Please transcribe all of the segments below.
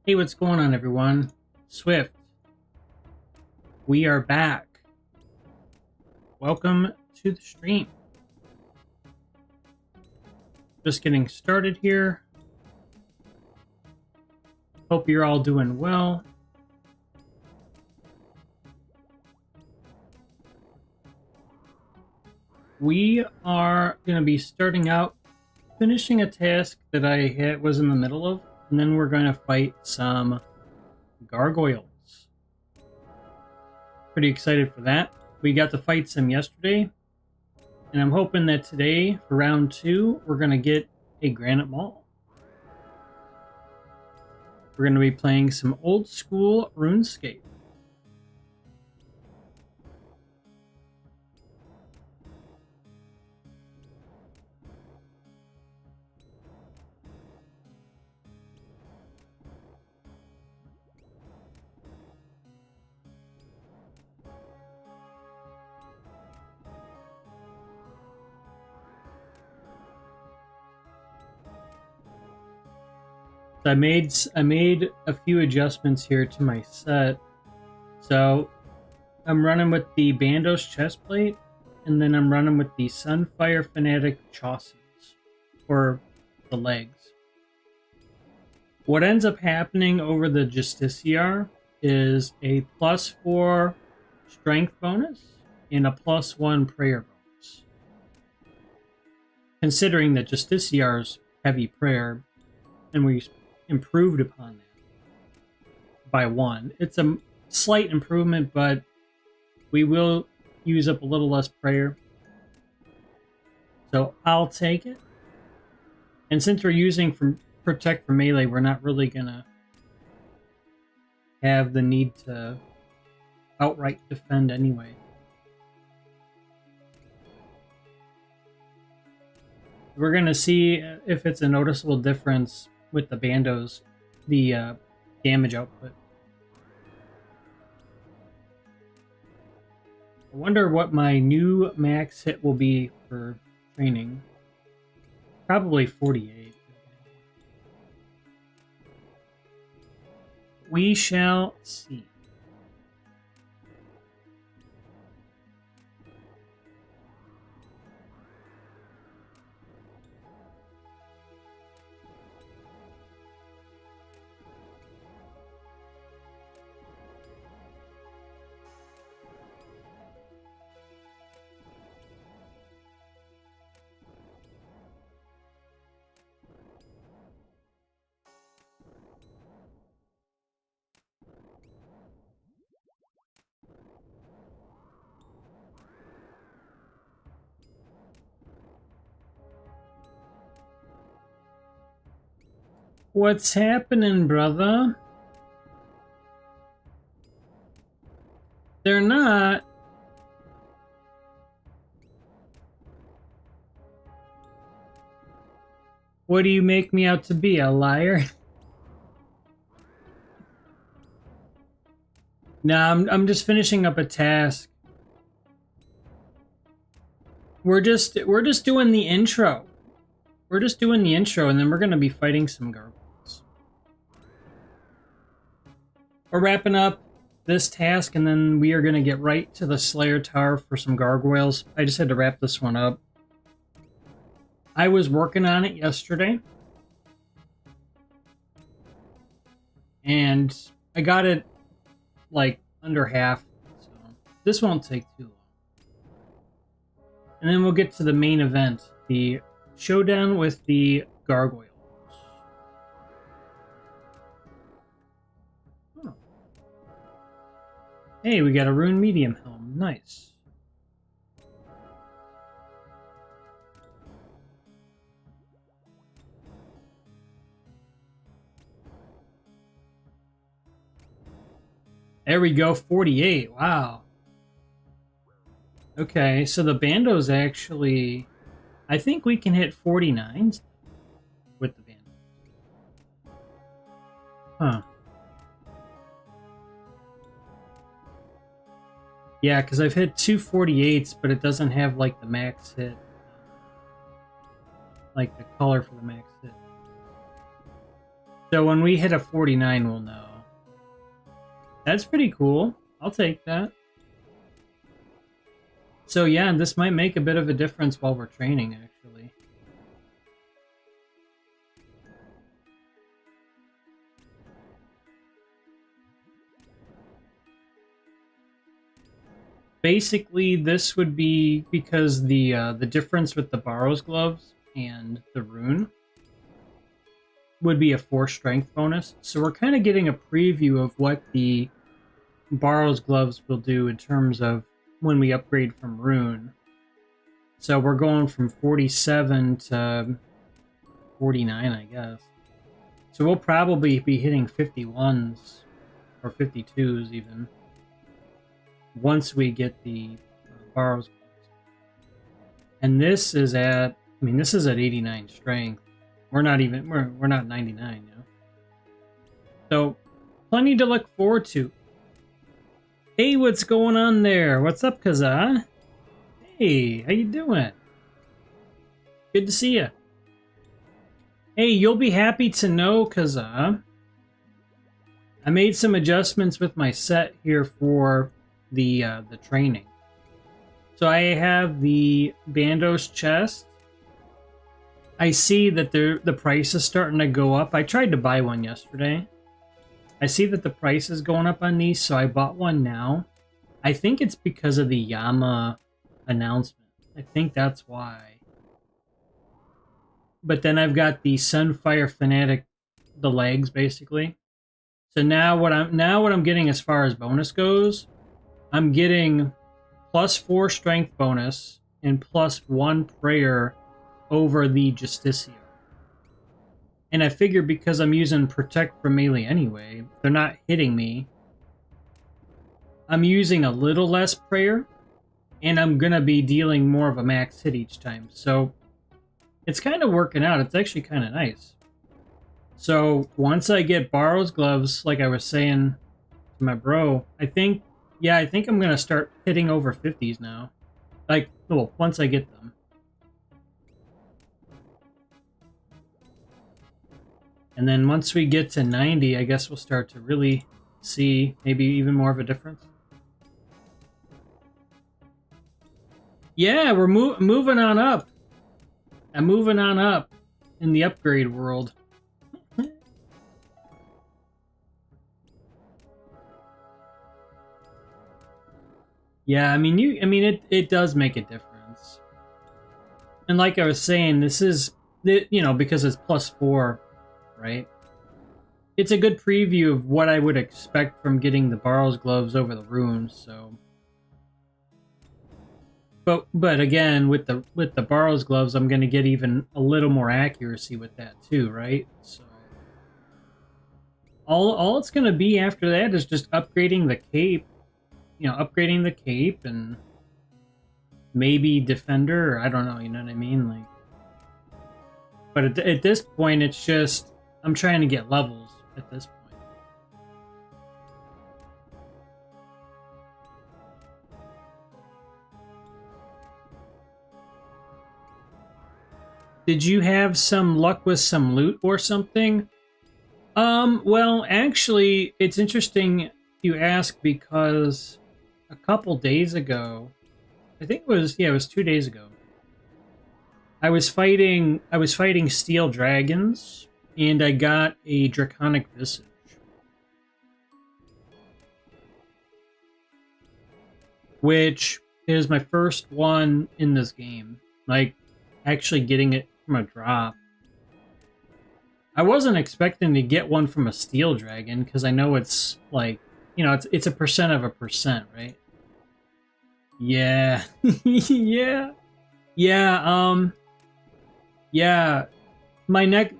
Hey, what's going on, everyone? Swift, we are back. Welcome to the stream. Just getting started here. Hope you're all doing well. We are going to be starting out finishing a task that I was in the middle of, and then we're going to fight some gargoyles. Pretty excited for that. We got to fight some yesterday, and I'm hoping that today, for round 2, we're going to get a Granite Maul. We're going to be playing some Old School Runescape. I made a few adjustments here to my set. So I'm running with the Bandos chestplate, and then I'm running with the Sunfire Fanatic chaussées, or the legs. What ends up happening over the Justiciar is a +4 strength bonus and a +1 prayer bonus. Considering that Justiciar's heavy prayer, and we improved upon that by 1. It's a slight improvement, but we will use up a little less prayer. So I'll take it. And since we're using from Protect for melee, we're not really gonna have the need to outright defend anyway. We're gonna see if it's a noticeable difference with the Bandos, the damage output. I wonder what my new max hit will be for training. Probably 48. We shall see. What's happening, brother? They're not. What do you make me out to be, a liar? Nah, I'm just finishing up a task. We're just doing the intro. We're just doing the intro, and then we're gonna be fighting some gargoyles. We're wrapping up this task, and then we are gonna get right to the Slayer Tower for some gargoyles. I just had to wrap this one up. I was working on it yesterday, and I got it like under half, so this won't take too long. And then we'll get to the main event, the showdown with the gargoyles. Oh. Hey, we got a Rune medium helm. Nice. There we go, 48. Wow. Okay, so the Bandos actually... I think we can hit 49s with the Bandos. Huh. Yeah, because I've hit 2 48s, but it doesn't have, like, the max hit. Like, the color for the max hit. So when we hit a 49, we'll know. That's pretty cool. I'll take that. So yeah, this might make a bit of a difference while we're training, actually. Basically, this would be because the difference with the Borrow's gloves and the Rune would be a 4 strength bonus. So we're kind of getting a preview of what the Borrow's gloves will do in terms of when we upgrade from Rune. So we're going from 47 to 49, I guess. So we'll probably be hitting 51s or 52s even once we get the Borrow's gloves. And this is at, I mean, this is at 89 strength. We're not 99, you know. So plenty to look forward to. Hey, what's going on there? What's up, Kazaa? Hey, how you doing? Good to see you. Hey, you'll be happy to know, Kazaa, I made some adjustments with my set here for the training. So I have the Bandos chest. I see that the price is starting to go up. I tried to buy one yesterday. I see that the price is going up on these, so I bought one now. I think it's because of the Yama announcement. I think that's why. But then I've got the Sunfire Fanatic, the legs basically. So now what I'm getting as far as bonus goes, I'm getting +4 strength bonus and +1 prayer over the Justicia. And I figure because I'm using Protect from melee anyway, they're not hitting me. I'm using a little less prayer, and I'm going to be dealing more of a max hit each time. So it's kind of working out. It's actually kind of nice. So once I get Borrow's gloves, like I was saying to my bro, I think I'm going to start hitting over 50s now. Like, well, once I get them. And then once we get to 90, I guess we'll start to really see maybe even more of a difference. Yeah, we're moving on up. I'm moving on up in the upgrade world. Yeah, I mean it does make a difference. And like I was saying, this is, you know, because it's +4, right? It's a good preview of what I would expect from getting the Borrow's gloves over the runes, so. But again, with the Borrow's gloves, I'm going to get even a little more accuracy with that too, right? So all it's going to be after that is just upgrading the cape, you know, upgrading the cape and maybe defender, or I don't know, you know what I mean? Like, but at this point, it's just I'm trying to get levels at this point. Did you have some luck with some loot or something? Well, actually, it's interesting you ask because a couple days ago, I think it was 2 days ago, I was fighting steel dragons, and I got a Draconic Visage. Which is my first one in this game. Like, actually getting it from a drop. I wasn't expecting to get one from a steel dragon because I know it's like, you know, it's a % of a %, right? Yeah. Yeah. Yeah, my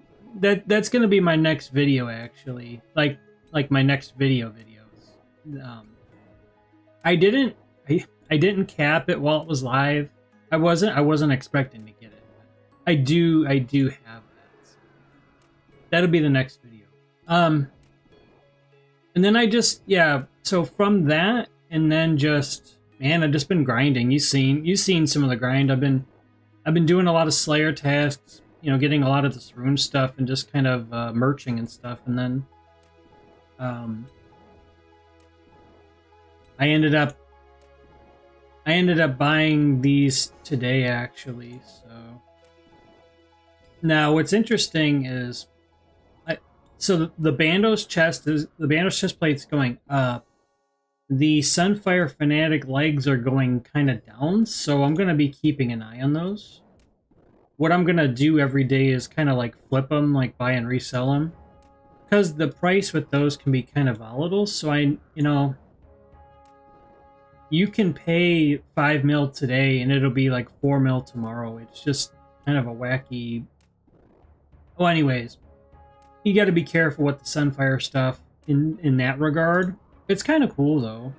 that's gonna be my next video actually. Like my next videos. I didn't cap it while it was live. I wasn't expecting to get it. I do have that. That'll be the next video. And then so from that, and then just, man, I've just been grinding. You've seen some of the grind. I've been doing a lot of Slayer tasks, getting a lot of this rune stuff and just kind of merching and stuff, and then I ended up buying these today, actually. So now what's interesting is, so the Bandos chest plate's going up. The Sunfire Fanatic legs are going kind of down, so I'm gonna be keeping an eye on those. What I'm gonna do every day is kind of like flip them, like buy and resell them, because the price with those can be kind of volatile. So you can pay 5 mil today and it'll be like 4 mil tomorrow. It's just kind of a wacky. Well, anyways, you got to be careful with the Sunfire stuff in that regard. It's kind of cool though.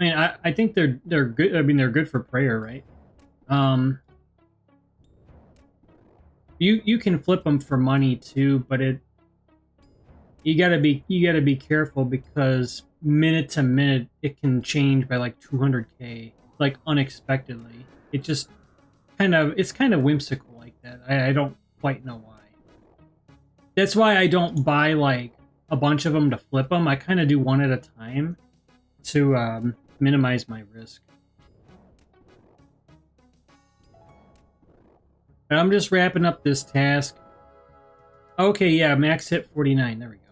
I think they're good. I mean, they're good for prayer, right? You can flip them for money too, but you gotta be careful, because minute to minute it can change by like 200k, like unexpectedly. It's kind of whimsical like that. I don't quite know why. That's why I don't buy like a bunch of them to flip them. I kind of do one at a time to minimize my risk. But I'm just wrapping up this task. Okay, yeah, max hit 49. There we go.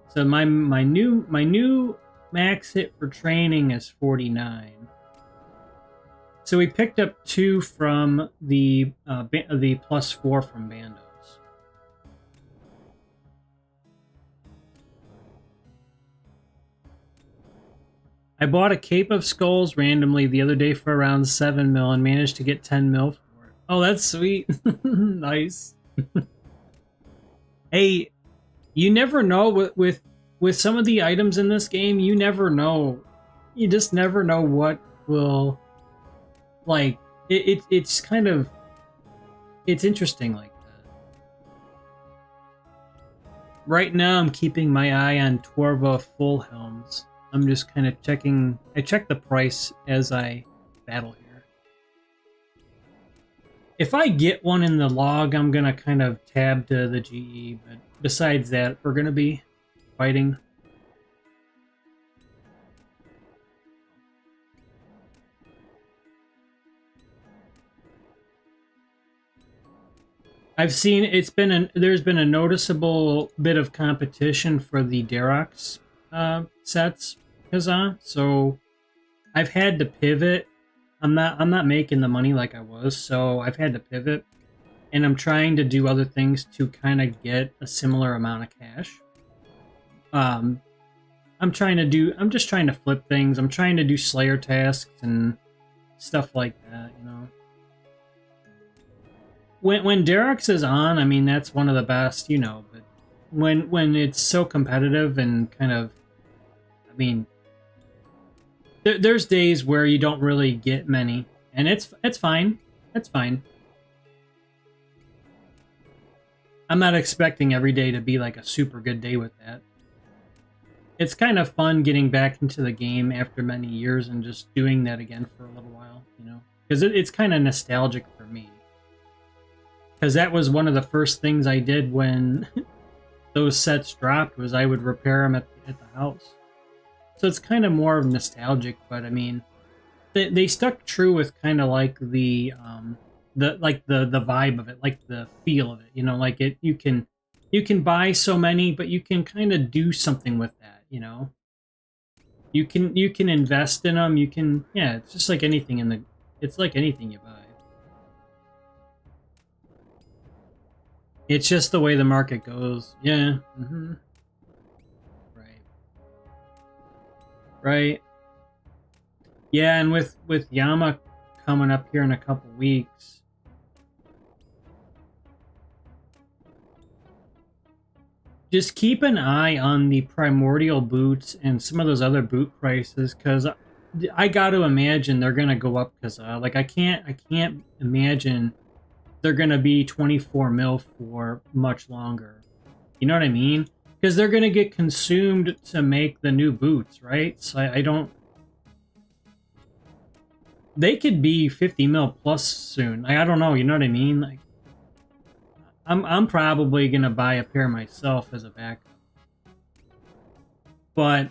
So my new max hit for training is 49. So we picked up 2 from the +4 from Bandos. I bought a Cape of Skulls randomly the other day for around 7 mil and managed to get 10 mil for it. Oh, that's sweet. Nice. Hey, you never know with some of the items in this game. You never know. You just never know what will, like, it's kind of, it's interesting like that. Right now, I'm keeping my eye on Torva full helms. I'm just kind of checking. I check the price as I battle here. If I get one in the log, I'm gonna kind of tab to the GE, but besides that, we're gonna be fighting. I've seen there's been a noticeable bit of competition for the Darox sets, Kazan. So I've had to pivot. I'm not making the money like I was, so I've had to pivot, and I'm trying to do other things to kind of get a similar amount of cash. I'm just trying to flip things. I'm trying to do Slayer tasks and stuff like that, you know. When Darox is on, I mean, that's one of the best, you know, but when it's so competitive and kind of, I mean, there's days where you don't really get many, and it's fine. It's fine. I'm not expecting every day to be like a super good day with that. It's kind of fun getting back into the game after many years and just doing that again for a little while, you know, because it's kind of nostalgic for me. Because that was one of the first things I did when those sets dropped, was I would repair them at the house. So it's kind of more nostalgic, but I mean, they stuck true with kind of like the vibe of it, like the feel of it. You know, like you can buy so many, but you can kind of do something with that. You know, you can invest in them. You can, yeah. It's just like anything it's like anything you buy. It's just the way the market goes. Yeah. Mm-hmm. Right. Yeah, and with Yama coming up here in a couple weeks, just keep an eye on the primordial boots and some of those other boot prices, because I got to imagine they're gonna go up. Because like I can't imagine they're gonna be 24 mil for much longer. You know what I mean? Because they're going to get consumed to make the new boots, right? So I don't... They could be 50 mil plus soon. I don't know, you know what I mean? Like, I'm probably gonna buy a pair myself as a backup. But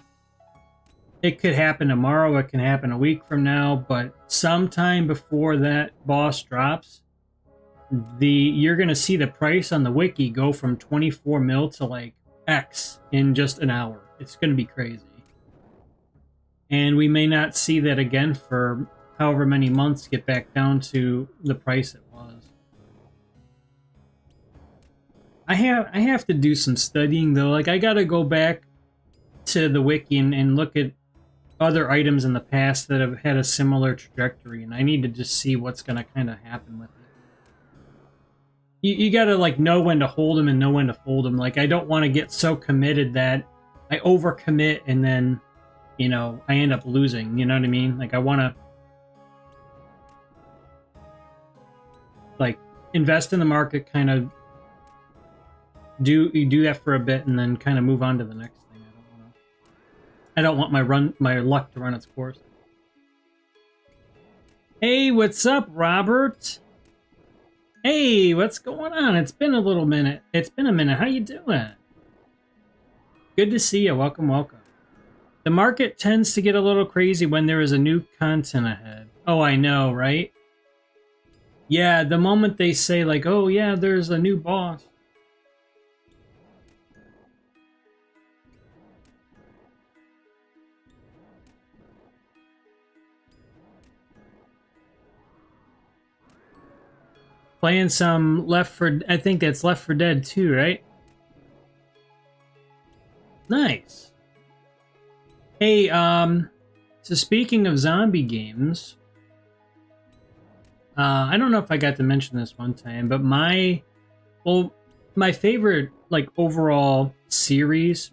it could happen tomorrow, it can happen a week from now, but sometime before that boss drops, you're gonna see the price on the wiki go from 24 mil to like X in just an hour. It's gonna be crazy. And we may not see that again for however many months to get back down to the price it was. I have to do some studying though. Like I gotta go back to the wiki and look at other items in the past that have had a similar trajectory, and I need to just see what's gonna kind of happen with it. You gotta like know when to hold them and know when to fold them. Like I don't want to get so committed that I overcommit and then, you know, I end up losing. You know what I mean? Like I want to like invest in the market, kind of do that for a bit, and then kind of move on to the next thing. I don't want my luck to run its course. Hey, what's up, Robert? Hey, what's going on? It's been a little minute. It's been a minute. How you doing? Good to see you. Welcome, welcome. The market tends to get a little crazy when there is a new content ahead. Oh, I know, right? Yeah, the moment they say like, oh yeah, there's a new boss. Playing some I think that's Left 4 Dead 2, right? Nice. Hey, so speaking of zombie games, I don't know if I got to mention this one time, but my favorite, like, overall series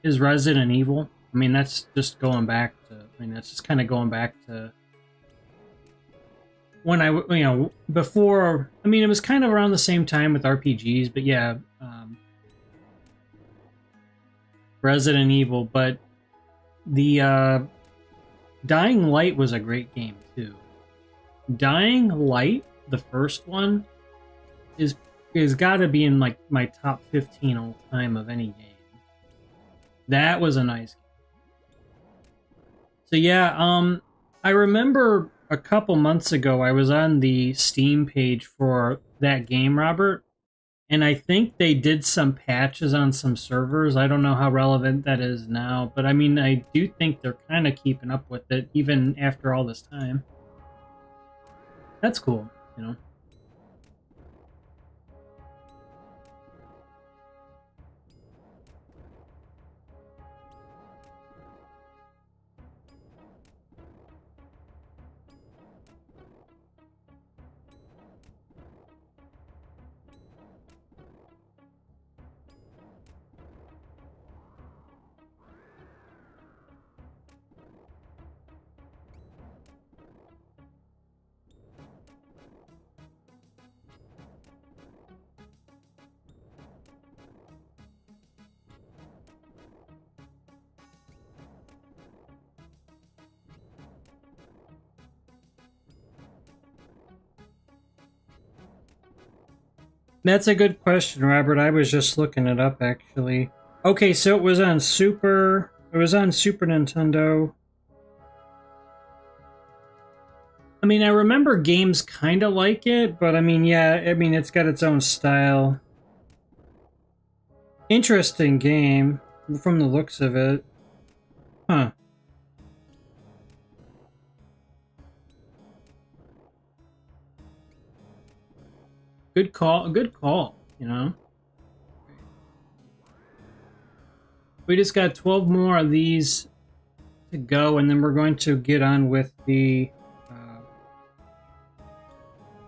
is Resident Evil. I mean, that's just going back to, that's just kind of going back to when before, it was kind of around the same time with RPGs, but yeah, Resident Evil, but the Dying Light was a great game too. Dying Light, the first one, is got to be in like my top 15 all time of any game. That was a nice game. So yeah, I remember a couple months ago I was on the Steam page for that game, Robert, and I think they did some patches on some servers. I don't know how relevant that is now, but I mean, I do think they're kind of keeping up with it even after all this time. That's cool, you know. That's a good question, Robert. I was just looking it up, actually. Okay, so it was on Super Nintendo. I mean, I remember games kind of like it, but I mean, yeah, it's got its own style. Interesting game from the looks of it. Huh. Good call, you know? We just got 12 more of these to go, and then we're going to get on with the...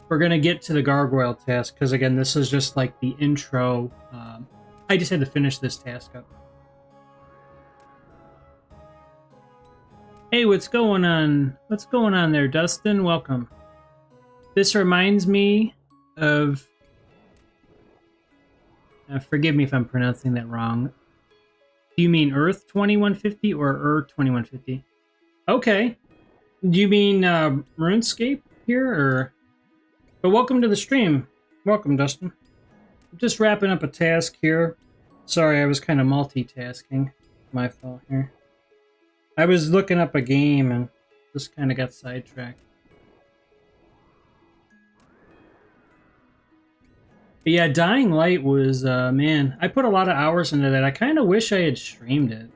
we're going to get to the gargoyle task, because again, this is just like the intro. I just had to finish this task up. Hey, what's going on? What's going on there, Dustin? Welcome. This reminds me of... forgive me if I'm pronouncing that wrong. Do you mean Earth 2150 or Earth 2150? Okay. Do you mean RuneScape here, or... But welcome to the stream. Welcome, Dustin. just wrapping up a task here. Sorry, I was kind of multitasking. My fault here. I was looking up a game and just kind of got sidetracked. But yeah, Dying Light was, man, I put a lot of hours into that. I kind of wish I had streamed it.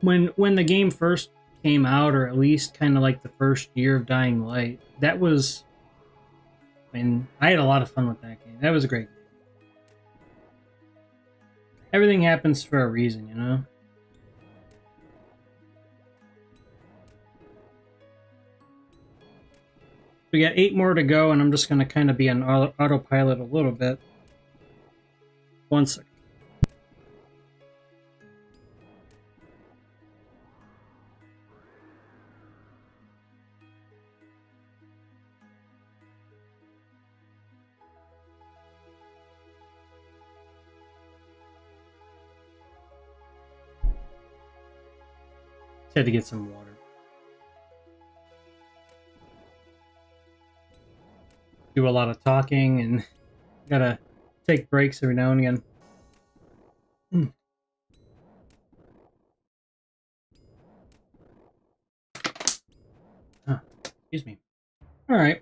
When the game first came out, or at least kind of like the first year of Dying Light, that was, I mean, I had a lot of fun with that game. That was a great game. Everything happens for a reason, you know? We got 8 more to go, and I'm just going to kind of be on autopilot a little bit. 1 second. Just had to get some water. Do a lot of talking and gotta take breaks every now and again. Oh, excuse me. All right.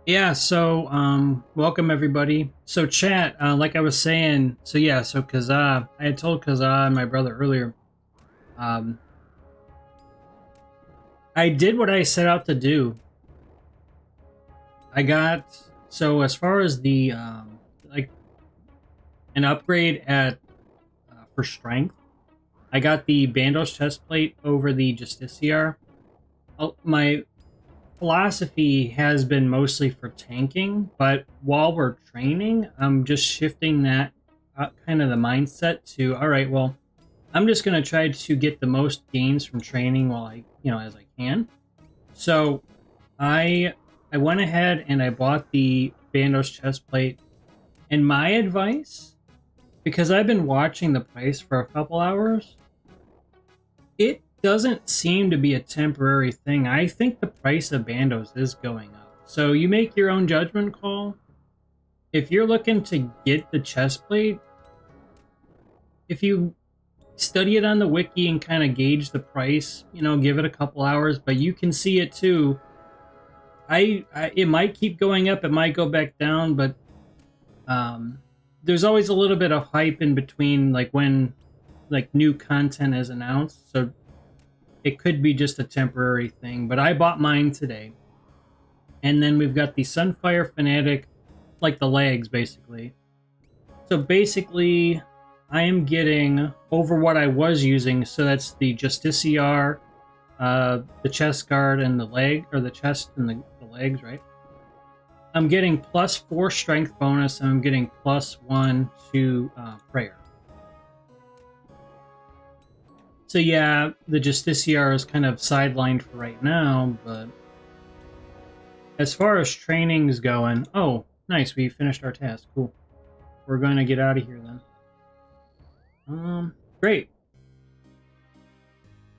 Yeah, so welcome everybody. So chat, like I was saying, so yeah, so Kazaa, I had told Kazaa and my brother earlier, I did what I set out to do. I got, so as far as the like an upgrade at for strength, I got the Bandos chestplate over the Justiciar. My philosophy has been mostly for tanking, but while we're training, I'm just shifting that kind of the mindset to, all right, well, I'm just going to try to get the most gains from training while I, as I can. So I went ahead and I bought the Bandos chestplate, and my advice, because I've been watching the price for a couple hours, it doesn't seem to be a temporary thing. I think the price of Bandos is going up. So you make your own judgment call. If you're looking to get the chestplate, if you study it on the wiki and kind of gauge the price, give it a couple hours, but you can see it too. It might keep going up, it might go back down, but there's always a little bit of hype in between, like when new content is announced, so it could be just a temporary thing. But I bought mine today. And then we've got the Sunfire Fanatic, like the legs basically. So basically I am getting over what I was using, so that's the Justiciar, the chest guard and the leg, or the chest and the legs, right? I'm getting +4 strength bonus, and I'm getting +1 to prayer. So yeah, the Justiciar is kind of sidelined for right now, but as far as training's going, oh, nice, we finished our task, cool. We're going to get out of here then. Great.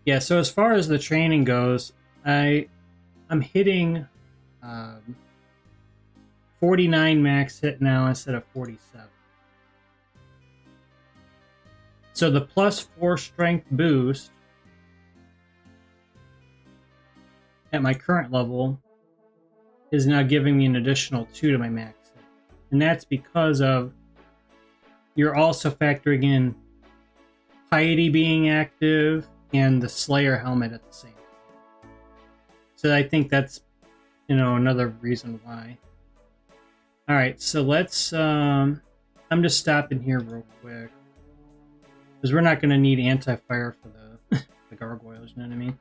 Yeah, so as far as the training goes, I'm hitting 49 max hit now instead of 47. So the +4 strength boost at my current level is now giving me an additional 2 to my max hit. And that's because of you're also factoring in Piety being active and the Slayer helmet at the same time. So I think that's, another reason why. All right, so let's, I'm just stopping here real quick, because we're not going to need anti-fire for the gargoyles, you know what I mean?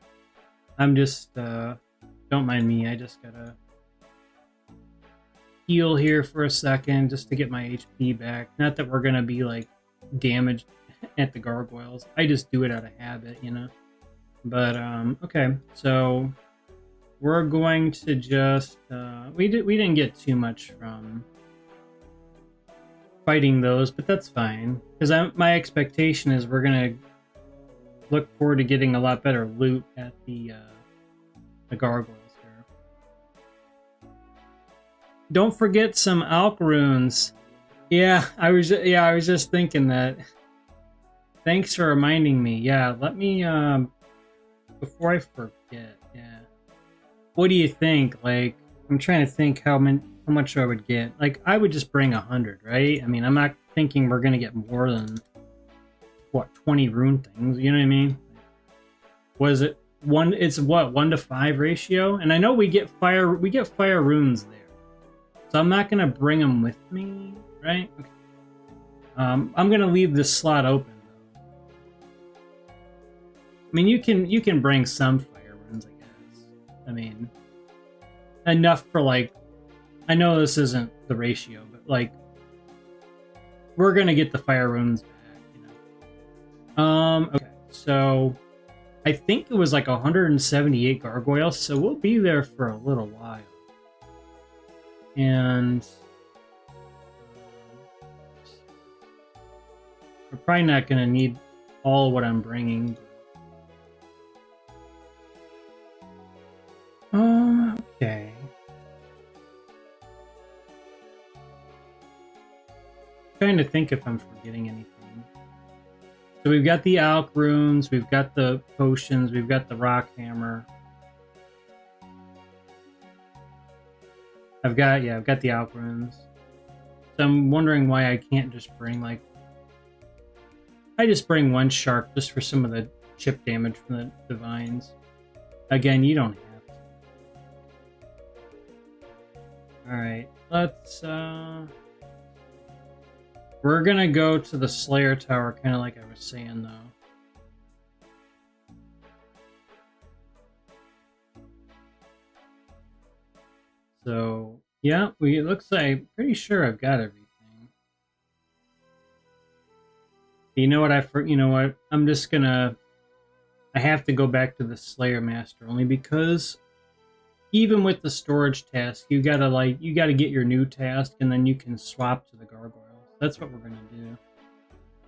I'm just, don't mind me, I just gotta heal here for a second just to get my HP back. Not that we're going to be, damaged at the gargoyles. I just do it out of habit, But, okay, so we're going to just, we didn't get too much from fighting those, but that's fine, because my expectation is we're gonna look forward to getting a lot better loot at the gargoyles here. don't forget some alk runes. Yeah, I was just thinking that. Thanks for reminding me. Yeah, let me before I forget. Yeah. What do you think? Like, I'm trying to think how much I would get. Like, I would just bring 100, right? I mean, I'm not thinking we're gonna get more than what 20 rune things. You know what I mean? Was it one? It's what 1-to-5 ratio, and I know we get fire runes there, so I'm not gonna bring them with me, right? Okay. I'm gonna leave this slot open. I mean, you can bring some fire runes, I guess. I mean, enough for like. I know this isn't the ratio, but like, we're gonna get the fire runes back, you know. Okay, so I think it was like 178 gargoyles, so we'll be there for a little while. And we're probably not gonna need all what I'm bringing. Okay. Trying to think if I'm forgetting anything. So we've got the alk runes, we've got the potions, we've got the rock hammer. I've got the alk runes. So I'm wondering why I can't just bring like I just bring one shark just for some of the chip damage from the divines. Again, you don't have to. Alright, let's we're gonna go to the Slayer Tower, kinda like I was saying though. So yeah, it looks like pretty sure I've got everything. You know what I'm just gonna I have to go back to the Slayer Master only because even with the storage task, you gotta get your new task and then you can swap to the gargoyles. That's what we're gonna do.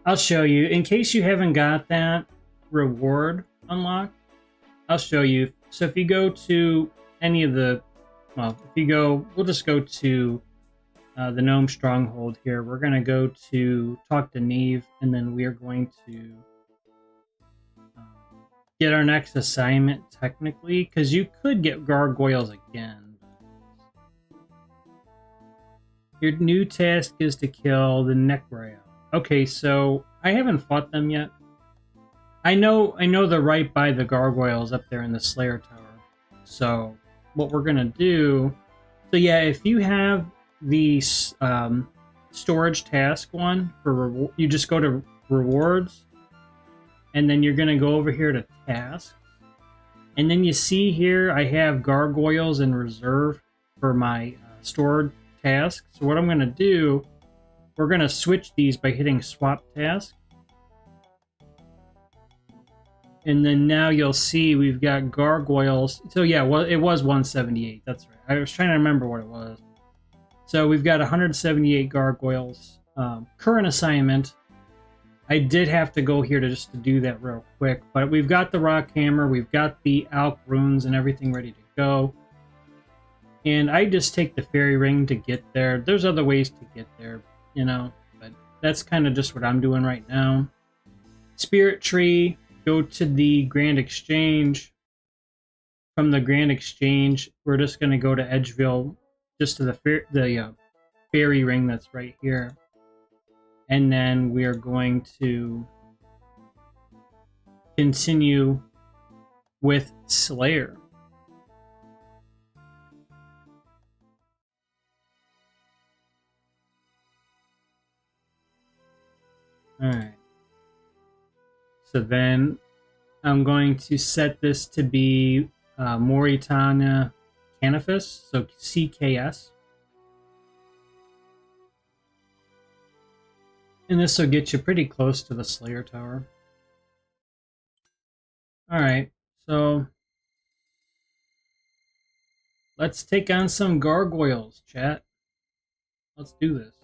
I'll show you in case you haven't got that reward unlocked. I'll show you. So if you go to any of the, we'll just go to the Gnome Stronghold here. We're gonna go to talk to Neve, and then we are going to get our next assignment technically, because you could get gargoyles again. Your new task is to kill the Necroil. Okay, so I haven't fought them yet. I know they're right by the gargoyles up there in the Slayer Tower. So what we're gonna do, so yeah, if you have the storage task one for you just go to rewards, and then you're gonna go over here to tasks, and then you see here I have gargoyles in reserve for my stored task. So what I'm gonna do, we're gonna switch these by hitting swap task. And then now you'll see we've got gargoyles. So yeah, well, it was 178. That's right. I was trying to remember what it was. So we've got 178 gargoyles. Current assignment. I did have to go here to do that real quick, but we've got the rock hammer, we've got the alk runes and everything ready to go. And I just take the fairy ring to get there. There's other ways to get there, you know, but that's kind of just what I'm doing right now. Spirit tree. Go to the Grand Exchange. From the Grand Exchange, we're just going to go to Edgeville, just to the fairy ring that's right here. And then we are going to continue with Slayer. Alright. So then I'm going to set this to be Moritana Canifus, so CKS. And this will get you pretty close to the Slayer Tower. Alright, so let's take on some gargoyles, chat. Let's do this.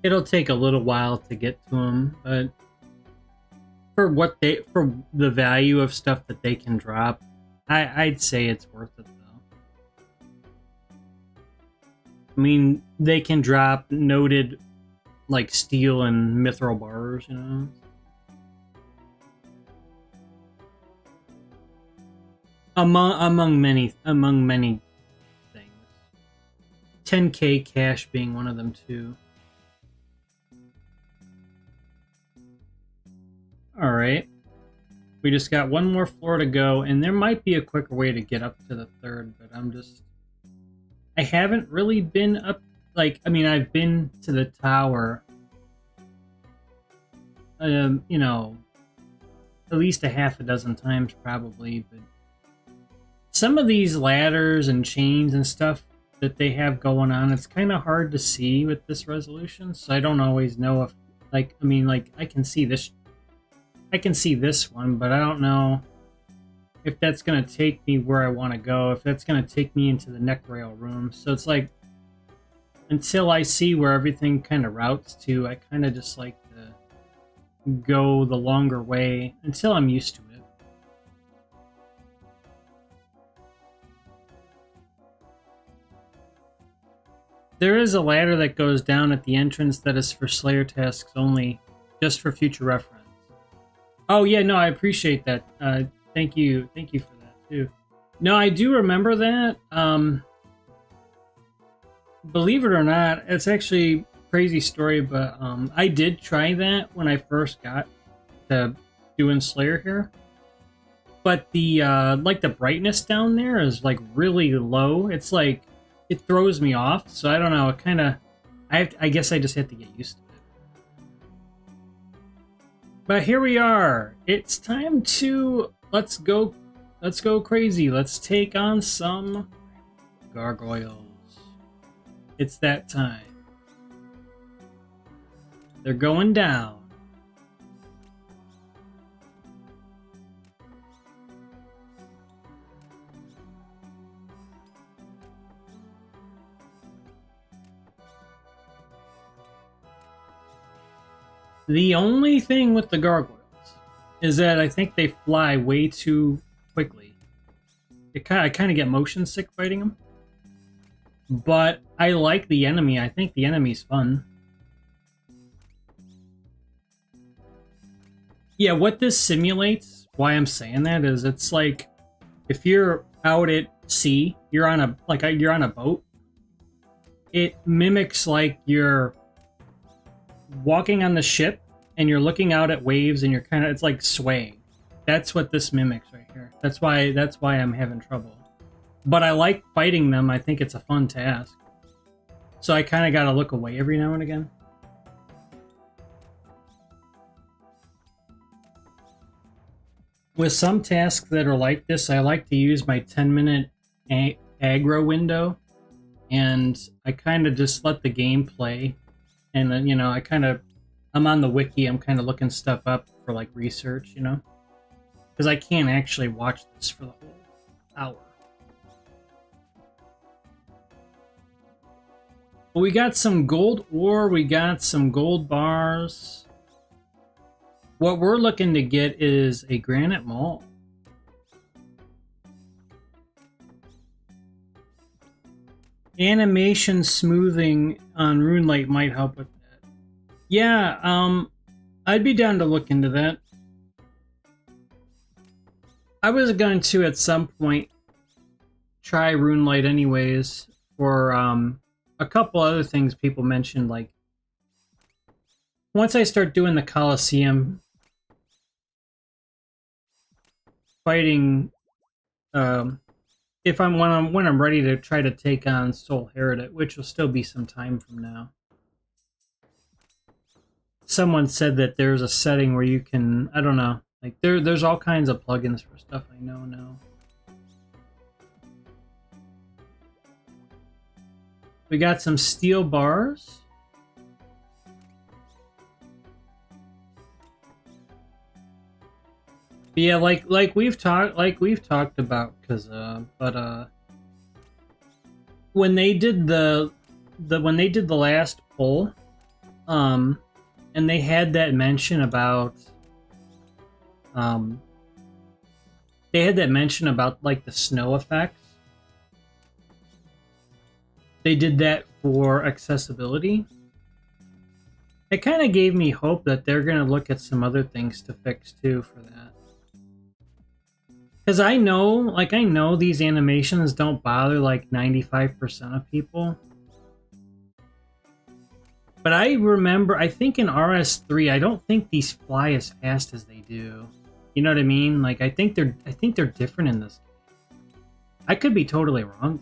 It'll take a little while to get to them, but for the value of stuff that they can drop, I'd say it's worth it though. I mean, they can drop noted like steel and mithril bars, you know. Among many things. 10k cash being one of them too. All right. We just got one more floor to go, and there might be a quicker way to get up to the third, but I haven't really been up, like, I mean, I've been to the tower, you know, at least a half a dozen times probably, but some of these ladders and chains and stuff that they have going on, it's kind of hard to see with this resolution, so I don't always know if, like, I mean, like, I can see this one, but I don't know if that's going to take me where I want to go, if that's going to take me into the neck rail room. So it's like, until I see where everything kind of routes to, I kind of just like to go the longer way until I'm used to it. There is a ladder that goes down at the entrance that is for Slayer tasks only, just for future reference. Oh yeah, no, I appreciate that. Thank you for that too. No, I do remember that. Believe it or not, it's actually a crazy story, but I did try that when I first got to doing Slayer here. But the like the brightness down there is like really low. It's like it throws me off. So I don't know. It kind of, I guess I just have to get used to it. But here we are. It's time to let's go crazy. Let's take on some gargoyles. It's that time. They're going down. The only thing with the gargoyles is that I think they fly way too quickly. I kind of get motion sick fighting them. But I like the enemy. I think the enemy's fun. Yeah, what this simulates, why I'm saying that is it's like if you're out at sea, you're on a boat. It mimics like you're walking on the ship and you're looking out at waves and you're kind of, it's like swaying. That's what this mimics right here. That's why I'm having trouble. But I like fighting them. I think it's a fun task. So I kind of got to look away every now and again. With some tasks that are like this, I like to use my 10-minute aggro window. And I kind of just let the game play. And then, you know, I'm on the wiki. I'm kind of looking stuff up for like research, you know. Because I can't actually watch this for the whole hour. But we got some gold ore, we got some gold bars. What we're looking to get is a granite maul. Animation smoothing on RuneLite might help with that. Yeah, I'd be down to look into that. I was going to at some point try RuneLite anyways for a couple other things people mentioned, like once I start doing the Colosseum fighting, if when I'm ready to try to take on Soul Heretic, which will still be some time from now. Someone said that there's a setting where you can, I don't know, like there's all kinds of plugins for stuff I know now. We got some steel bars. Yeah, like we've talked about, but when they did the last poll And they had that mention about like the snow effects. They did that for accessibility. It kind of gave me hope that they're going to look at some other things to fix too for that. Because I know these animations don't bother like 95% of people. But I remember, I think in RS3, I don't think these fly as fast as they do. You know what I mean? Like I think they're different in this game. I could be totally wrong.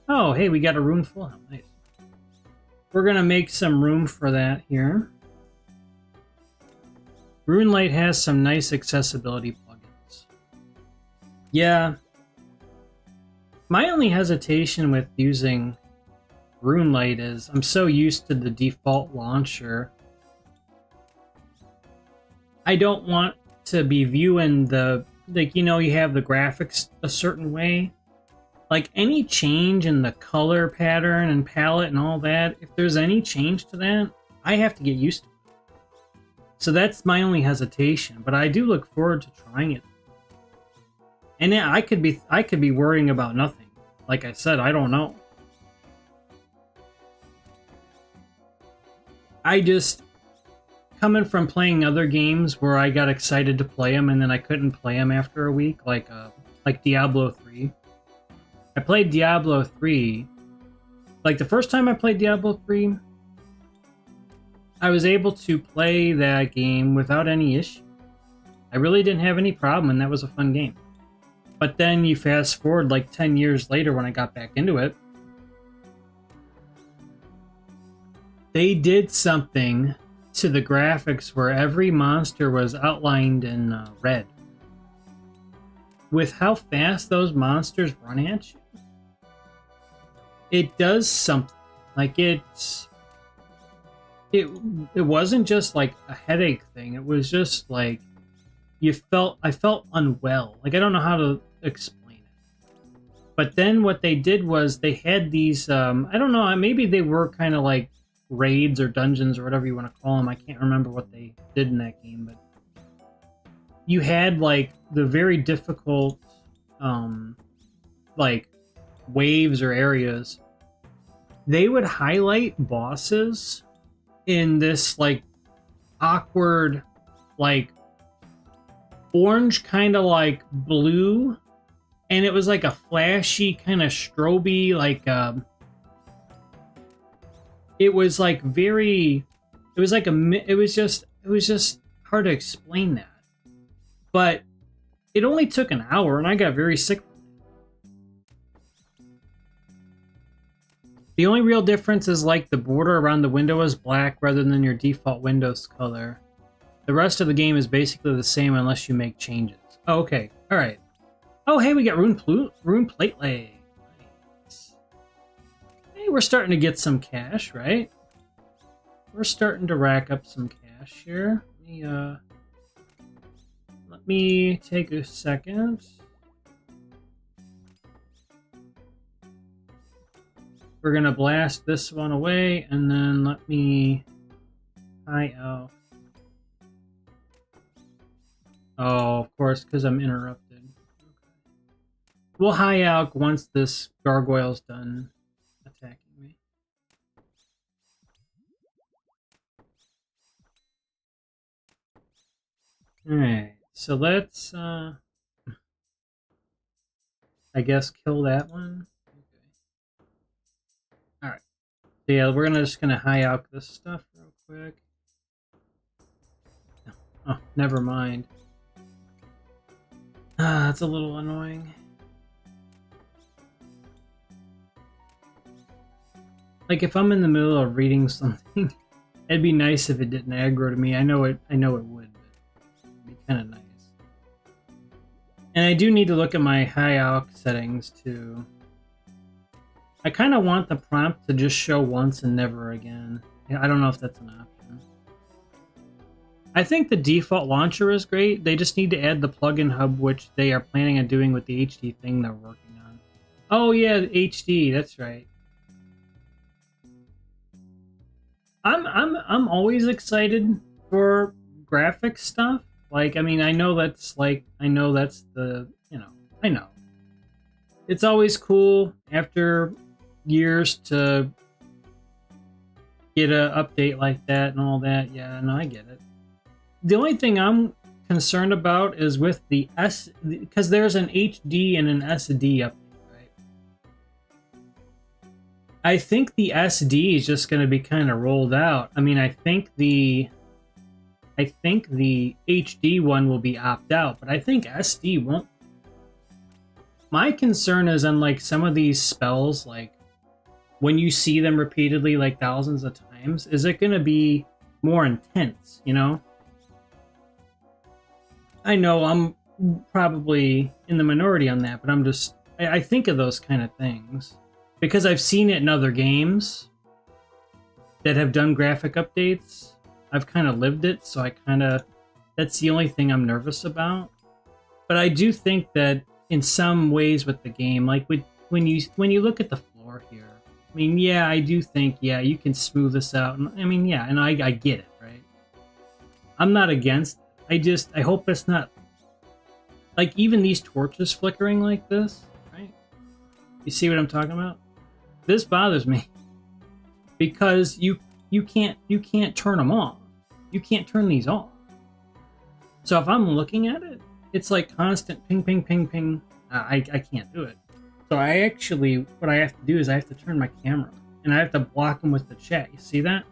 Oh, hey, we got a rune full helm. Nice. We're gonna make some room for that here. RuneLite has some nice accessibility plugins. Yeah. My only hesitation with using RuneLite is I'm so used to the default launcher. I don't want to be viewing the, like, you know, you have the graphics a certain way. Like any change in the color pattern and palette and all that, if there's any change to that, I have to get used to it. So that's my only hesitation, but I do look forward to trying it. And yeah, I could be worrying about nothing. Like I said, I don't know. I just, coming from playing other games where I got excited to play them and then I couldn't play them after a week, like Diablo 3. I played Diablo 3. Like the first time I played Diablo 3, I was able to play that game without any issue. I really didn't have any problem, and that was a fun game. But then you fast forward like 10 years later when I got back into it, they did something to the graphics where every monster was outlined in red. With how fast those monsters run at you, it does something. Like it wasn't just like a headache thing. It was just like I felt unwell. Like I don't know how to explain it. But then what they did was they had these I don't know, maybe they were kind of like raids or dungeons or whatever you want to call them. I can't remember what they did in that game, but you had like the very difficult like waves or areas. They would highlight bosses in this like awkward like orange kind of like blue, and it was like a flashy kind of stroby like it was like very, it was like it was just hard to explain that. But it only took an hour and I got very sick from it. The only real difference is like the border around the window is black rather than your default Windows color. The rest of the game is basically the same unless you make changes. Oh, okay. All right. Oh, hey, we got Rune Platelay. Nice. Hey, we're starting to get some cash, right? We're starting to rack up some cash here. Let me take a second. We're gonna blast this one away, and then let me high out. Oh, of course, because I'm interrupted. Okay. We'll high out once this gargoyle's done attacking me. Alright, so let's, I guess, kill that one. Alright. So yeah, we're just gonna high out this stuff real quick. Oh, never mind. Ah, that's a little annoying. Like if I'm in the middle of reading something, it'd be nice if it didn't aggro to me. I know it would, but it'd be kind of nice. And I do need to look at my high alc settings too. I kind of want the prompt to just show once and never again. I don't know if that's an option. I think the default launcher is great. They just need to add the plugin hub, which they are planning on doing with the HD thing they're working on. Oh yeah, the HD, that's right. I'm always excited for graphic stuff. Like, I mean, I know that's the, you know, I know. It's always cool after years to get a update like that and all that. Yeah, no, I get it. The only thing I'm concerned about is with the because there's an HD and an SD update, right? I think the SD is just going to be kind of rolled out. I mean, I think the HD one will be opt out, but I think SD won't. My concern is on like some of these spells, like when you see them repeatedly like thousands of times, is it going to be more intense, you know? I know I'm probably in the minority on that, but I think of those kind of things because I've seen it in other games that have done graphic updates. I've kind of lived it, so that's the only thing I'm nervous about. But I do think that in some ways with the game, like when you look at the floor here, I mean, yeah, I do think, yeah, you can smooth this out. And I mean, yeah, and I get it, right? I'm not against it. I hope it's not like even these torches flickering like this, right? You see what I'm talking about? This bothers me because you can't turn them off. You can't turn these off. So if I'm looking at it, it's like constant ping, ping, ping, ping. I can't do it. So what I have to do is I have to turn my camera and I have to block them with the chat. You see that?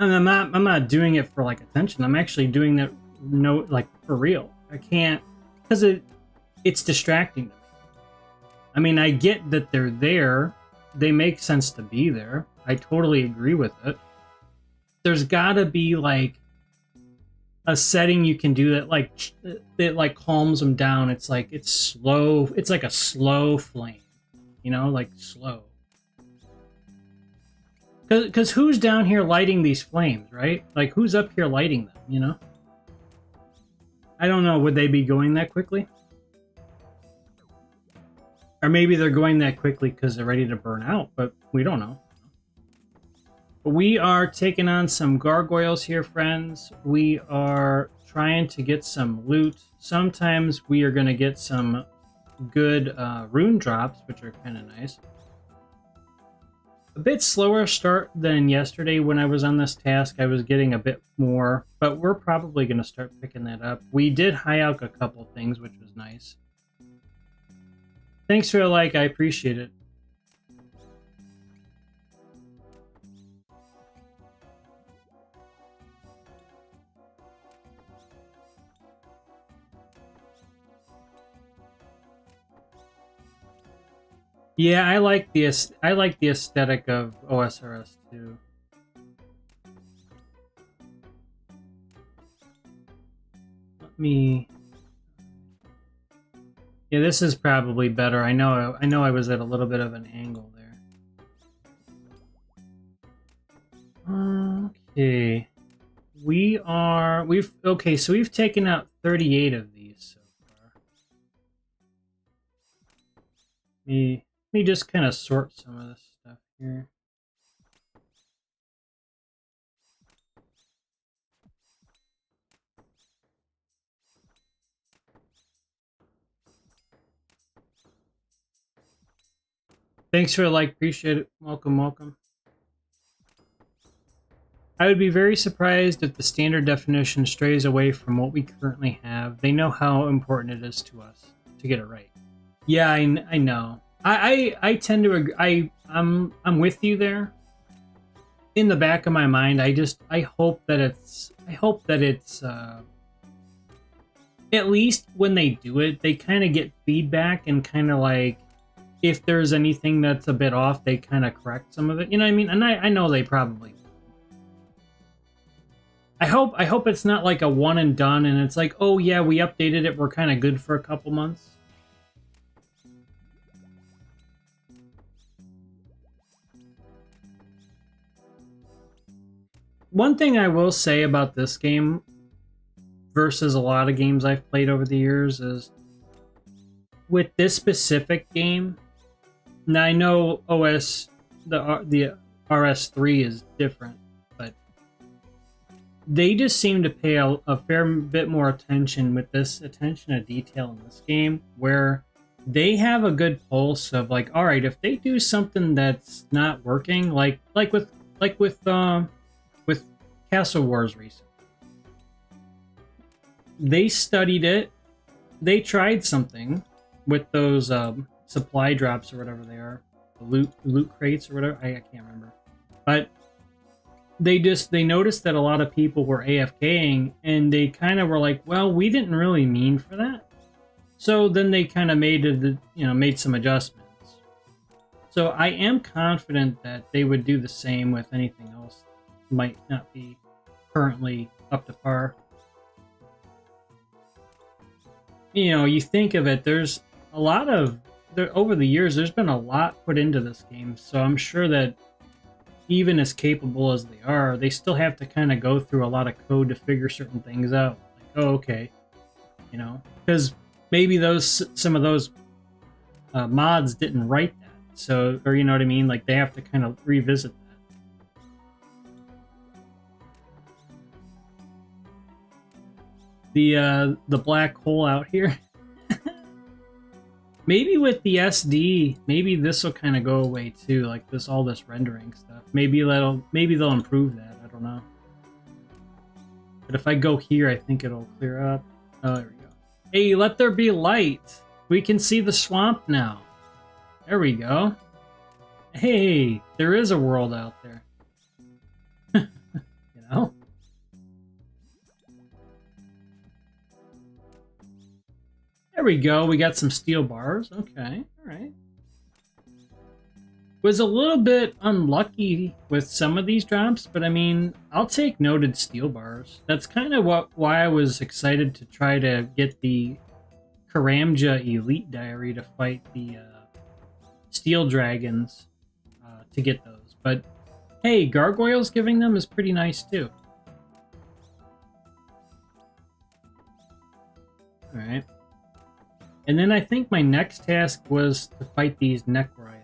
And I'm not doing it for like attention. I'm actually doing that like for real. I can't because it's distracting to me. I mean, I get that they're there. They make sense to be there. I totally agree with it. There's gotta be like a setting you can do that like calms them down. It's like it's slow. It's like a slow flame, you know, like slow. Because who's down here lighting these flames, right? Like who's up here lighting them, you know? I don't know. Would they be going that quickly? Or maybe they're going that quickly because they're ready to burn out, but we don't know. But we are taking on some gargoyles here, friends. We are trying to get some loot. Sometimes we are going to get some good rune drops, which are kind of nice. A bit slower start than yesterday when I was on this task. I was getting a bit more, but we're probably going to start picking that up. We did high out a couple things, which was nice. Thanks for the like, I appreciate it. Yeah, I like the aesthetic of OSRS too. Let me. Yeah, this is probably better. I know I was at a little bit of an angle there. Okay. So we've taken out 38 of these so far. Let me just kind of sort some of this stuff here. Thanks for the like, appreciate it. Welcome, welcome. I would be very surprised if the standard definition strays away from what we currently have. They know how important it is to us to get it right. Yeah, I know. I tend to agree. I'm with you there. In the back of my mind, I hope that it's at least when they do it, they kind of get feedback and kind of like if there's anything that's a bit off, they kind of correct some of it. You know what I mean? And I know they probably. I hope it's not like a one and done, and it's like, oh yeah, we updated it. We're kind of good for a couple months. One thing I will say about this game versus a lot of games I've played over the years is with this specific game. Now I know the RS3 is different, but they just seem to pay a fair bit more attention with this attention to detail in this game, where they have a good pulse of like, all right, if they do something that's not working, like with Castle Wars recently, they studied it, they tried something with those supply drops or whatever they are, the loot crates or whatever. I can't remember, but they noticed that a lot of people were AFKing, and they kind of were like, well, we didn't really mean for that. So then they kind of made some adjustments. So I am confident that they would do the same with anything else that might not be currently up to par. You know, you think of it, there's a lot of over the years, there's been a lot put into this game, so I'm sure that even as capable as they are, they still have to kind of go through a lot of code to figure certain things out. Like, oh, okay, you know, because maybe some of those mods didn't write that, so, or you know what I mean, like they have to kind of revisit that. The black hole out here. Maybe with the SD, maybe this will kind of go away too, like all this rendering stuff. Maybe they'll improve that. I don't know. But if I go here, I think it'll clear up. Oh, there we go. Hey, let there be light. We can see the swamp now. There we go. Hey, there is a world out there. You know? There we go. We got some steel bars. Okay, all right. Was a little bit unlucky with some of these drops, but I mean, I'll take noted steel bars. That's kind of why I was excited to try to get the Karamja Elite Diary to fight the steel dragons to get those. But hey, Gargoyles giving them is pretty nice too. All right. And then I think my next task was to fight these Necroyles.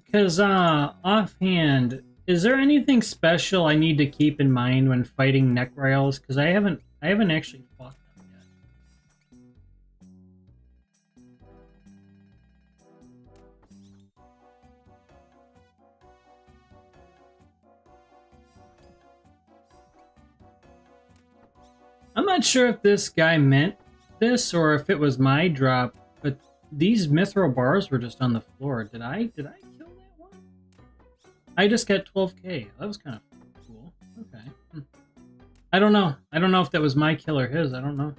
Because offhand, is there anything special I need to keep in mind when fighting Necroyles? Because I haven't actually fought them yet. I'm not sure if this guy meant this or if it was my drop, but these mithril bars were just on the floor. Did I kill that one? I just got 12k. That was kind of cool. Okay. I don't know. I don't know if that was my kill or his. I don't know.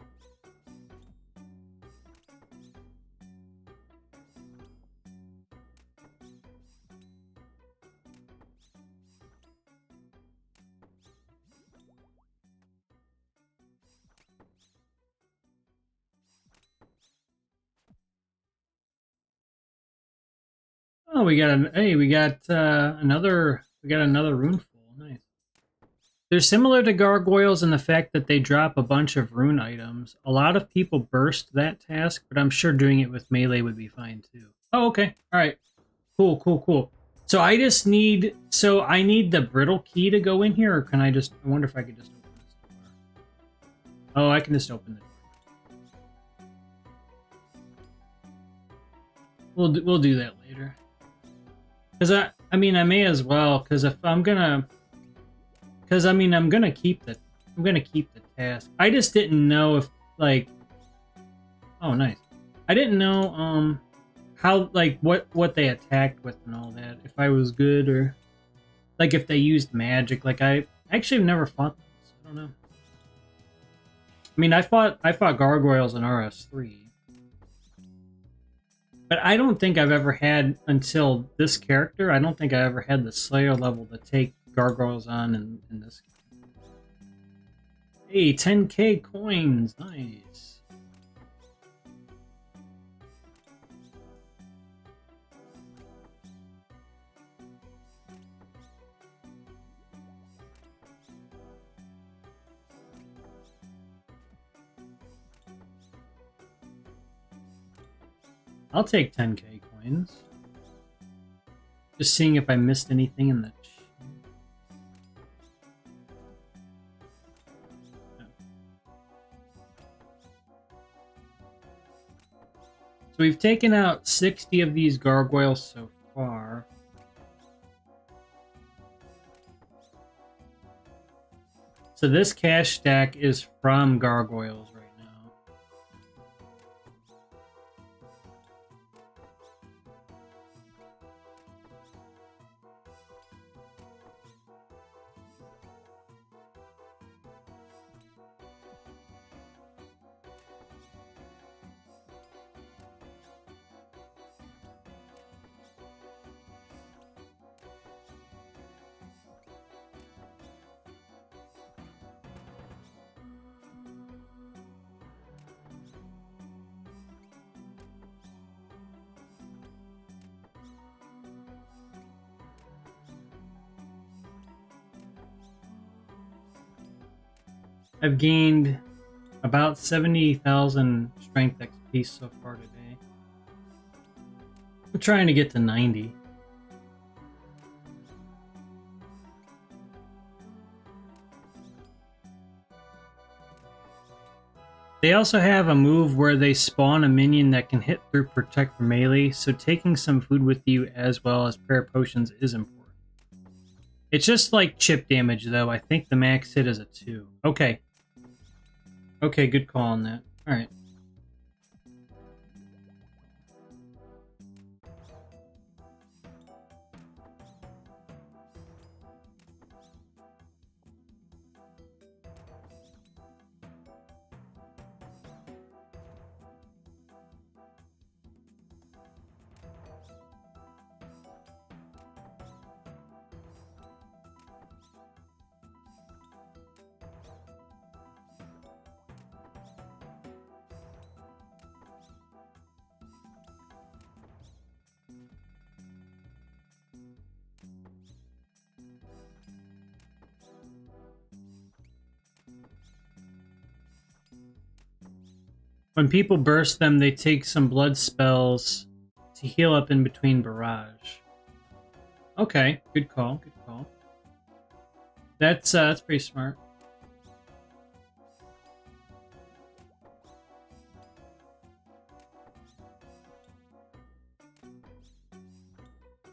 Oh, we got another rune full. Nice. They're similar to Gargoyles in the fact that they drop a bunch of rune items. A lot of people burst that task, but I'm sure doing it with melee would be fine too. Oh, okay. All right. Cool. So I need the brittle key to go in here, or can I just? I wonder if I could just open this door. Oh, I can just open the door. We'll do that later. Because I mean I may as well, because if I'm gonna keep the task. I just didn't know if like, oh nice. I didn't know how, like, what they attacked with and all that, if I was good, or like if they used magic. Like, I actually have never fought them, so I don't know. I mean, I fought Gargoyles in RS3. But I don't think I've ever had, until this character, I don't think I ever had the Slayer level to take Gargoyles on in this game. Hey, 10k coins, nice. I'll take 10k coins. Just seeing if I missed anything in the chat. So we've taken out 60 of these gargoyles so far. So this cash stack is from gargoyles right now. I've gained about 70,000 strength XP so far today. I'm trying to get to 90. They also have a move where they spawn a minion that can hit through protect for melee, so taking some food with you as well as prayer potions is important. It's just like chip damage though. I think the max hit is a 2. Okay. Okay, good call on that. Alright. When people burst them, they take some blood spells to heal up in between barrage. Okay, good call, good call. That's pretty smart.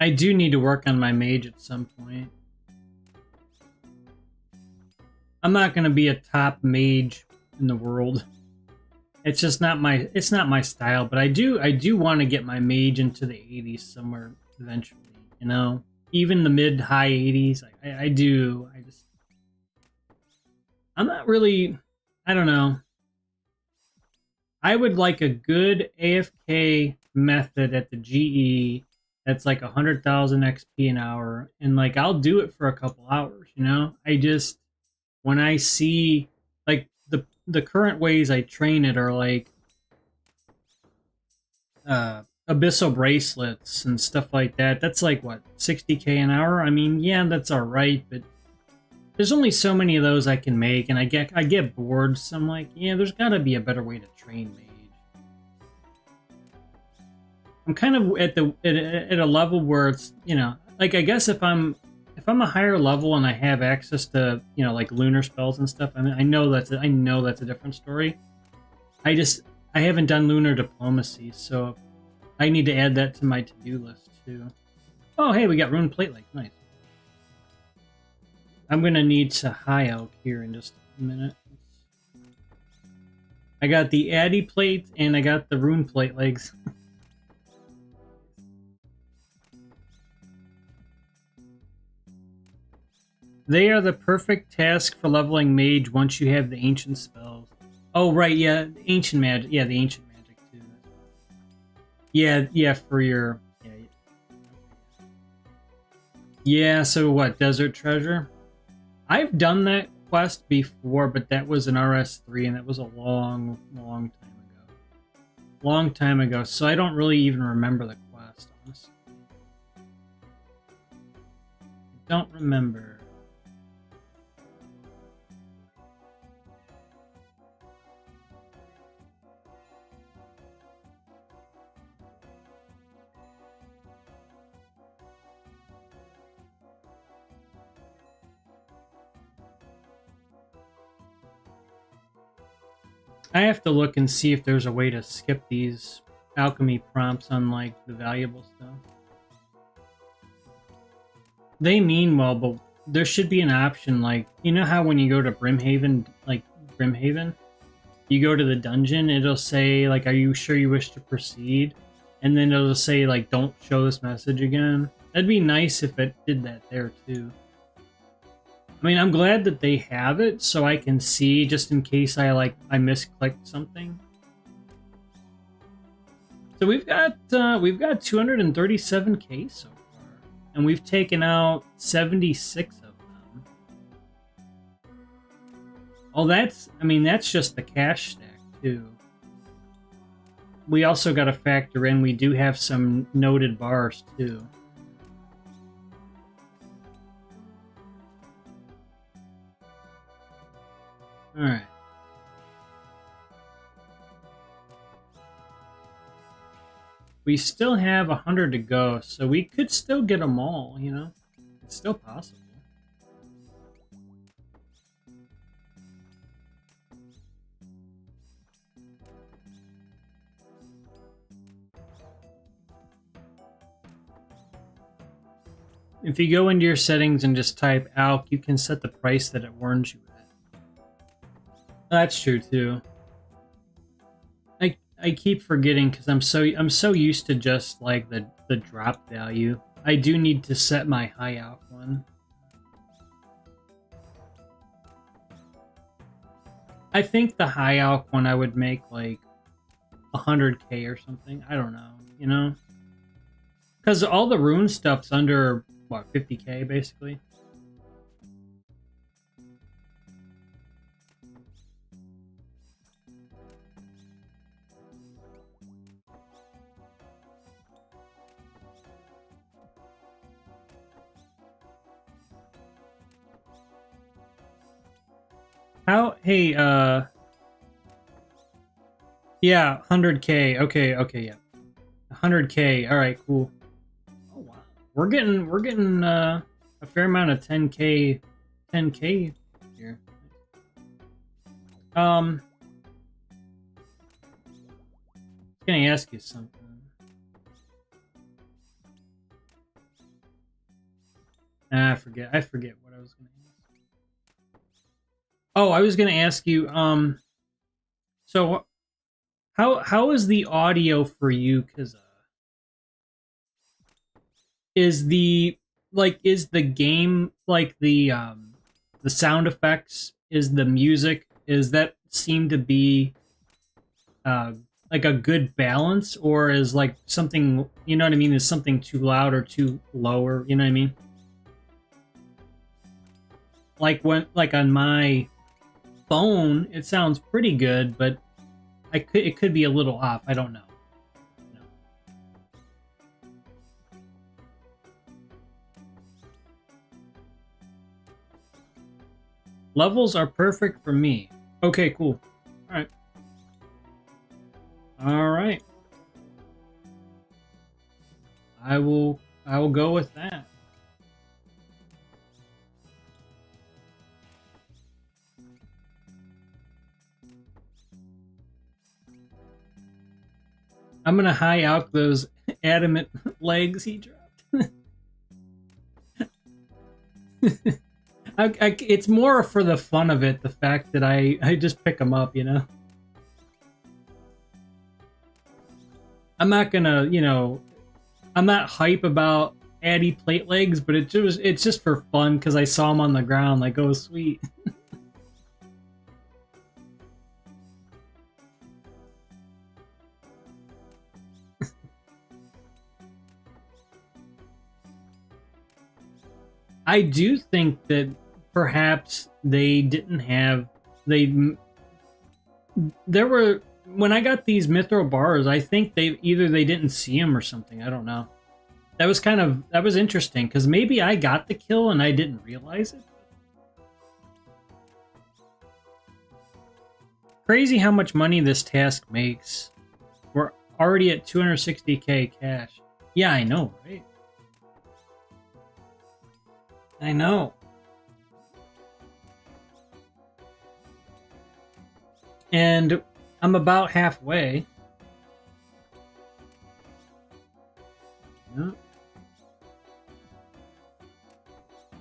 I do need to work on my mage at some point. I'm not going to be a top mage in the world. It's just not my style, but I do want to get my mage into the 80s somewhere eventually, you know? Even the mid high 80s. I do. I'm not really, I don't know. I would like a good AFK method at the GE that's like 100,000 XP an hour, and like I'll do it for a couple hours, you know? When I see like the current ways I train it are like abyssal bracelets and stuff like that. That's like what, 60k an hour? I mean, yeah, that's all right, but there's only so many of those I can make, and I get bored. So I'm like, yeah, there's got to be a better way to train mage. I'm kind of at a level where it's, you know, like I guess if I'm a higher level and I have access to, you know, like lunar spells and stuff, I mean, I know that's a different story. I haven't done lunar diplomacy, so I need to add that to my to-do list too. Oh, hey, we got rune plate like nice. I'm gonna need to high elk here in just a minute. I got the Addy plate and I got the rune plate legs. They are the perfect task for leveling mage once you have the ancient spells. Oh, right, yeah, ancient magic. Yeah, the ancient magic too. Yeah, for your... Yeah, so what, Desert Treasure? I've done that quest before, but that was an RS3, and that was a long time ago. So I don't really even remember the quest, honestly. I don't remember. I have to look and see if there's a way to skip these alchemy prompts on like the valuable stuff. They mean well, but there should be an option, like, you know how when you go to Brimhaven, you go to the dungeon, it'll say, like, are you sure you wish to proceed? And then it'll say, like, don't show this message again. That'd be nice if it did that there, too. I mean, I'm glad that they have it, so I can see, just in case I misclicked something. So we've got 237k so far. And we've taken out 76 of them. Oh, that's just the cash stack, too. We also got to factor in, we do have some noted bars, too. Alright. We still have 100 to go, so we could still get them all, you know? It's still possible. If you go into your settings and just type ALK, you can set the price that it warns you at. That's true too. I keep forgetting because I'm so used to just like the drop value. I do need to set my high out one. I think the high out one I would make like 100k or something. I don't know, you know? Because all the rune stuff's under, what, 50k basically? How? Hey, yeah, 100k. Okay, yeah. 100k. All right, cool. Oh wow, we're getting a fair amount of 10k here. I was gonna ask you something. I forget what I was gonna ask. Oh, I was gonna ask you. So how is the audio for you? Cause is the game like the sound effects, is the music, is that seem to be like a good balance, or is like something, you know what I mean, is something too loud or too low, or you know what I mean? Like like on my phone, it sounds pretty good, but it could be a little off. I don't know. No. Levels are perfect for me. Okay, cool. All right. All right. I will go with that. I'm gonna high out those adamant legs he dropped. It's more for the fun of it, the fact that I just pick them up, you know? I'm not gonna, you know, I'm not hype about Addy plate legs, but it's just for fun because I saw them on the ground, like, oh, sweet. I do think that perhaps they didn't have there were, when I got these mithril bars, I think they didn't see them or something. I don't know. That was interesting because maybe I got the kill and I didn't realize it. Crazy how much money this task makes. We're already at 260k cash. Yeah, I know, right? I know. And I'm about halfway. Yeah.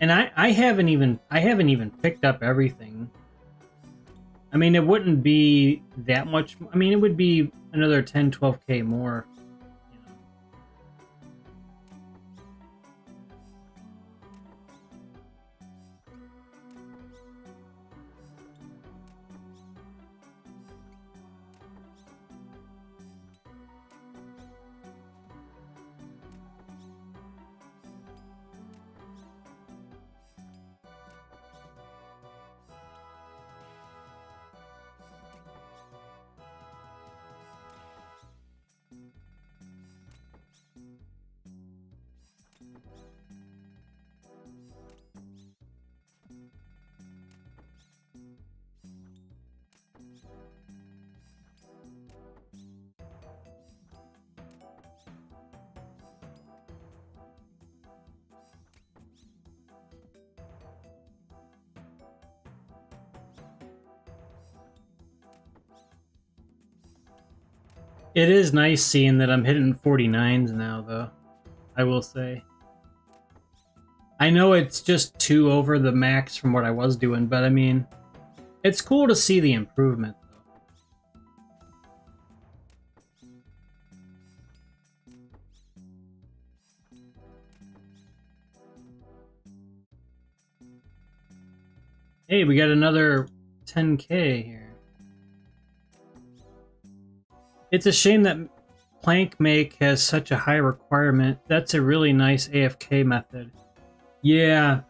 And I haven't even picked up everything. I mean, it wouldn't be that much. I mean, it would be another 10, 12K more. You know. It is nice seeing that I'm hitting 49s now, though. I will say. I know it's just 2 over the max from what I was doing, but I mean, it's cool to see the improvement, though. Hey, we got another 10K here. It's a shame that plank make has such a high requirement. That's a really nice AFK method. Yeah.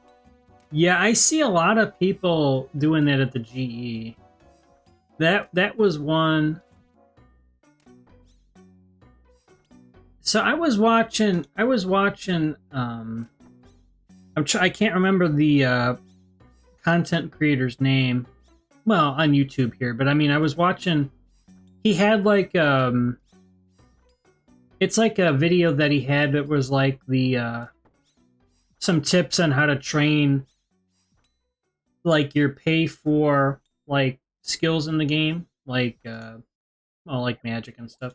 Yeah, I see a lot of people doing that at the GE. That was one. So I was watching I can't remember the content creator's name. Well, on YouTube here, but I mean I was watching, he had like it's like a video that he had that was like the some tips on how to train like your pay for like skills in the game, like well, like magic and stuff.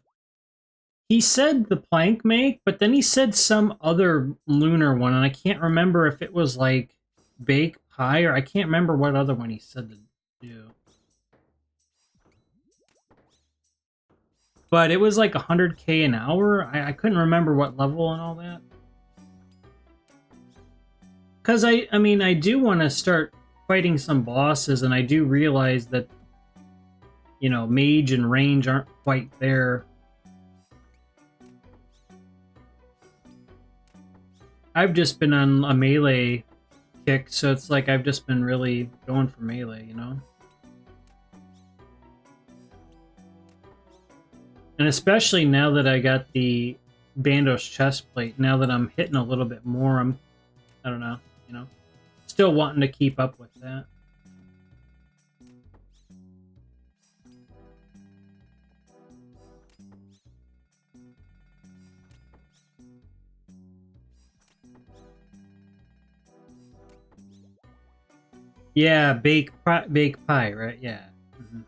He said the plank make, but then he said some other lunar one, and I can't remember if it was like bake pie or I can't remember what other one he said to do. But it was like 100K an hour. I couldn't remember what level and all that. Because I mean, I do want to start fighting some bosses, and I do realize that, you know, mage and range aren't quite there. I've just been on a melee kick, so it's like I've just been really going for melee, you know? And especially now that I got the Bandos chest plate, now that I'm hitting a little bit more, I don't know, you know? Still wanting to keep up with that. Yeah, bake pie, right? Yeah. Mm-hmm.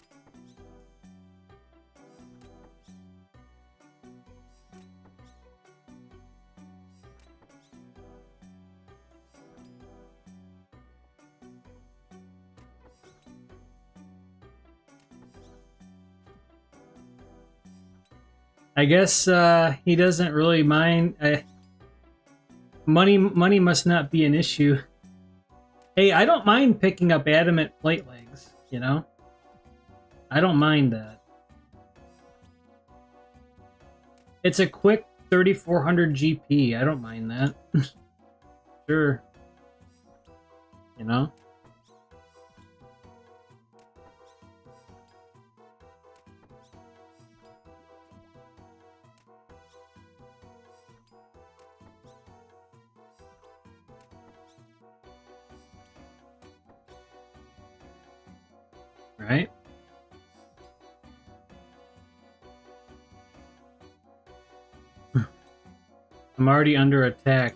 I guess he doesn't really mind. Money must not be an issue. Hey, I don't mind picking up adamant plate legs, you know? I don't mind that. It's a quick 3400 GP. I don't mind that. Sure. You know? Right? I'm already under attack.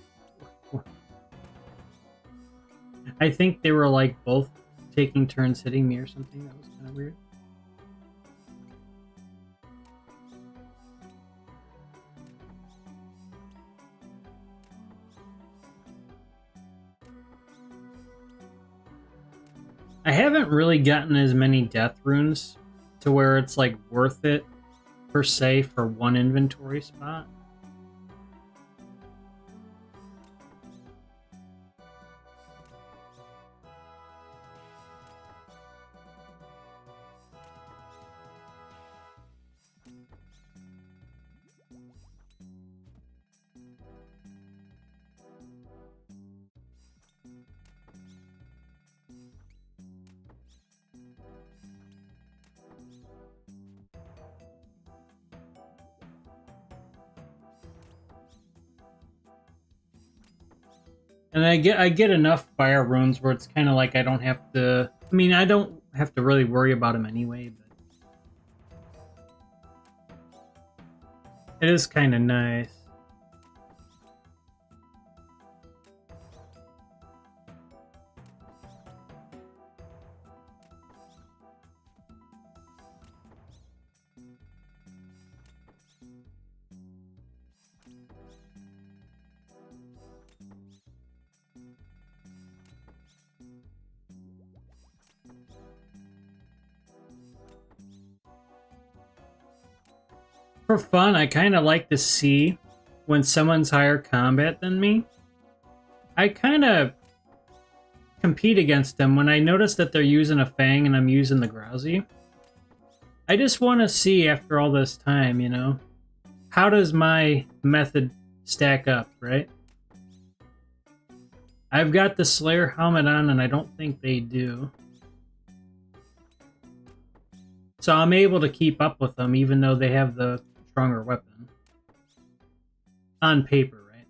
I think they were like both taking turns hitting me or something. That was kind of weird. I haven't really gotten as many death runes to where it's like worth it per se for one inventory spot. And I get enough fire runes where it's kind of like I don't have to. I mean, I don't have to really worry about them anyway. But it is kind of nice. For fun, I kind of like to see when someone's higher combat than me. I kind of compete against them when I notice that they're using a Fang and I'm using the Grousey. I just want to see after all this time, you know, how does my method stack up, right? I've got the Slayer helmet on and I don't think they do. So I'm able to keep up with them even though they have the stronger weapon. On paper, right?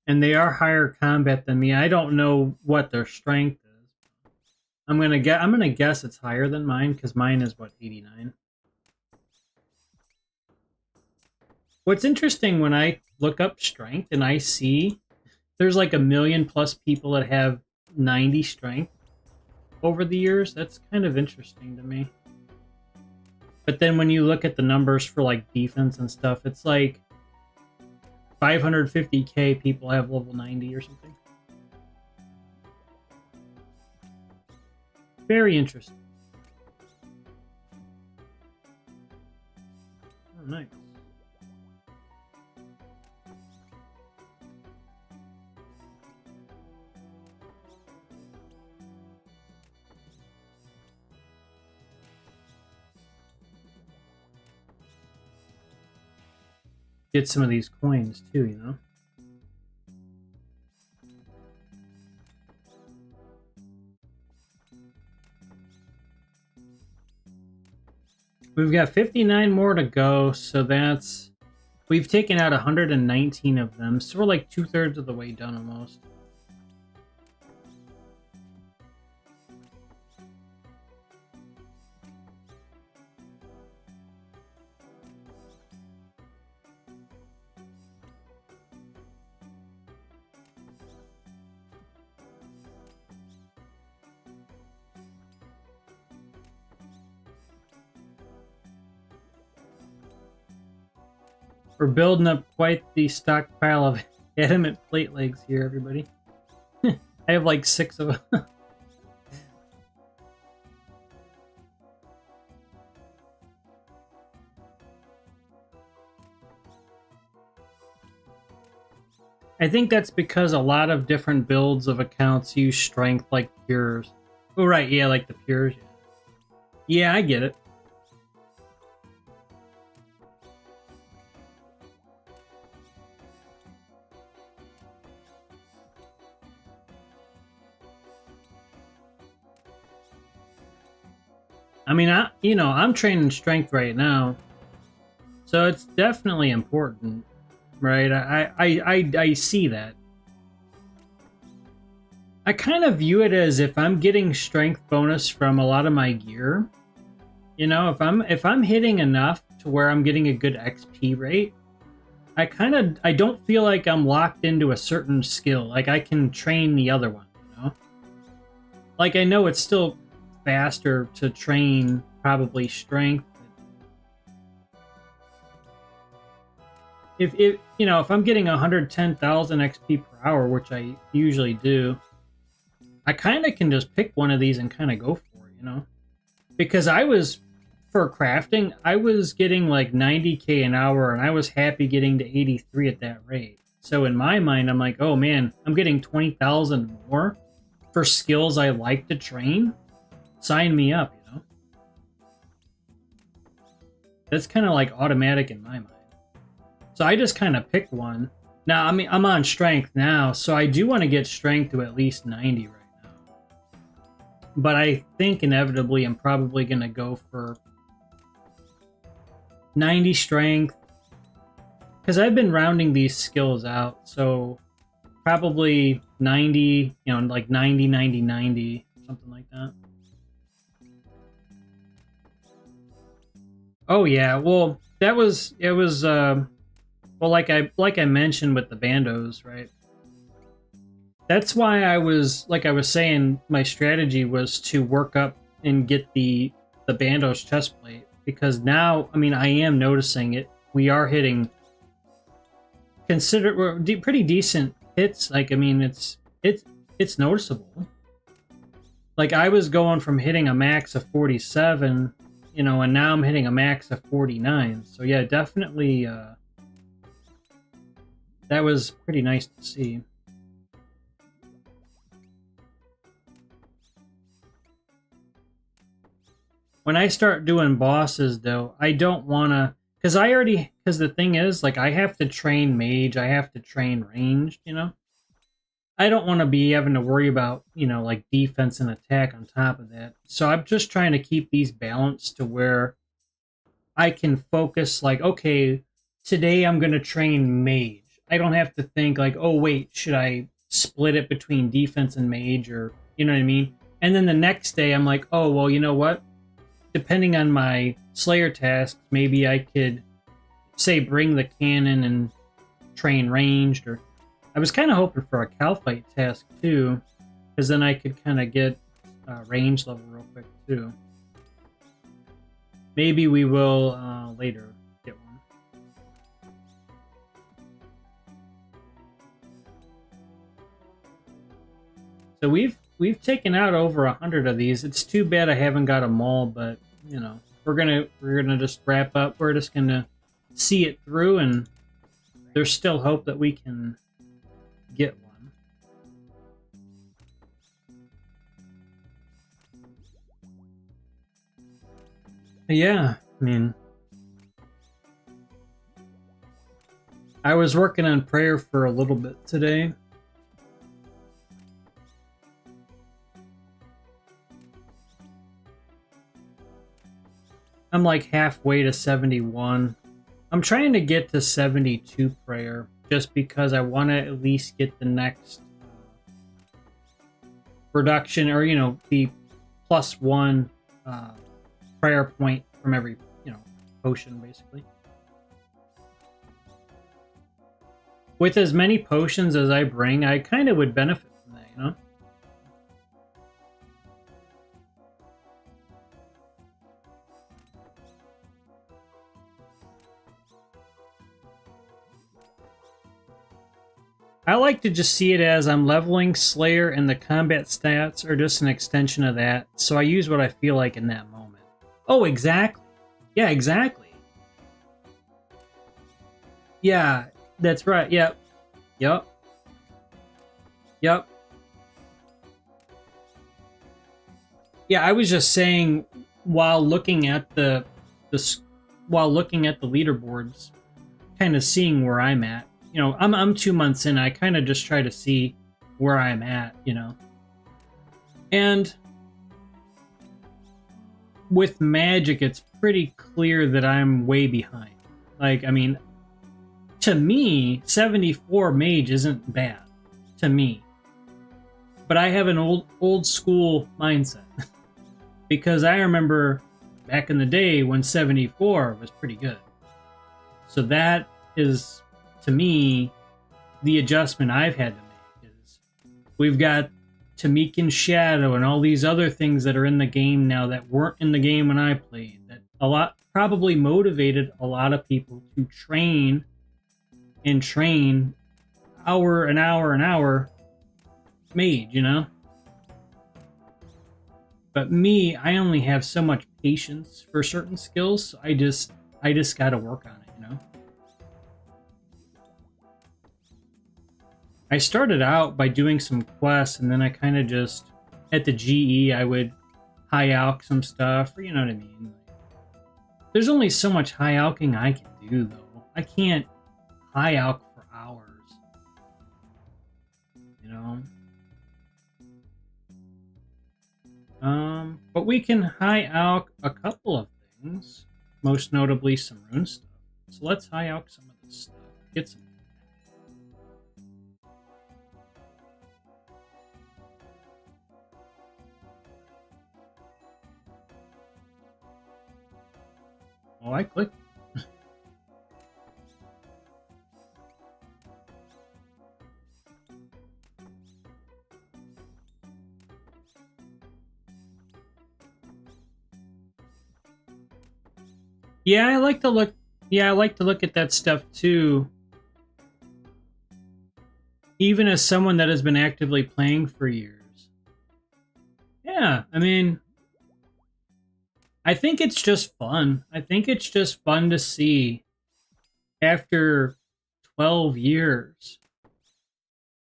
And they are higher combat than me. I don't know what their strength is. I'm gonna guess it's higher than mine because mine is what, 89. What's interesting when I look up strength and I see there's like 1 million plus people that have 90 strength over the years, that's kind of interesting to me. But then when you look at the numbers for like defense and stuff, it's like 550k people have level 90 or something. Very interesting. Oh, nice. Get some of these coins too, you know? We've got 59 more to go, so that's... We've taken out 119 of them, so we're like 2/3 of the way done almost. We're building up quite the stockpile of adamant plate legs here, everybody. I have like 6 of them. I think that's because a lot of different builds of accounts use strength like pures. Oh, right, yeah, like the pures. Yeah, I get it. I mean, I'm training strength right now, so it's definitely important, right? I see that. I kind of view it as if I'm getting strength bonus from a lot of my gear. You know, if I'm hitting enough to where I'm getting a good XP rate, I don't feel like I'm locked into a certain skill. Like I can train the other one, you know? Like I know it's still faster to train probably strength. you know, if I'm getting 110,000 XP per hour, which I usually do, I kind of can just pick one of these and kind of go for it, you know? Because for crafting, I was getting like 90k an hour, and I was happy getting to 83 at that rate. So in my mind, I'm like, oh man, I'm getting 20,000 more for skills I like to train. Sign me up, you know? That's kind of like automatic in my mind. So I just kind of picked one. Now, I mean, I'm on strength now, so I do want to get strength to at least 90 right now. But I think inevitably I'm probably going to go for 90 strength, because I've been rounding these skills out, so probably 90, you know, like 90, 90, 90, something like that. Oh yeah, well, well, like I mentioned with the bandos, right? That's why I was saying, my strategy was to work up and get the bandos chestplate, because now, I mean, I am noticing it. We are hitting pretty decent hits. Like, I mean, it's noticeable. Like, I was going from hitting a max of 47, you know, and now I'm hitting a max of 49. So yeah, definitely, that was pretty nice to see. When I start doing bosses, though, I don't want to... Because the thing is, like, I have to train mage, I have to train ranged, you know? I don't want to be having to worry about, you know, like, defense and attack on top of that. So I'm just trying to keep these balanced to where I can focus, like, okay, today I'm going to train mage. I don't have to think, like, oh, wait, should I split it between defense and mage, or, you know what I mean? And then the next day, I'm like, oh, well, you know what? Depending on my Slayer tasks, maybe I could, say, bring the cannon and train ranged, or... I was kind of hoping for a Calfight task, too, because then I could kind of get range level real quick, too. Maybe we will later get one. So we've taken out over 100 of these. It's too bad I haven't got a Maul, but, you know, we're gonna just wrap up. We're just gonna see it through, and there's still hope that we can get one. Yeah, I mean, I was working on prayer for a little bit today. I'm like halfway to 71. I'm trying to get to 72 prayer, just because I want to at least get the next reduction, or, you know, the +1 prayer point from every, you know, potion, basically. With as many potions as I bring, I kind of would benefit from that, you know? I like to just see it as I'm leveling Slayer, and the combat stats are just an extension of that, so I use what I feel like in that moment. Oh, exactly. Yeah, exactly. Yeah, that's right. Yep. Yep. Yep. Yeah, I was just saying, while looking at the leaderboards, kind of seeing where I'm at. You know, I'm 2 months in. I kind of just try to see where I'm at, you know. And with magic, it's pretty clear that I'm way behind. Like, I mean, to me, 74 mage isn't bad. To me. But I have an old school mindset. Because I remember back in the day when 74 was pretty good. So that is, to me, the adjustment I've had to make. Is we've got Tamikin's Shadow and all these other things that are in the game now that weren't in the game when I played, that probably motivated a lot of people to train and train an hour mage, you know? But me, I only have so much patience for certain skills, so I just gotta work on it, you know? I started out by doing some quests, and then I kind of just, at the GE, I would high alch some stuff, or you know what I mean? There's only so much high alching I can do, though. I can't high alch for hours, you know? But we can high alch a couple of things, most notably some rune stuff. So let's high alch some of this stuff. Get some. Oh, I clicked. Yeah, I like to look. Yeah, I like to look at that stuff too. Even as someone that has been actively playing for years. Yeah, I mean, I think it's just fun. I think it's just fun to see after 12 years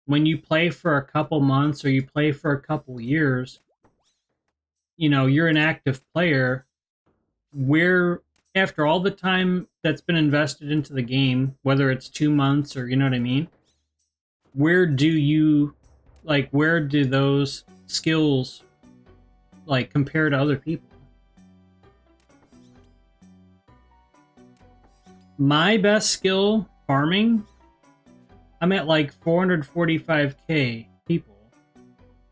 when you play for a couple months or you play for a couple years, you know, you're an active player where after all the time that's been invested into the game, whether it's 2 months or you know what I mean, where do those skills like compare to other people? My best skill farming, I'm at like 445k people,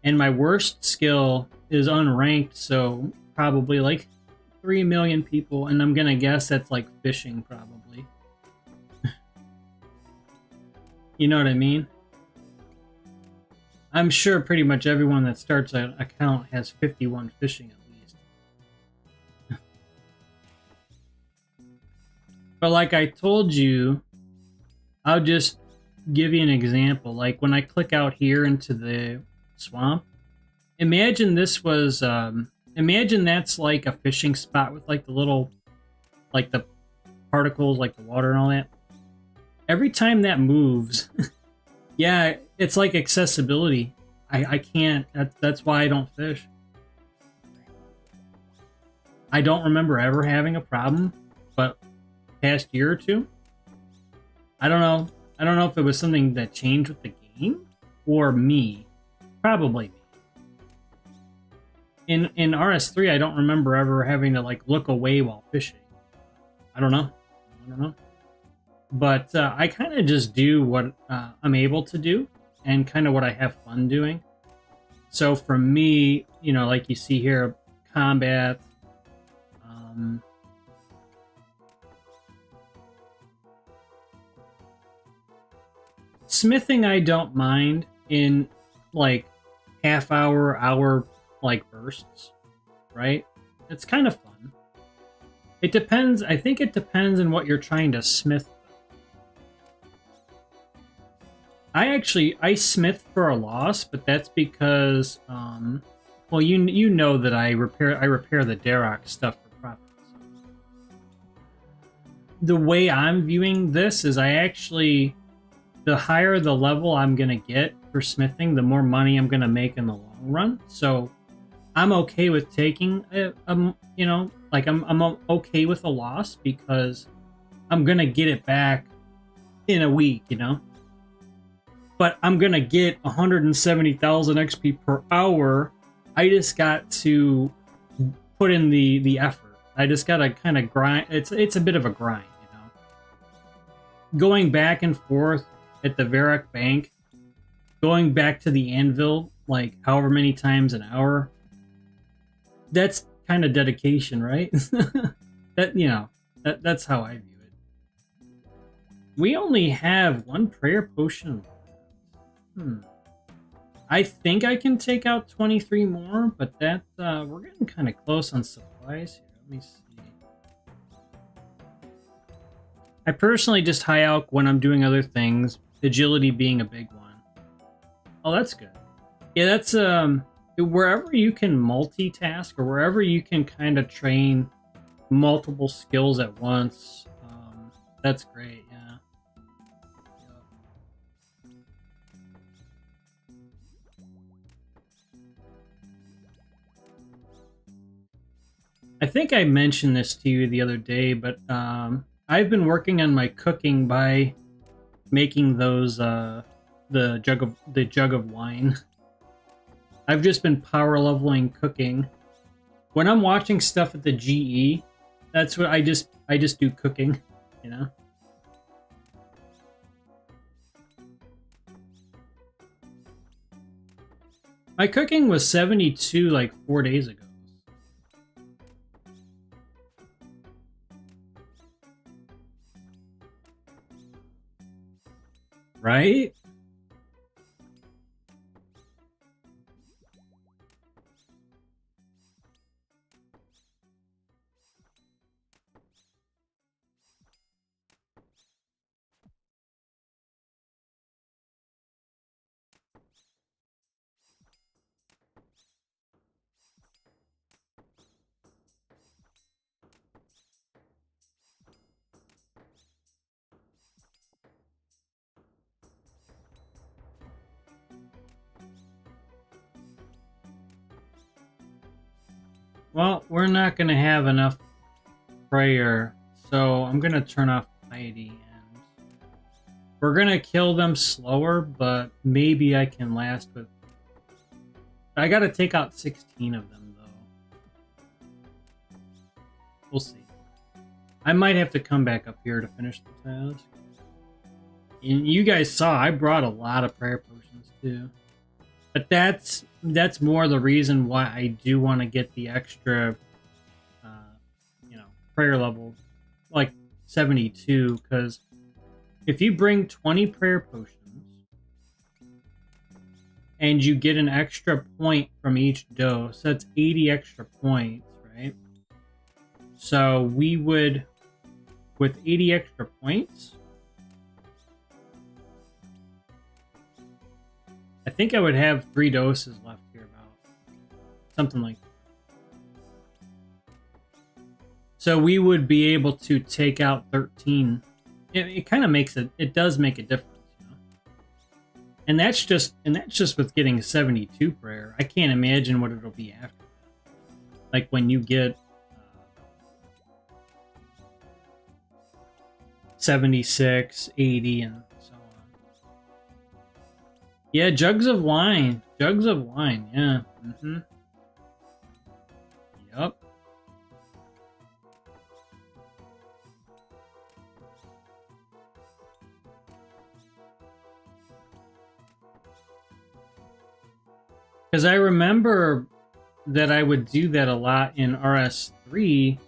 and my worst skill is unranked, so probably like 3 million people, and I'm gonna guess that's like fishing probably. You know what I mean? I'm sure pretty much everyone that starts an account has 51 fishing at least. But like I told you, I'll just give you an example. Like when I click out here into the swamp, imagine this was, imagine that's like a fishing spot with like the little, like the particles, like the water and all that. Every time that moves, yeah, it's like accessibility. I can't, that's why I don't fish. I don't remember ever having a problem, but past year or two, I don't know. I don't know if it was something that changed with the game or me. Probably me. In RS3, I don't remember ever having to like look away while fishing. I don't know. But I kind of just do what I'm able to do and kind of what I have fun doing. So for me, you know, like you see here, combat, smithing I don't mind in like hour like bursts, right? It's kind of fun. It depends. I think it depends on what you're trying to smith. I smith for a loss, but that's because well, you know that I repair the Darrock stuff for profit. The way I'm viewing this is the higher the level I'm gonna get for smithing, the more money I'm gonna make in the long run. So I'm okay with taking you know, like I'm okay with a loss because I'm gonna get it back in a week, you know. But I'm gonna get 170,000 XP per hour. I just got to put in the effort. I just gotta kind of grind. It's a bit of a grind, you know. Going back and forth at the Varrock Bank, going back to the anvil like however many times an hour. That's kind of dedication, right? That, you know, that's how I view it. We only have one prayer potion. I think I can take out 23 more, but that we're getting kind of close on supplies here. Let me see. I personally just high alch when I'm doing other things, agility being a big one. Oh, that's good. Yeah, that's wherever you can multitask or wherever you can kind of train multiple skills at once. That's great. Yeah. I think I mentioned this to you the other day, but I've been working on my cooking by making those the jug of wine. I've just been power leveling cooking. When I'm watching stuff at the GE, that's what I just do cooking, you know. My cooking was 72 like 4 days ago. Right? Well, we're not going to have enough prayer, so I'm going to turn off piety, and we're going to kill them slower, but maybe I can last with... I got to take out 16 of them, though. We'll see. I might have to come back up here to finish the task. And you guys saw I brought a lot of prayer potions, too. But that's more the reason why I do want to get the extra, prayer level, like 72, because if you bring 20 prayer potions and you get an extra point from each dose, that's 80 extra points, right? So we would, with 80 extra points, I think I would have 3 doses left here, about something like that. So we would be able to take out 13. It kind of makes it. It does make a difference, you know. And that's just with getting 72 prayer. I can't imagine what it'll be after that. Like when you get 76, 80, and so on. Yeah, jugs of wine. Jugs of wine. Yeah. Yep. Because I remember that I would do that a lot in RS3.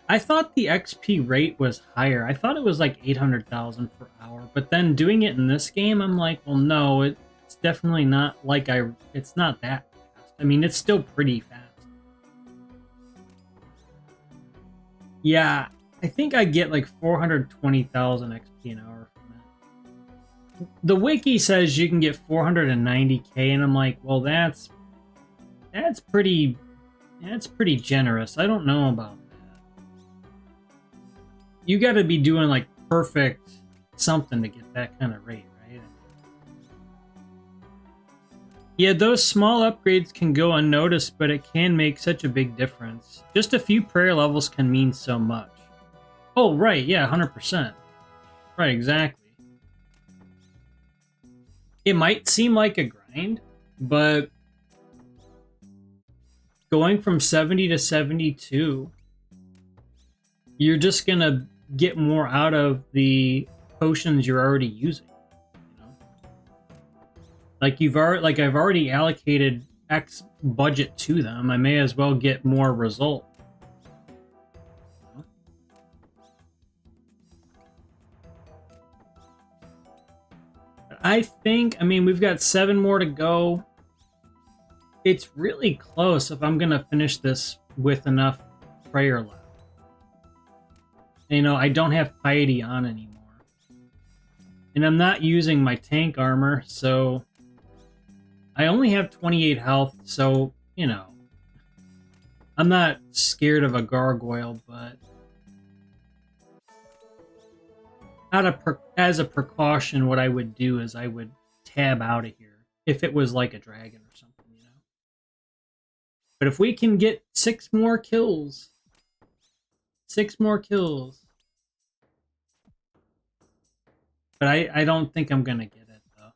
I thought the XP rate was higher. I thought it was like 800,000 per hour. But then doing it in this game, I'm like, well, no, it's definitely not like it's not that fast. I mean, it's still pretty fast. Yeah, I think I get like 420,000 XP an hour. The wiki says you can get 490k, and I'm like, well, that's pretty generous. I don't know about that. You got to be doing like perfect something to get that kind of rate, right? Yeah, those small upgrades can go unnoticed, but it can make such a big difference. Just a few prayer levels can mean so much. Oh, right, yeah, 100%. Right, exactly. It might seem like a grind, but going from 70 to 72, you're just gonna get more out of the potions you're already using. You know? Like I've already allocated X budget to them. I may as well get more result. I mean, we've got 7 more to go. It's really close if I'm going to finish this with enough prayer left. You know, I don't have piety on anymore. And I'm not using my tank armor, so I only have 28 health, so, you know, I'm not scared of a gargoyle, but as a precaution, what I would do is I would tab out of here if it was like a dragon or something, you know. But if we can get 6 more kills, 6 more kills. But I don't think I'm gonna get it, though.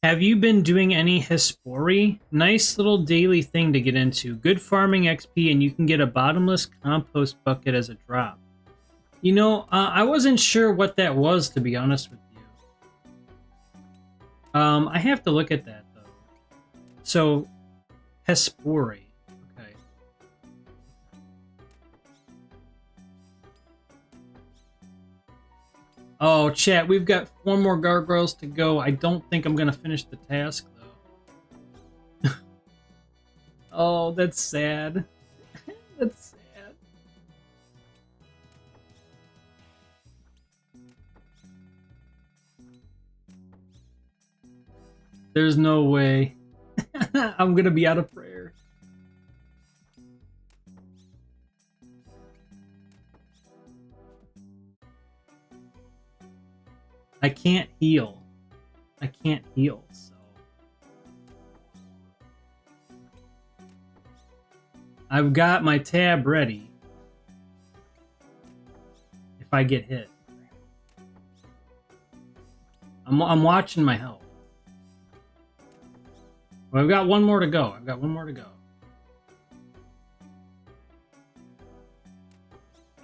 Have you been doing any Hespori? Nice little daily thing to get into. Good farming XP, and you can get a bottomless compost bucket as a drop. You know, I wasn't sure what that was, to be honest with you. I have to look at that, though. So, Hespori. Okay. Oh, chat, we've got 4 more gargoyles to go. I don't think I'm going to finish the task, though. Oh, that's sad. That's sad. There's no way. I'm going to be out of prayer. I can't heal. I can't heal, so. I've got my tab ready. If I get hit. I'm watching my health. Well, I've got 1 more to go. I've got 1 more to go.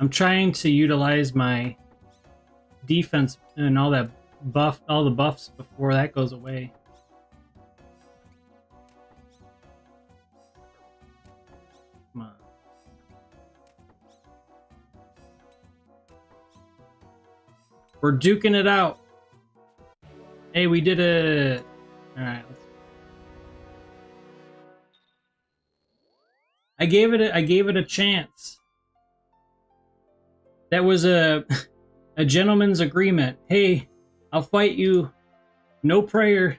I'm trying to utilize my defense and all that all the buffs before that goes away. Come on. We're duking it out. Hey, we did it. All right. I gave it a chance. That was a gentleman's agreement. Hey, I'll fight you. No prayer.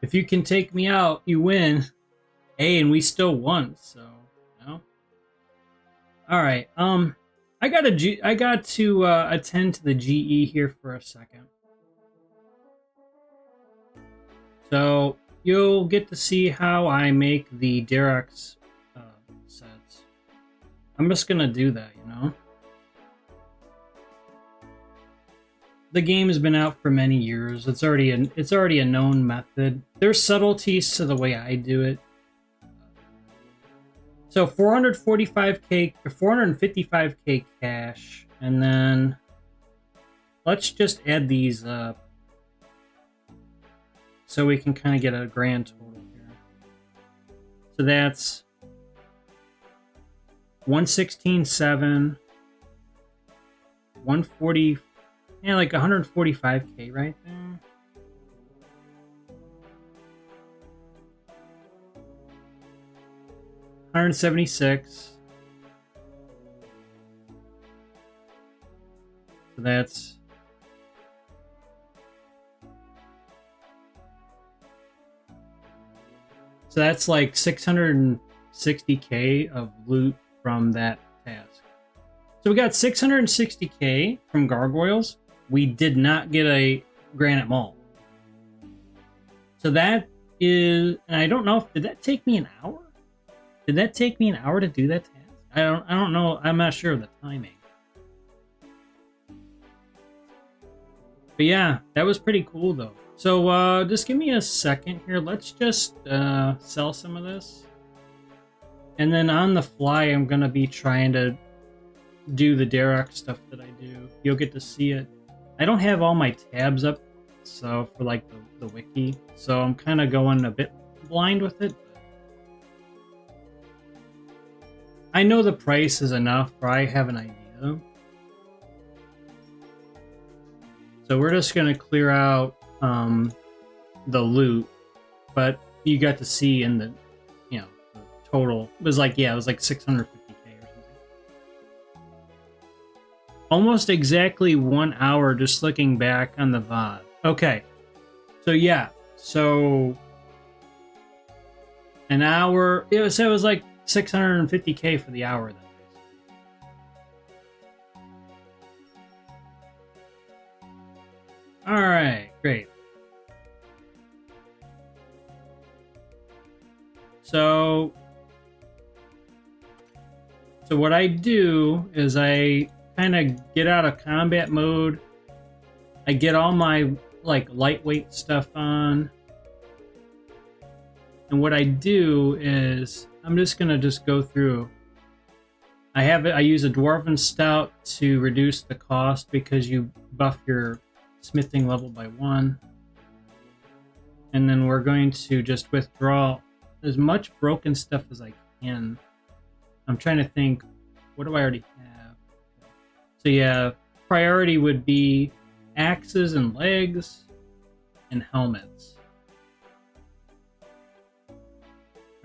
If you can take me out, you win. Hey, and we still won, so, you know. All right. I got to attend to the GE here for a second. So you'll get to see how I make the Derek's sets. I'm just gonna do that, you know. The game has been out for many years. It's already a known method. There's subtleties to the way I do it. So 445k or 455k cash, and then let's just add these up so we can kind of get a grand total here. So that's 116.7, 140, yeah, like 145k right there. $176. So that's like 660k of loot from that task. So we got 660k from gargoyles. We did not get a Granite Maul. So that is, and I don't know if did that take me an hour? Did that take me an hour to do that task? I don't know. I'm not sure of the timing. But yeah, that was pretty cool though. So just give me a second here. Let's just sell some of this. And then on the fly, I'm going to be trying to do the Derek stuff that I do. You'll get to see it. I don't have all my tabs up, so for like the wiki. So I'm kind of going a bit blind with it. I know the price is enough, or I have an idea. So we're just going to clear out the loot, but you got to see in the, you know, the total. It was like, yeah, it was like 650k or something. almost exactly 1 hour just looking back on the VOD. Okay. So yeah. So an hour. It was like 650K for the hour then. All right, great. So what I do is I kind of get out of combat mode. I get all my like lightweight stuff on. And what I do is I'm just gonna go through. I use a Dwarven Stout to reduce the cost because you buff your smithing level by 1. And then we're going to just withdraw as much broken stuff as I can. I'm trying to think, what do I already have? So yeah, priority would be axes and legs and helmets.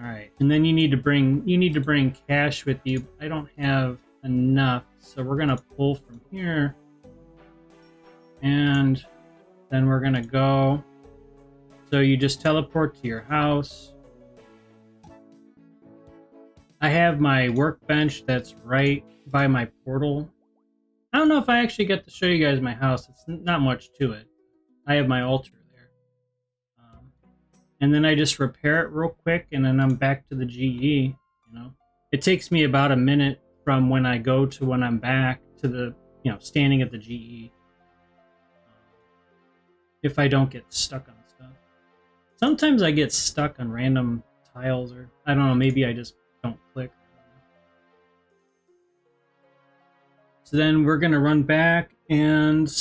All right, and then you need to bring cash with you. I don't have enough, so we're gonna pull from here, and then we're gonna go. So you just teleport to your house. I have my workbench that's right by my portal. I don't know if I actually get to show you guys my house. It's not much to it. I have my altar there. And then I just repair it real quick, and then I'm back to the GE. You know, it takes me about a minute from when I go to when I'm back to the, standing at the GE. If I don't get stuck on stuff. Sometimes I get stuck on random tiles, or I don't know, maybe I just don't click. So then we're going to run back, and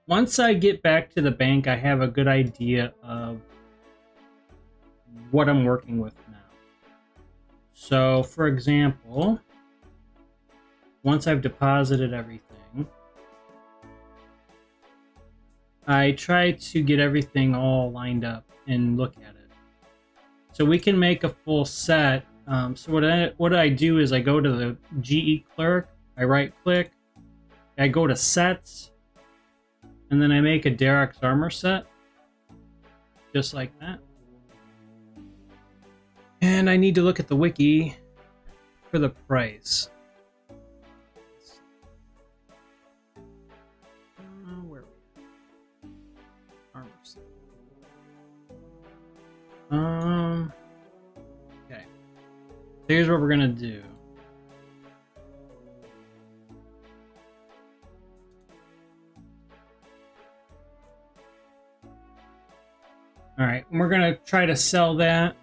once I get back to the bank, I have a good idea of what I'm working with now. So, for example, once I've deposited everything, I try to get everything all lined up and look at it. So we can make a full set. So what I do is I go to the GE clerk, I right click, I go to sets, and then I make a Derek's armor set, just like that. And I need to look at the wiki for the price. Where are we? Armor set. Okay. Here's what we're gonna do. All right, we're gonna try to sell that.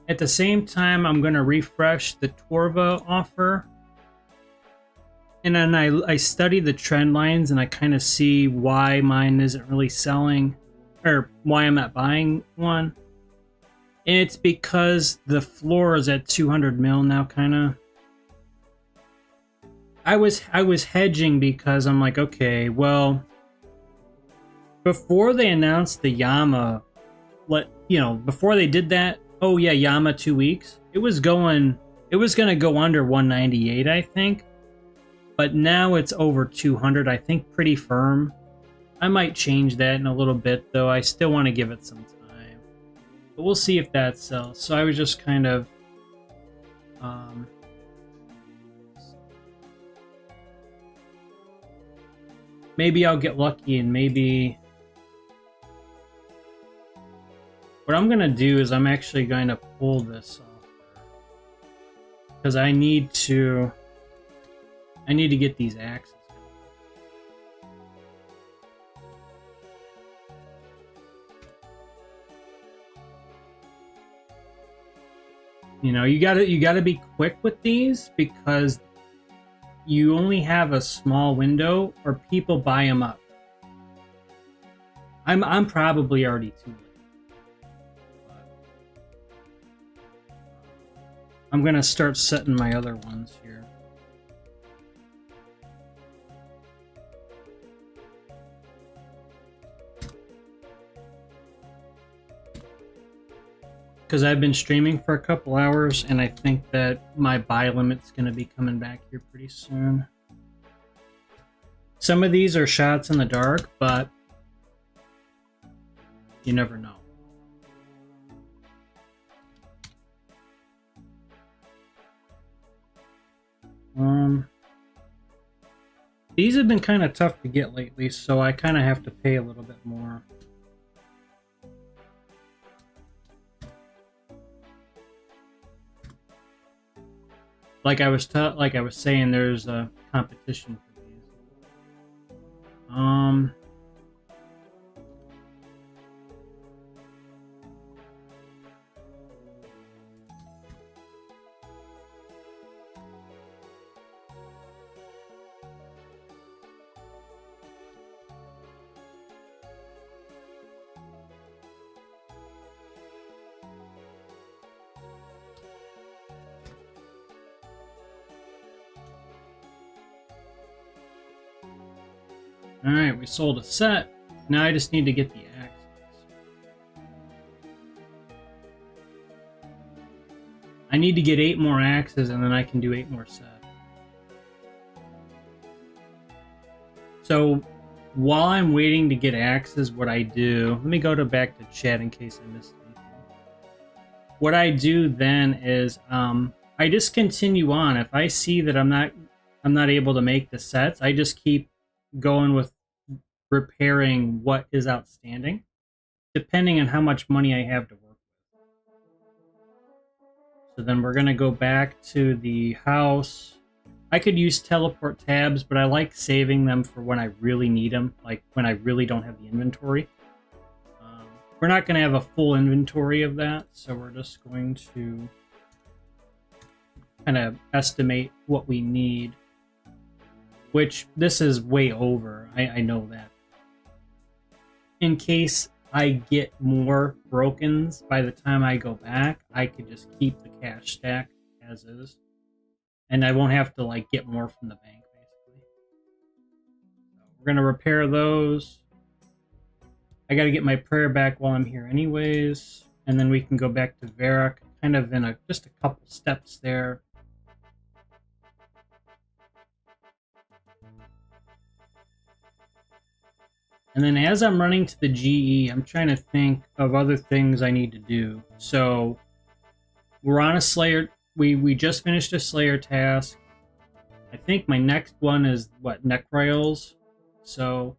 At the same time, I'm gonna refresh the Torva offer. And then I study the trend lines and I kind of see why mine isn't really selling, or why I'm not buying one. And it's because the floor is at 200 mil now, kind of. I was hedging because I'm like, okay, well, before they announced the Yama, before they did that, oh yeah, Yama 2 weeks, it was gonna go under 198, I think. But now it's over 200, I think, pretty firm. I might change that in a little bit, though. I still want to give it some time. But we'll see if that sells. So I was just kind of... maybe I'll get lucky and maybe... What I'm going to do is I'm actually going to pull this off. Because I need to get these axes. You gotta be quick with these because you only have a small window or people buy them up. I'm probably already too late. I'm gonna start setting my other ones here. Because I've been streaming for a couple hours, and I think that my buy limit's going to be coming back here pretty soon. Some of these are shots in the dark, but you never know. These have been kind of tough to get lately, so I kind of have to pay a little bit more. Like I was saying, there's a competition for these. Alright, we sold a set. Now I just need to get the axes. I need to get 8 more axes and then I can do 8 more sets. So while I'm waiting to get axes, what I do, let me go back to chat in case I missed anything. What I do then is I just continue on. If I see that I'm not able to make the sets, I just keep going with repairing what is outstanding, depending on how much money I have to work with. So then we're going to go back to the house. I could use teleport tabs, but I like saving them for when I really need them, like when I really don't have the inventory. We're not going to have a full inventory of that, so we're just going to kind of estimate what we need. Which, this is way over. I know that. In case I get more brokens by the time I go back, I could just keep the cash stack as is. And I won't have to, like, get more from the bank, basically. So we're going to repair those. I got to get my prayer back while I'm here anyways. And then we can go back to Varrock, kind of in just a couple steps there. And then as I'm running to the GE, I'm trying to think of other things I need to do. So we're on a Slayer. We just finished a Slayer task. I think my next one is, what, Necroils? So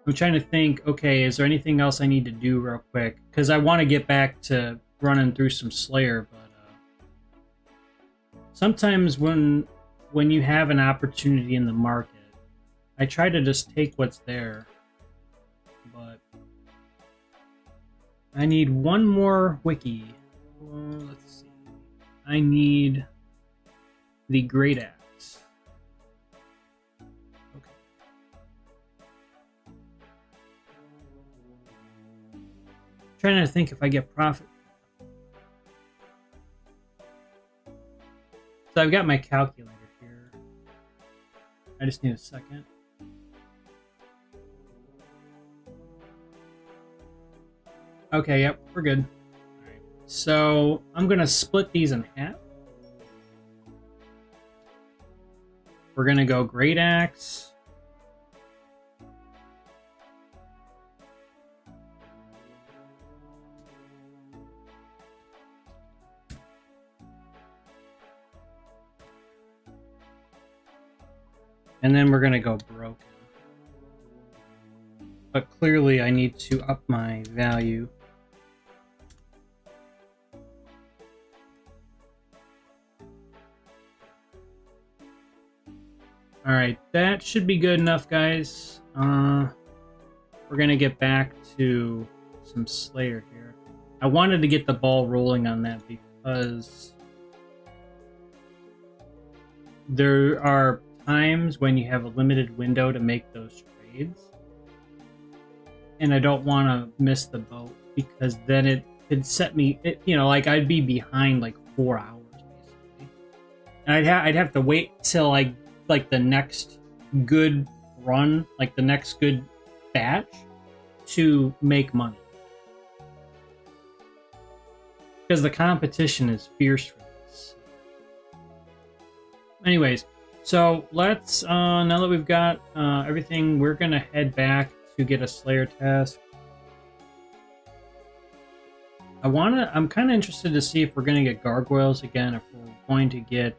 I'm trying to think, okay, is there anything else I need to do real quick? Because I want to get back to running through some Slayer, but sometimes when you have an opportunity in the market, I try to just take what's there. But I need one more wiki. Let's see. I need the Great Axe. Okay. Trying to think if I get profit. So I've got my calculator here. I just need a second. Okay, yep, we're good. All right. So I'm going to split these in half. We're going to go Great Axe. And then we're going to go Broken. But clearly I need to up my value. Alright, that should be good enough, guys. We're gonna get back to some Slayer here. I wanted to get the ball rolling on that because there are times when you have a limited window to make those trades. And I don't want to miss the boat because then it could set me, like I'd be behind like 4 hours basically. And I'd have to wait till like the next good run, like the next good batch to make money. Because the competition is fierce for this. Anyways, So let's, now that we've got everything, we're gonna head back to get a Slayer task. I'm kind of interested to see if we're gonna get Gargoyles again, if we're going to get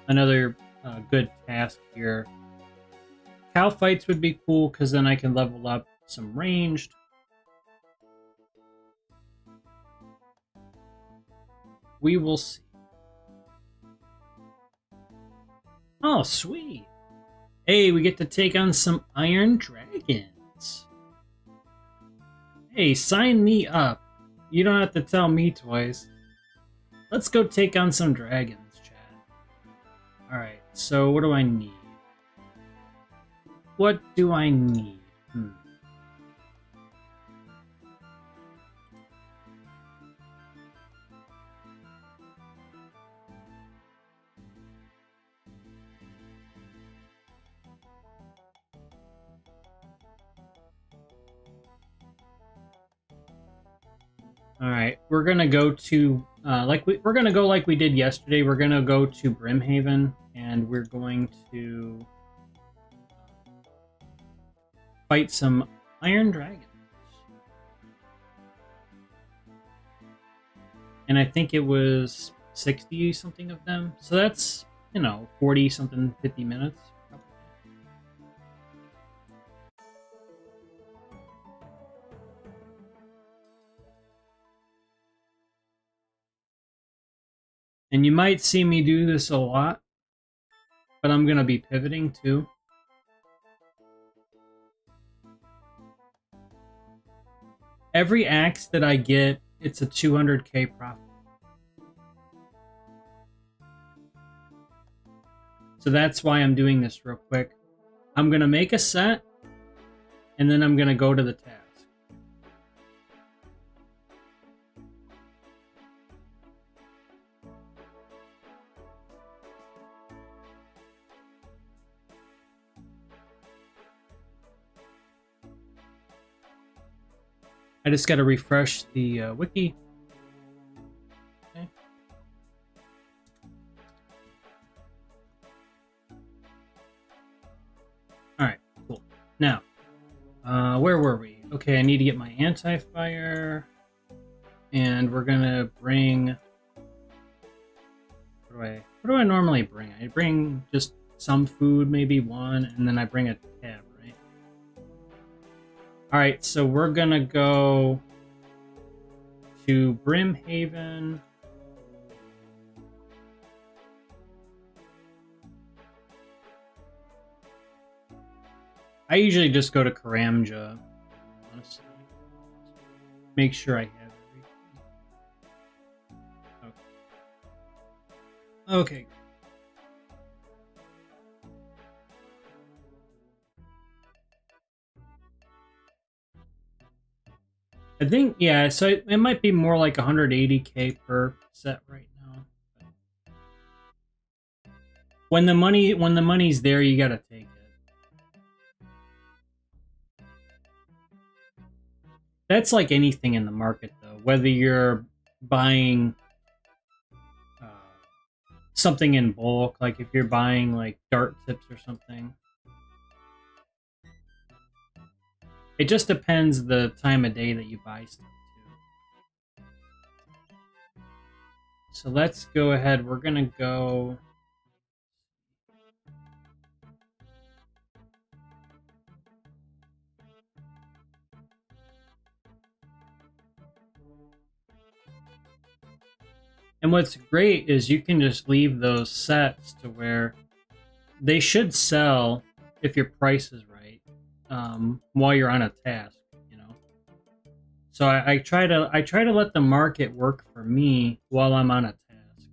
another good task here. Cow fights would be cool, because then I can level up some ranged. We will see. Oh, sweet. Hey, we get to take on some Iron Dragons. Hey, sign me up. You don't have to tell me twice. Let's go take on some dragons, chat. Alright, so what do I need? What do I need? All right, we're gonna go to we're gonna go like we did yesterday. We're gonna go to Brimhaven, and we're going to fight some Iron Dragons. And I think it was 60 something of them. So that's, 40 something, 50 minutes. And you might see me do this a lot, but I'm going to be pivoting too. Every axe that I get, it's a 200k profit. So that's why I'm doing this real quick. I'm going to make a set, and then I'm going to go to the task. I just got to refresh the wiki. Okay. All right, cool. Now, where were we? Okay, I need to get my anti-fire, and we're gonna bring. What do I normally bring? I bring just some food, maybe one, and then I bring a tab. Alright, so we're gonna go to Brimhaven. I usually just go to Karamja, honestly. Make sure I have everything. Okay. I think, yeah, so it might be more like 180k per set right now. When the money's there, you gotta take it. That's like anything in the market, though. Whether you're buying something in bulk, like if you're buying like dart tips or something. It just depends the time of day that you buy stuff too. So let's go ahead. We're gonna go. And what's great is you can just leave those sets to where they should sell if your price is right while you're on a task, So I try to let the market work for me while I'm on a task.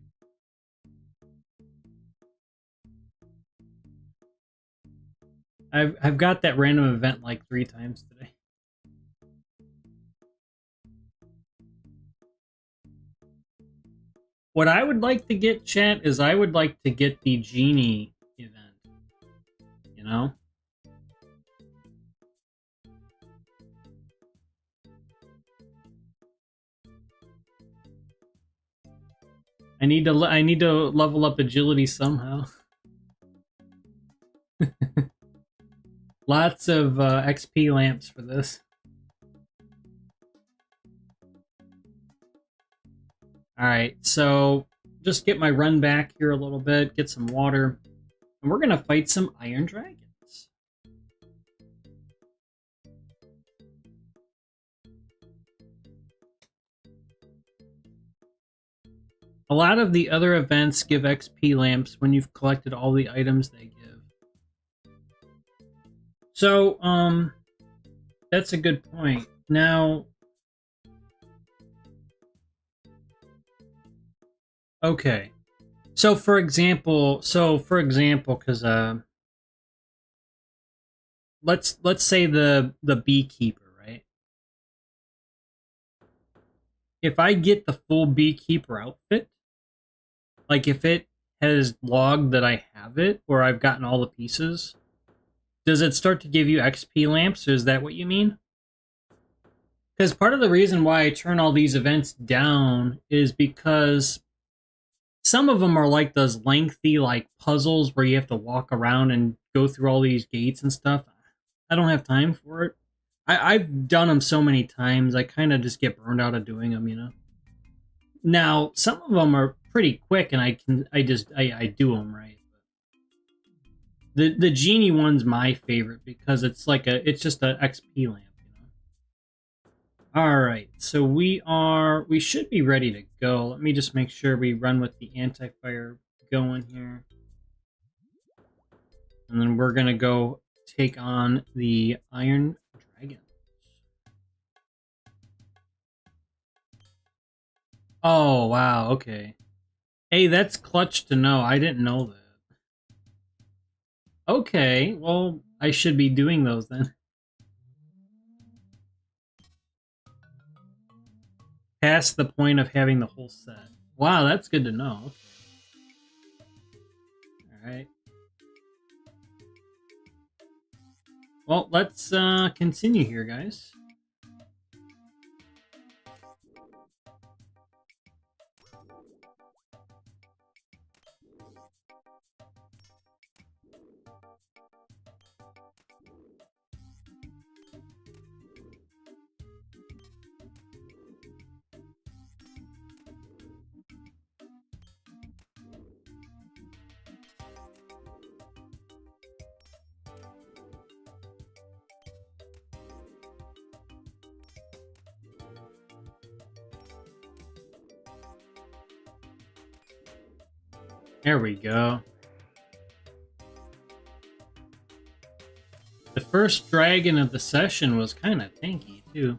I've got that random event like 3 times today. What I would like to get, chat, is I would like to get the genie event. I need to level up agility somehow. Lots of XP lamps for this. Alright, so just get my run back here a little bit, get some water, and we're gonna fight some iron dragons. A lot of the other events give XP lamps when you've collected all the items they give. So, that's a good point. Now, okay. So for example, because let's say the beekeeper, right? If I get the full beekeeper outfit, like if it has logged that I have it, or I've gotten all the pieces, does it start to give you XP lamps? Or is that what you mean? Because part of the reason why I turn all these events down is because some of them are like those lengthy like puzzles where you have to walk around and go through all these gates and stuff. I don't have time for it. I've done them so many times, I kind of just get burned out of doing them, you know? Now, some of them are pretty quick and I do them, right? The genie one's my favorite because it's just an XP lamp, you know? Alright, so we should be ready to go. Let me just make sure we run with the anti-fire going here. And then we're gonna go take on the Iron Dragon. Oh, wow, okay. Hey, that's clutch to know. I didn't know that. Okay, well, I should be doing those then. Past the point of having the whole set. Wow, that's good to know. Okay. Alright. Well, let's continue here, guys. There we go. The first dragon of the session was kind of tanky, too.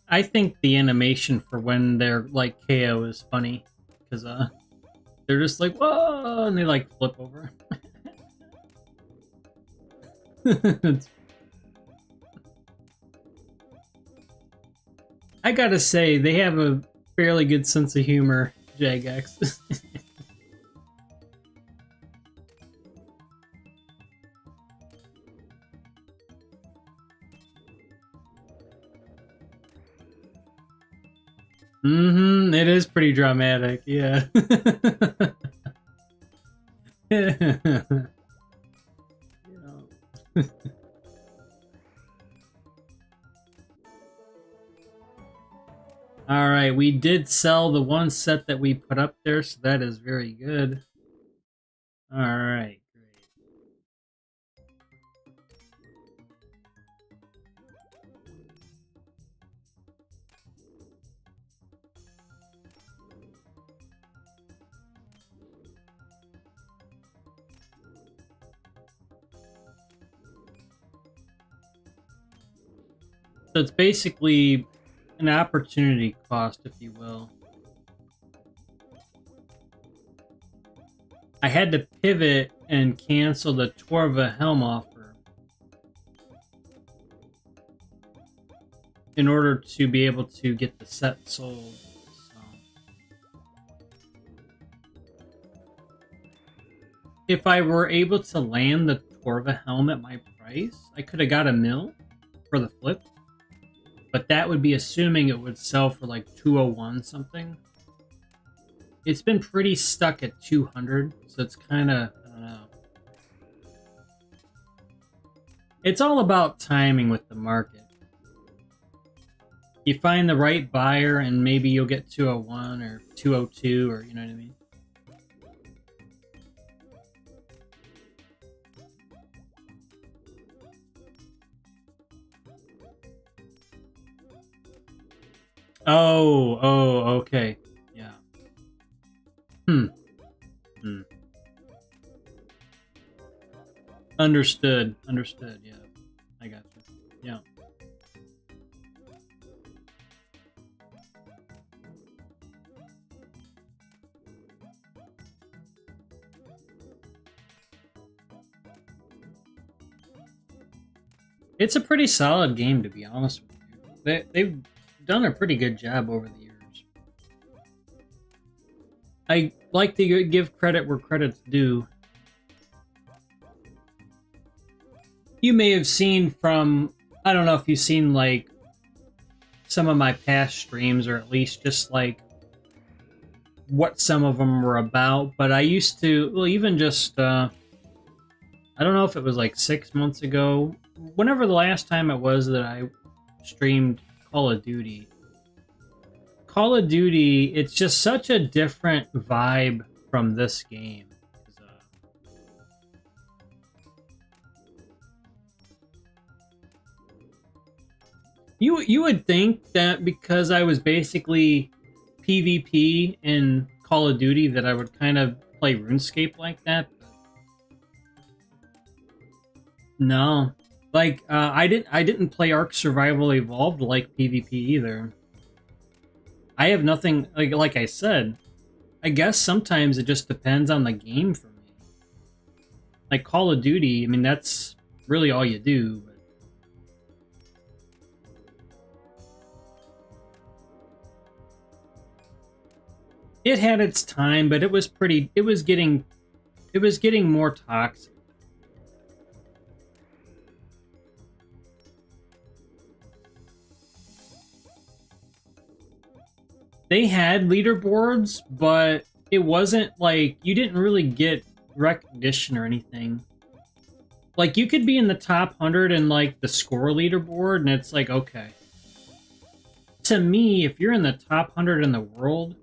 I think the animation for when they're like KO is funny because they're just like whoa and they like flip over. I gotta say they have a fairly good sense of humor, Jagex. Mm-hmm. It is pretty dramatic, yeah. All right, we did sell the one set that we put up there, so that is very good. All right, great. So it's basically an opportunity cost, if you will. I had to pivot and cancel the Torva helm offer in order to be able to get the set sold. So. If I were able to land the Torva helm at my price, I could have got a mil for the flip. But that would be assuming it would sell for like 201 something. It's been pretty stuck at 200, so it's kind of, I don't know. It's all about timing with the market. You find the right buyer and maybe you'll get 201 or 202 or you know what I mean? Oh, okay. Yeah. Understood, yeah. I got you. Yeah. It's a pretty solid game, to be honest with you. They've done a pretty good job over the years. I like to give credit where credit's due. You may have seen from, I don't know if you've seen like some of my past streams, or at least just like what some of them were about, but I used to, well, even just, I don't know if it was like 6 months ago, whenever the last time it was that I streamed Call of Duty. Call of Duty, it's just such a different vibe from this game. You would think that because I was basically PvP in Call of Duty that I would kind of play RuneScape like that. No, like I didn't play Ark Survival Evolved like PvP either. I have nothing like I said. I guess sometimes it just depends on the game for me. Like Call of Duty, I mean that's really all you do. But it had its time, but it was pretty. It was getting more toxic. They had leaderboards, but it wasn't like you didn't really get recognition or anything. Like you could be in the top 100 in like the score leaderboard, and it's like okay. To me, if you're in the top 100 in the world,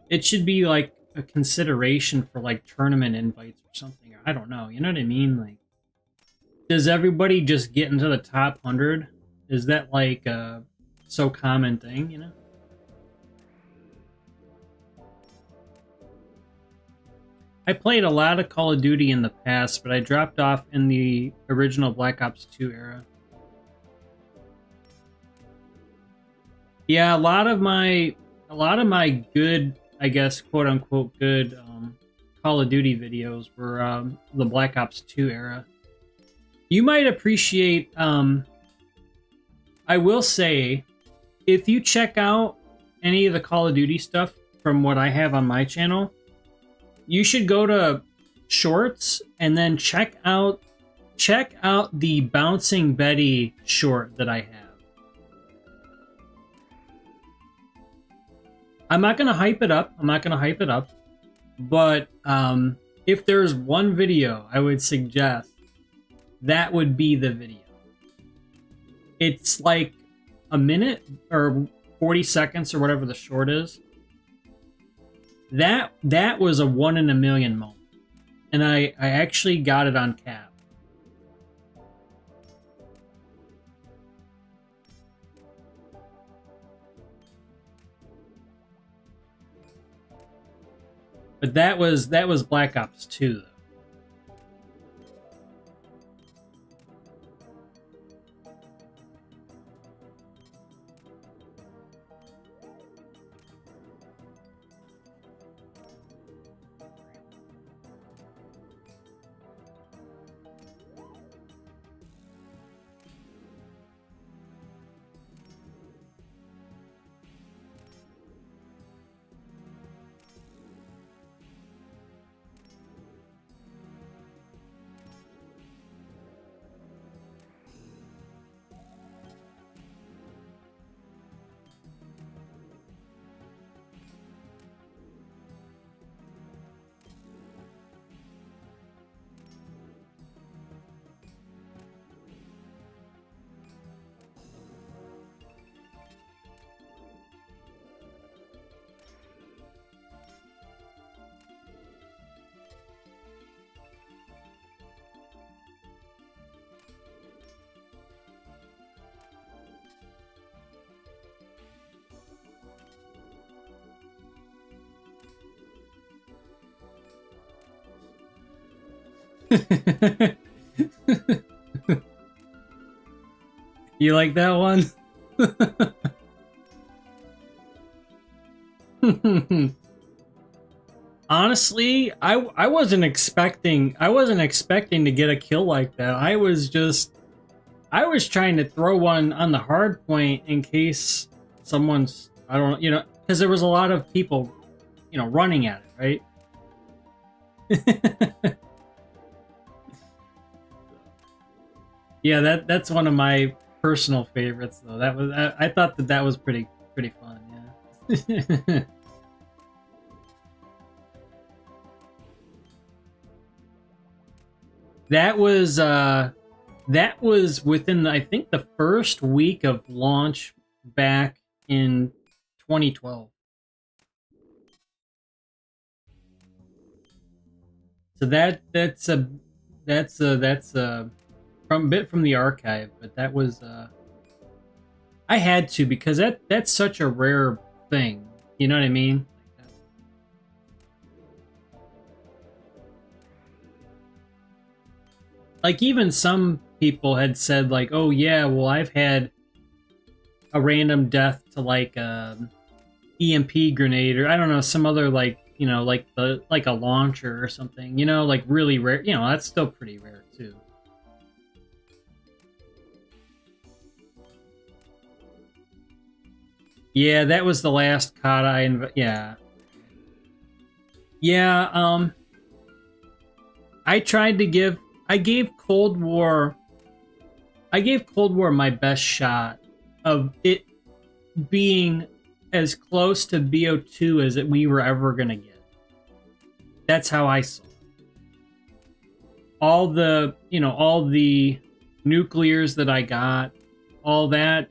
it should be like a consideration for like tournament invites or something. I don't know. You know what I mean? Like, does everybody just get into the top 100? Is that like a so common thing? You know? I played a lot of Call of Duty in the past, but I dropped off in the original Black Ops 2 era. Yeah, a lot of my good, I guess, quote unquote good Call of Duty videos were the Black Ops 2 era. You might appreciate I will say, if you check out any of the Call of Duty stuff from what I have on my channel, you should go to shorts and then check out the Bouncing Betty short that I have. I'm not gonna hype it up. But if there's one video I would suggest, that would be the video. It's like a minute or 40 seconds or whatever the short is. That was a 1 in a million moment. And I actually got it on cap. But that was Black Ops 2 though. You like that one? Honestly, I wasn't expecting to get a kill like that. I was trying to throw one on the hard point in case someone's, I don't know, because there was a lot of people, running at it, right? Yeah, that's one of my personal favorites though. I thought that was pretty fun, yeah. That was within, I think, the first week of launch back in 2012. So that's from a bit from the archive, but that was I had to, because that's such a rare thing. You know what I mean? Like, even some people had said, like, oh yeah, well, I've had a random death to like EMP grenade, or I don't know, some other like a launcher or something, like really rare. That's still pretty rare too. Yeah, that was the last kata yeah. Yeah, I gave Cold War my best shot of it being as close to BO2 as we were ever gonna get. That's how I saw it. All the nuclears that I got, all that,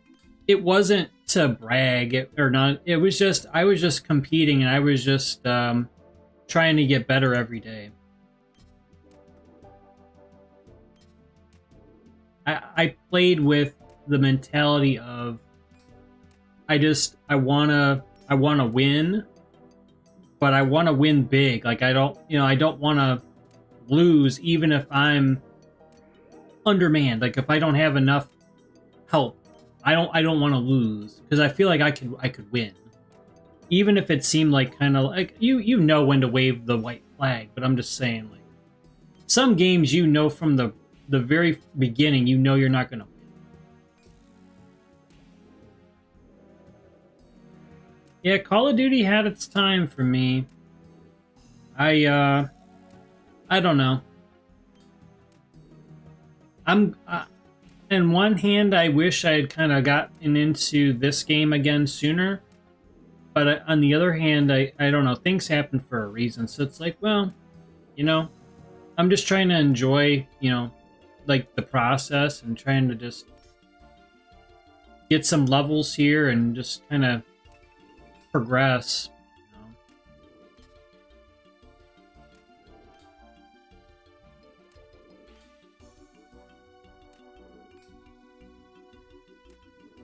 it wasn't to brag or not. It was just, I was just competing, and I was just trying to get better every day. I played with the mentality of I wanna win, but I wanna win big. Like, I don't wanna lose even if I'm undermanned. Like, if I don't have enough help, I don't want to lose because I feel like I could win, even if it seemed like kind of like you know when to wave the white flag. But I'm just saying, like, some games you know from the very beginning, you know you're not gonna win. Yeah, Call of Duty had its time for me. I don't know. I'm on one hand, I wish I had kind of gotten into this game again sooner, but on the other hand, I don't know. Things happen for a reason, so it's like, well, you know, I'm just trying to enjoy, you know, like the process and trying to just get some levels here and just kind of progress. You know?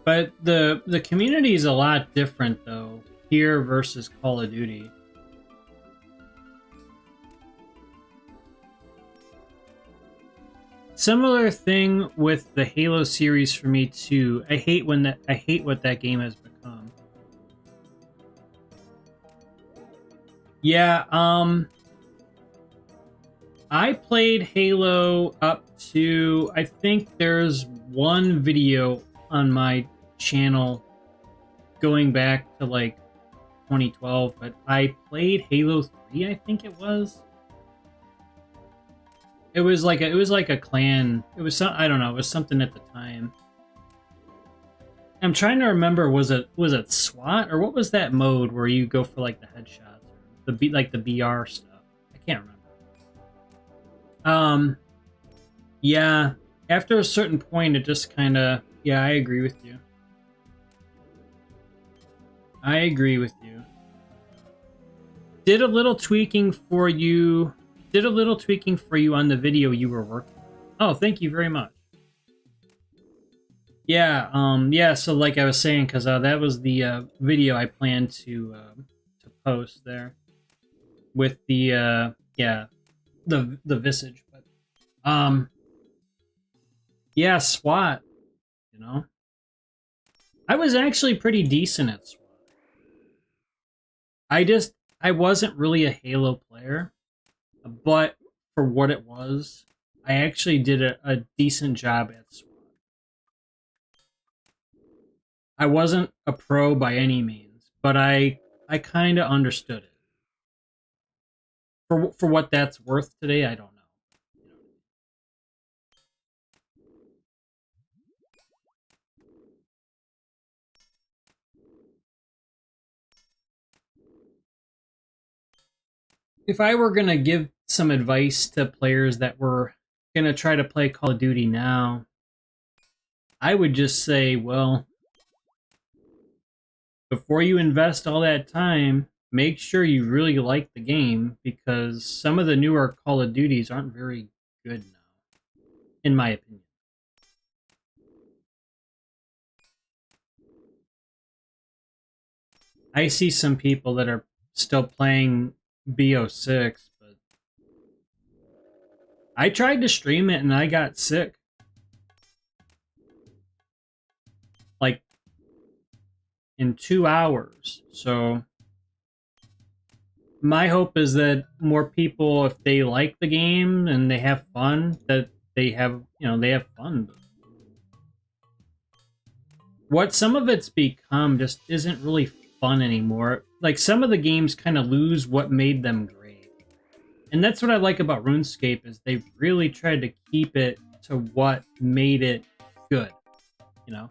But the community is a lot different though here versus Call of Duty. Similar thing with the Halo series for me too. I hate what that game has become. Yeah, I played Halo up to, I think there's one video on my channel going back to like 2012, but I played Halo 3, I think it was. It was like a clan. It was some, I don't know, it was something at the time. I'm trying to remember, was it SWAT or what was that mode where you go for like the headshots or the BR stuff? I can't remember. Yeah, after a certain point it just kind of, yeah, I agree with you. I agree with you. Did a little tweaking for you. Did a little tweaking for you on the video you were working on. Oh, thank you very much. Yeah, yeah, so like I was saying, because that was the video I planned to post there with the yeah, the visage, but yeah, SWAT, you know. I was actually pretty decent at SWAT. I wasn't really a Halo player, but for what it was, I actually did a decent job at SWAT. I wasn't a pro by any means, but I kind of understood it. For what that's worth today, I don't know. If I were gonna give some advice to players that were gonna try to play Call of Duty now, I would just say, well, before you invest all that time, make sure you really like the game because some of the newer Call of Duties aren't very good now, in my opinion. I see some people that are still playing BO6, but I tried to stream it and I got sick. Like in 2 hours. So my hope is that more people, if they like the game and they have fun, that they have, you know, they have fun. What some of it's become just isn't really fun anymore. Like some of the games kind of lose what made them great. And that's what I like about RuneScape is they really tried to keep it to what made it good, you know?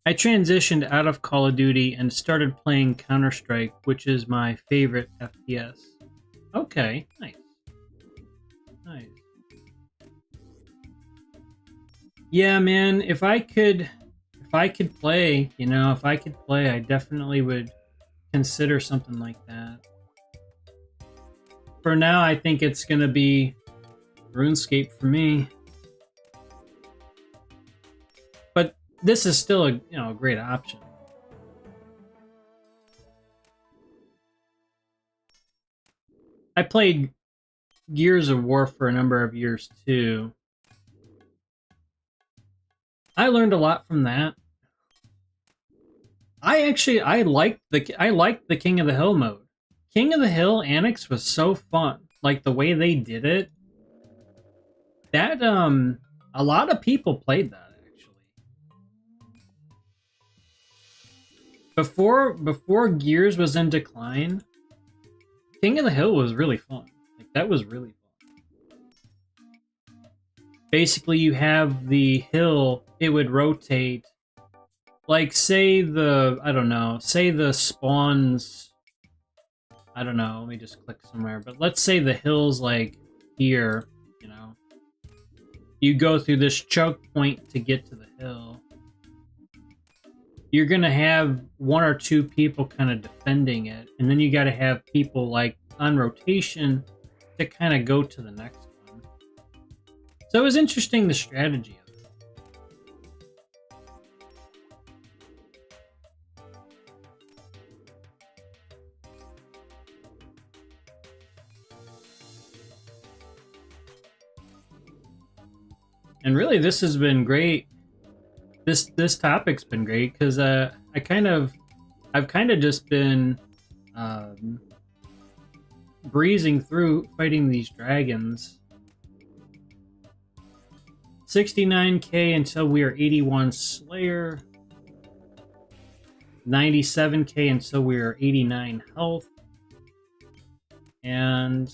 I transitioned out of Call of Duty and started playing Counter-Strike, which is my favorite FPS. Okay, nice. Nice. Yeah, man, if I could play, you know, if I could play, I definitely would consider something like that. For now, I think it's going to be RuneScape for me. But this is still a, you know, a great option. I played Gears of War for a number of years too. I learned a lot from that. I liked the King of the Hill mode. King of the Hill Annex was so fun. Like the way they did it. That a lot of people played that actually. Before Gears was in decline, King of the Hill was really fun. Like that was really fun. Basically you have the hill, it would rotate. Like say the spawns, I don't know, let me just click somewhere, but let's say the hill's like here, you know. You go through this choke point to get to the hill. You're gonna have one or two people kind of defending it, and then you gotta have people like on rotation to kind of go to the next one. So it was interesting, the strategy of it. And really, this has been great. This topic's been great because I've kind of just been breezing through fighting these dragons. 69k until we are 81 Slayer. 97k until we are 89 health. And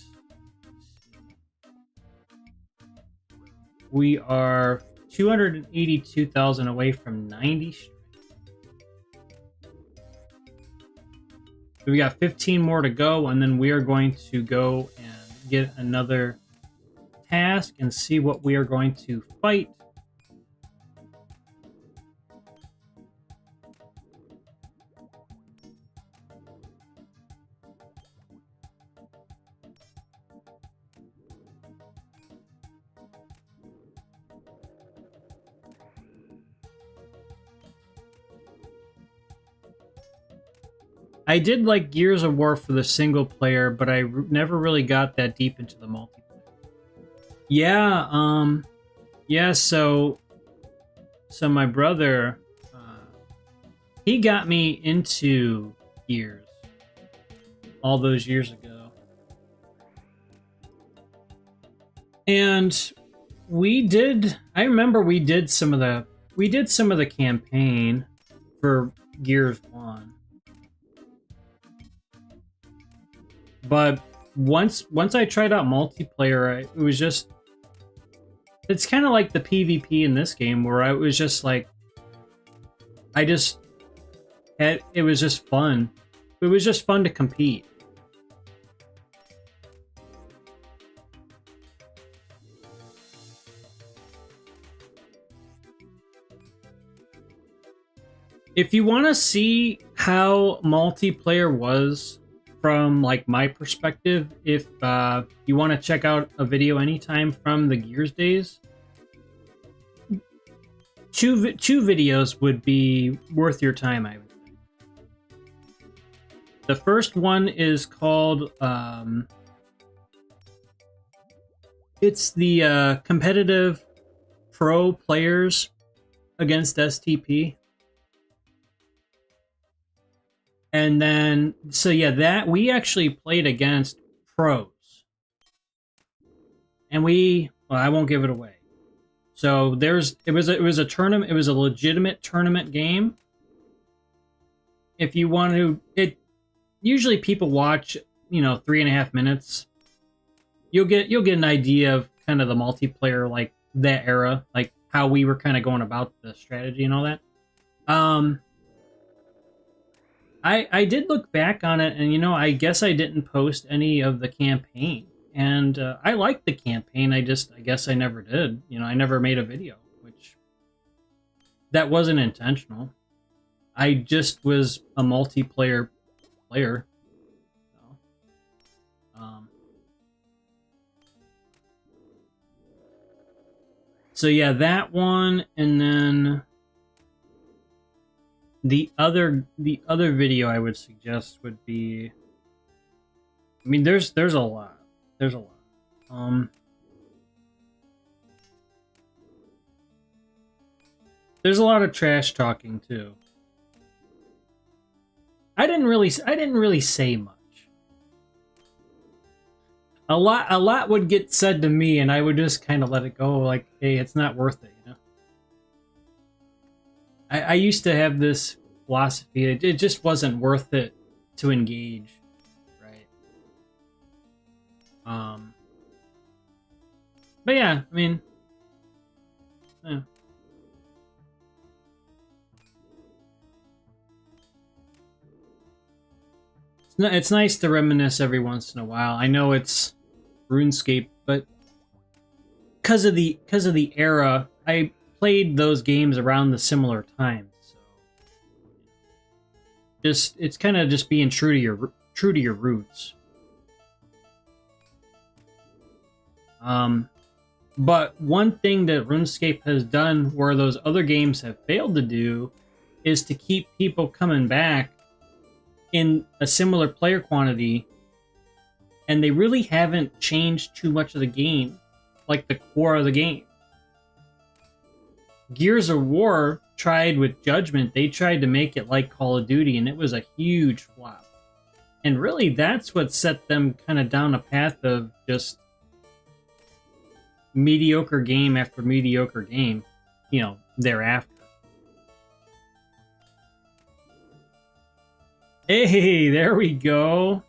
we are 282,000 away from 90. We got 15 more to go, and then we are going to go and get another task and see what we are going to fight. I did like Gears of War for the single player, but I never really got that deep into the multiplayer. Yeah, so my brother, he got me into Gears all those years ago. And I remember we did some of the campaign for Gears 1. But once I tried out multiplayer, it was just, it's kind of like the PvP in this game where I was just like, it was just fun. It was just fun to compete. If you want to see how multiplayer was from like my perspective, if you want to check out a video anytime from the Gears days, two videos would be worth your time, I would think. The first one is called it's the competitive pro players against STP. And then, so yeah, that we actually played against pros, and I won't give it away. So it was a tournament. It was a legitimate tournament game. If you want to, usually people watch, 3.5 minutes. You'll get an idea of kind of the multiplayer, like that era, like how we were kind of going about the strategy and all that. I did look back on it, and I guess I didn't post any of the campaign, and I liked the campaign. I guess I never did. I never made a video, which that wasn't intentional. I just was a multiplayer player. So yeah, that one, and then the other video I would suggest would be, I mean, there's a lot. There's a lot. There's a lot of trash talking too. I didn't really say much. A lot would get said to me, and I would just kind of let it go. Like, hey, it's not worth it, you know. I used to have this philosophy. It just wasn't worth it to engage, right? But yeah, I mean, yeah. It's nice to reminisce every once in a while. I know it's RuneScape, but because of the era, I played those games around the similar times. So it's kind of just being true to your roots. But one thing that RuneScape has done where those other games have failed to do is to keep people coming back in a similar player quantity, and they really haven't changed too much of the game, like the core of the game. Gears of War tried with Judgment, they tried to make it like Call of Duty, and it was a huge flop. And really, that's what set them kind of down a path of just mediocre game after mediocre game, you know, thereafter. Hey, there we go.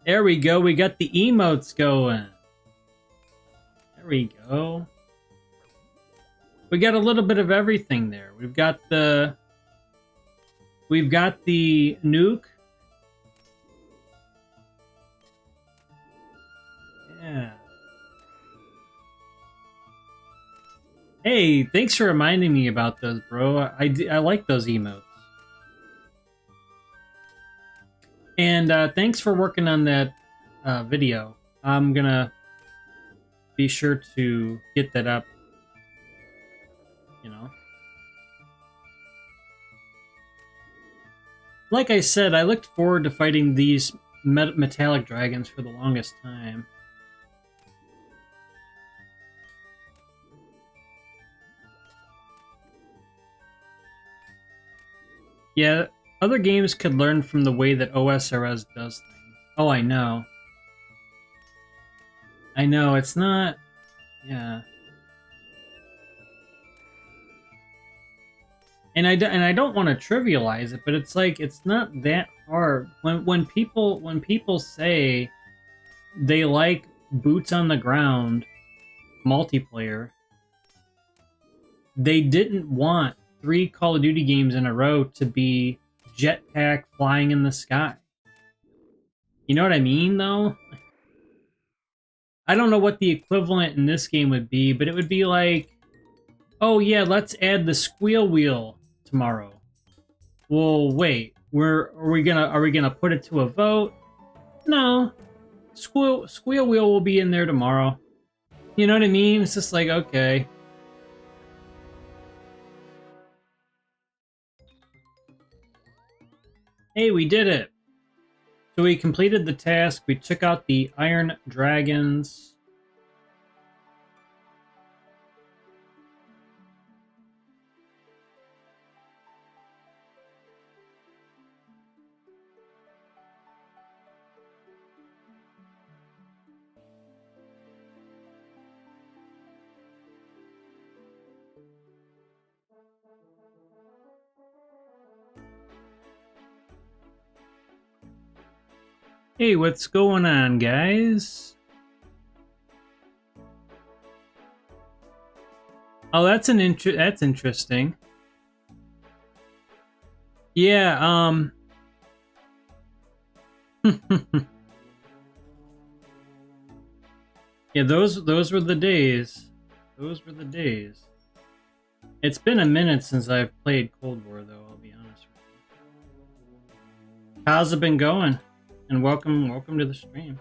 There we go. We got the emotes going. There we go. We got a little bit of everything there. We've got the nuke. Yeah. Hey, thanks for reminding me about those, bro. I like those emotes. And thanks for working on that video. I'm gonna be sure to get that up, you know. Like I said, I looked forward to fighting these metallic dragons for the longest time. Yeah, other games could learn from the way that OSRS does things. Oh, I know. I know, it's not... Yeah. And I don't want to trivialize it, but it's like, it's not that hard. When people say they like boots on the ground multiplayer, they didn't want 3 Call of Duty games in a row to be jetpack flying in the sky. You know what I mean, though? I don't know what the equivalent in this game would be, but it would be like, oh yeah, let's add the squeal wheel tomorrow. Well, wait, are we gonna put it to a vote? No, squeal wheel will be in there tomorrow. You know what I mean? It's just like, okay. Hey, we did it! So we completed the task, we took out the iron dragons. Hey, what's going on, guys? Oh, that's that's interesting. Yeah, yeah, those were the days. Those were the days. It's been a minute since I've played Cold War, though, I'll be honest with you. How's it been going? And welcome to the stream.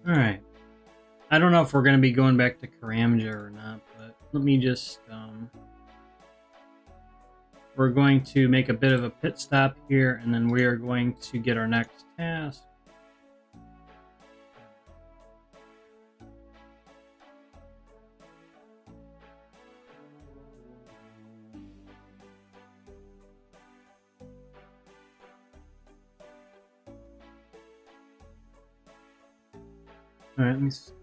Alright. I don't know if we're going to be going back to Karamja or not, but let me just... we're going to make a bit of a pit stop here, and then we are going to get our next task. All right, let me see.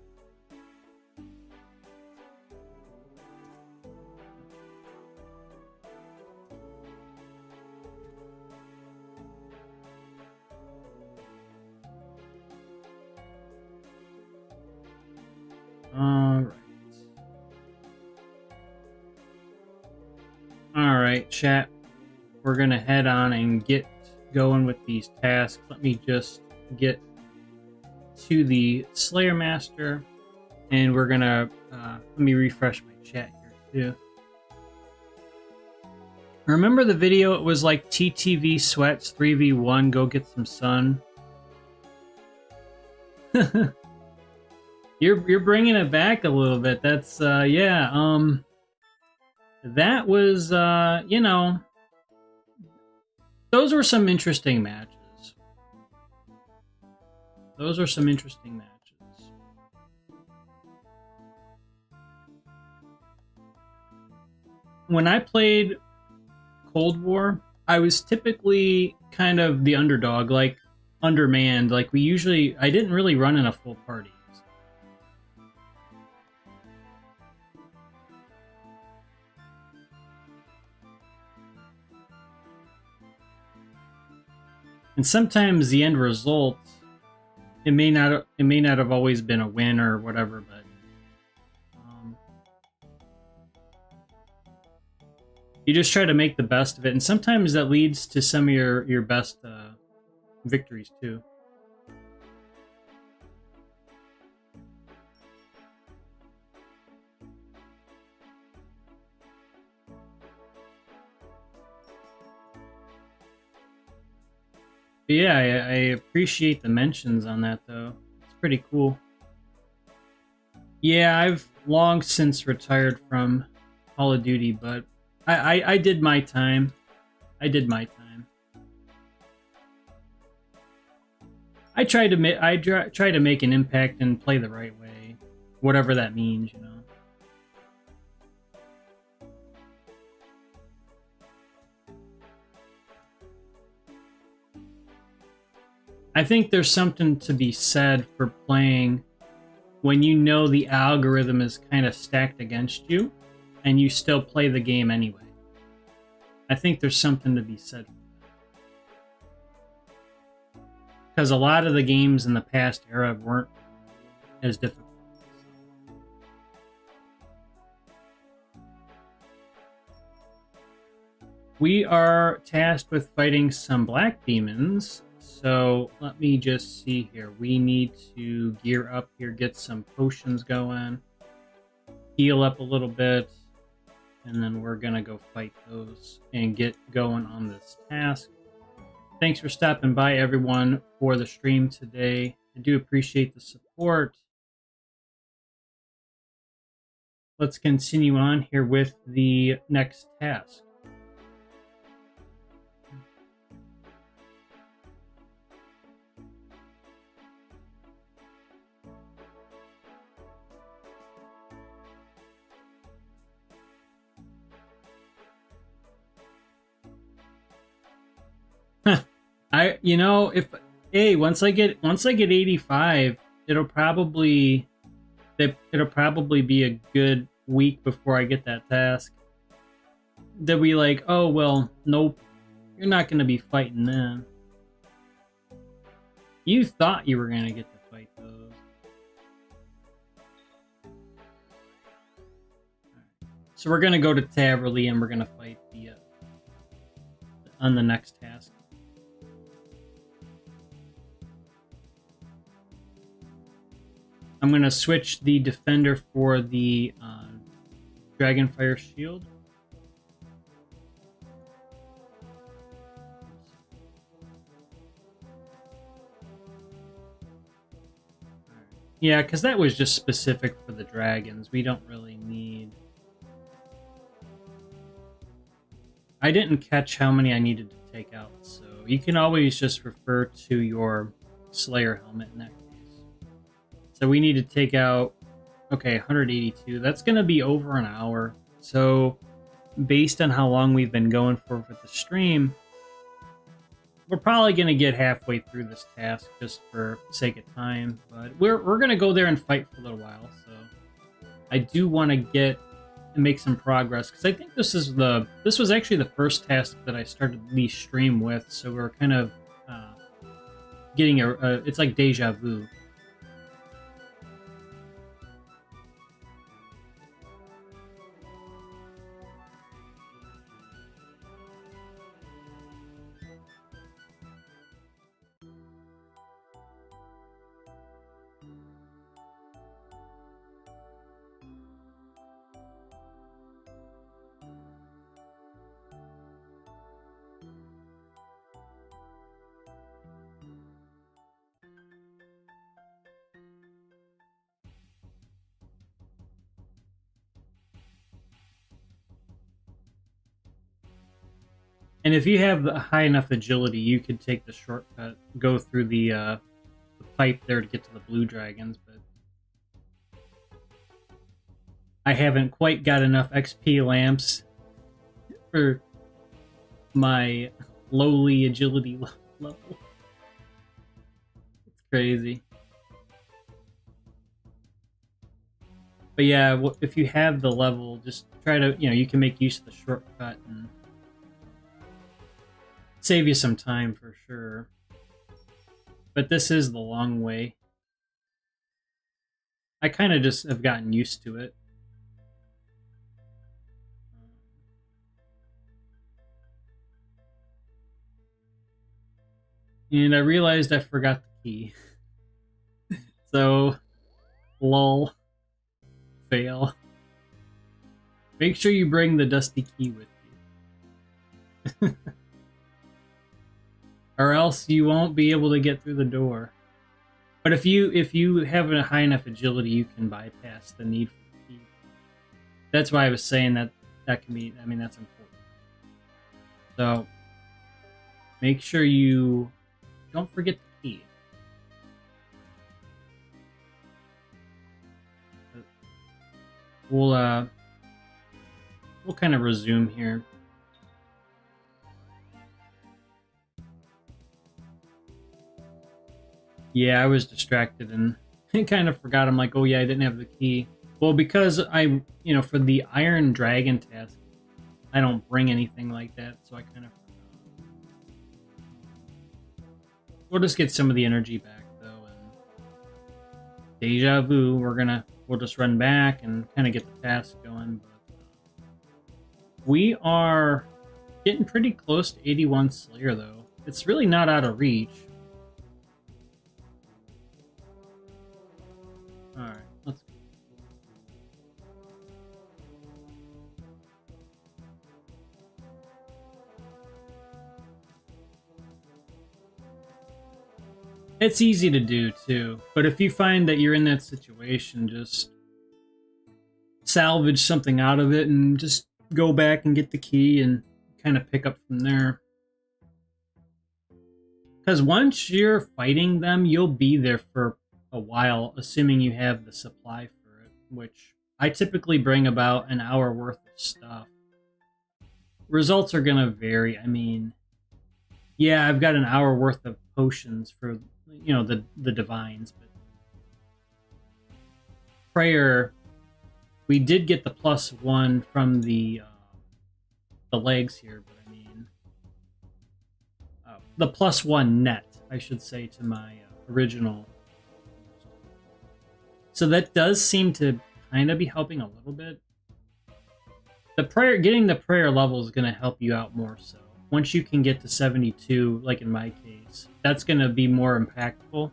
All right, chat. We're gonna head on and get going with these tasks. Let me just get to the Slayer Master, and we're gonna let me refresh my chat here too. Remember the video? It was like TTV sweats 3v1. Go get some sun. You're bringing it back a little bit. That's yeah. That was you know, those were some interesting matches. Those are some interesting matches. When I played Cold War, I was typically kind of the underdog, like undermanned. Like I didn't really run in a full party. And sometimes the end result, it may not have always been a win or whatever, but you just try to make the best of it, and sometimes that leads to some of your best victories too. But yeah, I appreciate the mentions on that, though. It's pretty cool. Yeah, I've long since retired from Call of Duty, but I did my time. I did my time. I try to make an impact and play the right way, whatever that means, you know. I think there's something to be said for playing when you know the algorithm is kind of stacked against you and you still play the game anyway. I think there's something to be said for that. Because a lot of the games in the past era weren't as difficult. We are tasked with fighting some black demons. So let me just see here. We need to gear up here, get some potions going, heal up a little bit, and then we're going to go fight those and get going on this task. Thanks for stopping by, everyone, for the stream today. I do appreciate the support. Let's continue on here with the next task. Once I get 85, it'll probably be a good week before I get that task. They'll be like, oh well, nope, you're not gonna be fighting them. You thought you were gonna get to fight those. So we're gonna go to Taverley and we're gonna fight on the next task. I'm going to switch the defender for the Dragonfire Shield. Yeah, because that was just specific for the dragons. We don't really need... I didn't catch how many I needed to take out, so you can always just refer to your Slayer helmet in that case. So we need to take out, okay, 182. That's going to be over an hour. So based on how long we've been going for with the stream, we're probably going to get halfway through this task just for sake of time. But we're going to go there and fight for a little while. So I do want to get and make some progress, because I think this was actually the first task that I started the stream with, so we're kind of getting it's like deja vu. And if you have the high enough agility, you could take the shortcut, go through the pipe there to get to the blue dragons, but I haven't quite got enough XP lamps for my lowly agility level. It's crazy. But yeah, if you have the level, just try to, you can make use of the shortcut and save you some time for sure. But this is the long way. I kind of just have gotten used to it. And I realized I forgot the key. So, lol. Fail. Make sure you bring the dusty key with you. Or else you won't be able to get through the door. But if you have a high enough agility, you can bypass the need for the key. That's why I was saying that can be, I mean, that's important. So, make sure you don't forget the key. We'll kind of resume here. Yeah, I was distracted and kind of forgot. I'm like, oh yeah, I didn't have the key. Well, because I, for the Iron Dragon task, I don't bring anything like that, so I kind of forgot. We'll just get some of the energy back though, and deja vu. We'll just run back and kind of get the task going. But we are getting pretty close to 81 Slayer though. It's really not out of reach. Alright, let's go. It's easy to do too, but if you find that you're in that situation, just salvage something out of it and just go back and get the key and kind of pick up from there. Because once you're fighting them, you'll be there for a while, assuming you have the supply for it, which I typically bring about an hour worth of stuff. Results are going to vary. I mean, yeah, I've got an hour worth of potions for, the divines, but prayer, we did get the +1 from the legs here, but I mean, the +1 net, I should say, to my original. So that does seem to kind of be helping a little bit. Getting the prayer level is going to help you out more so. Once you can get to 72, like in my case, that's going to be more impactful.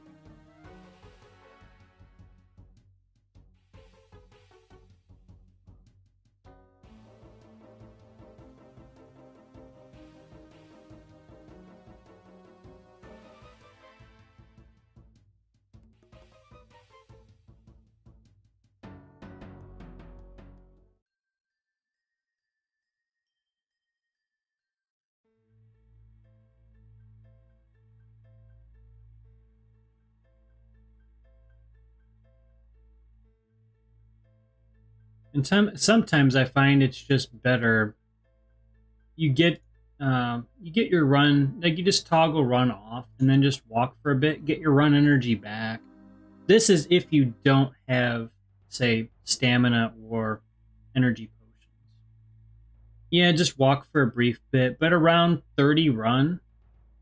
And sometimes I find it's just better. You get your run, like you just toggle run off and then just walk for a bit, get your run energy back. This is if you don't have, say, stamina or energy potions. Yeah, just walk for a brief bit, but around 30 run,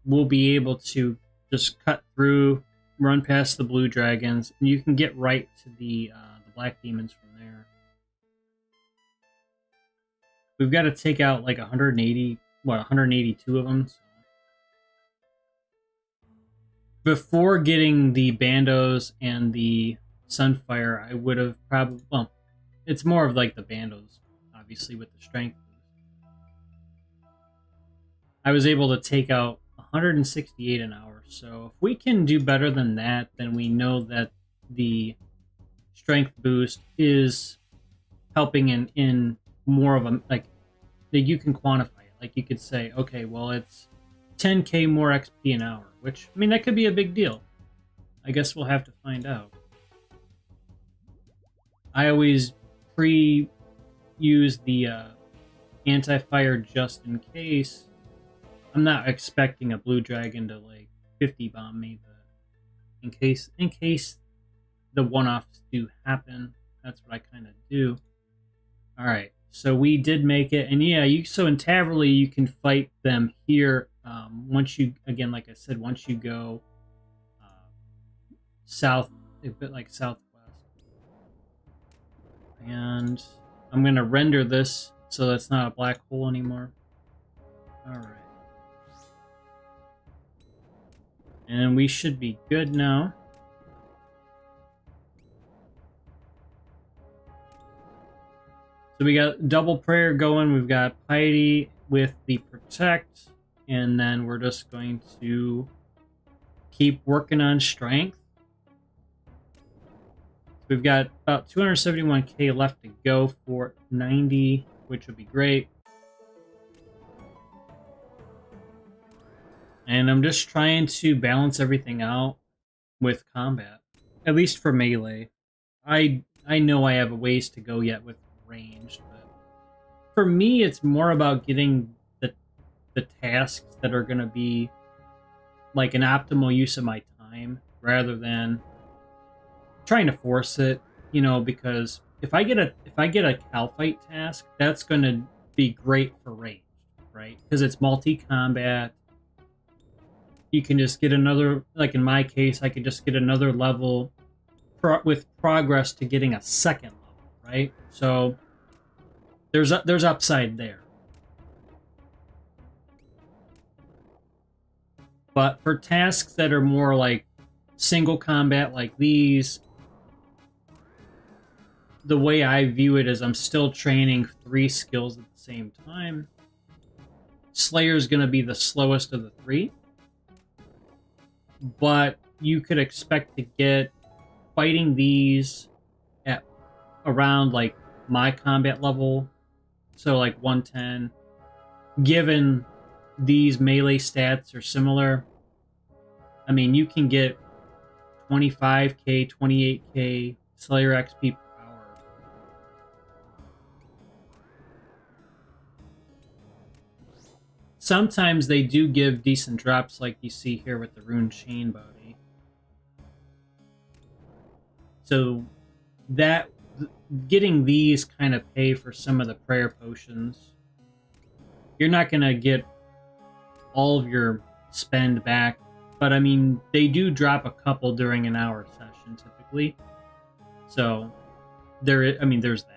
we'll be able to just cut through, run past the blue dragons, and you can get right to the black demons from there. We've got to take out like 182 of them. So. Before getting the bandos and the sunfire, I would have probably, well, it's more of like the bandos, obviously, with the strength boost. I was able to take out 168 an hour. So if we can do better than that, then we know that the strength boost is helping in more of a, like, that you can quantify it. Like you could say, okay, well, it's 10k more XP an hour, which, I mean, that could be a big deal. I guess we'll have to find out. I always use the anti-fire just in case. I'm not expecting a blue dragon to like 50 bomb me, but in case the one-offs do happen, that's what I kind of do. All right, so we did make it, and yeah, so in Taverley you can fight them here. Once you, again, like I said, once you go south, a bit like southwest, and I'm gonna render this so that's not a black hole anymore. All right. And we should be good now. So we got double prayer going. We've got piety with the protect. And then we're just going to keep working on strength. We've got about 271k left to go for 90, which would be great. And I'm just trying to balance everything out with combat, at least for melee. I know I have a ways to go yet with ranged, but for me, it's more about getting the tasks that are going to be like an optimal use of my time rather than trying to force it, you know, because if I get a cal fight task, that's going to be great for ranged, right? Because it's multi-combat. You can just get another, like in my case, I could just get another level with progress to getting a second level, right? So there's upside there. But for tasks that are more like single combat like these, the way I view it is I'm still training 3 skills at the same time. Slayer's going to be the slowest of the 3. But you could expect to get fighting these at around like my combat level, so like 110. Given these melee stats are similar, I mean, you can get 25k, 28k Slayer XP per hour. Sometimes they do give decent drops, like you see here with the Rune Chain Body. So that getting these kind of pay for some of the prayer potions. You're not going to get all of your spend back, but I mean, they do drop a couple during an hour session typically. So there's that.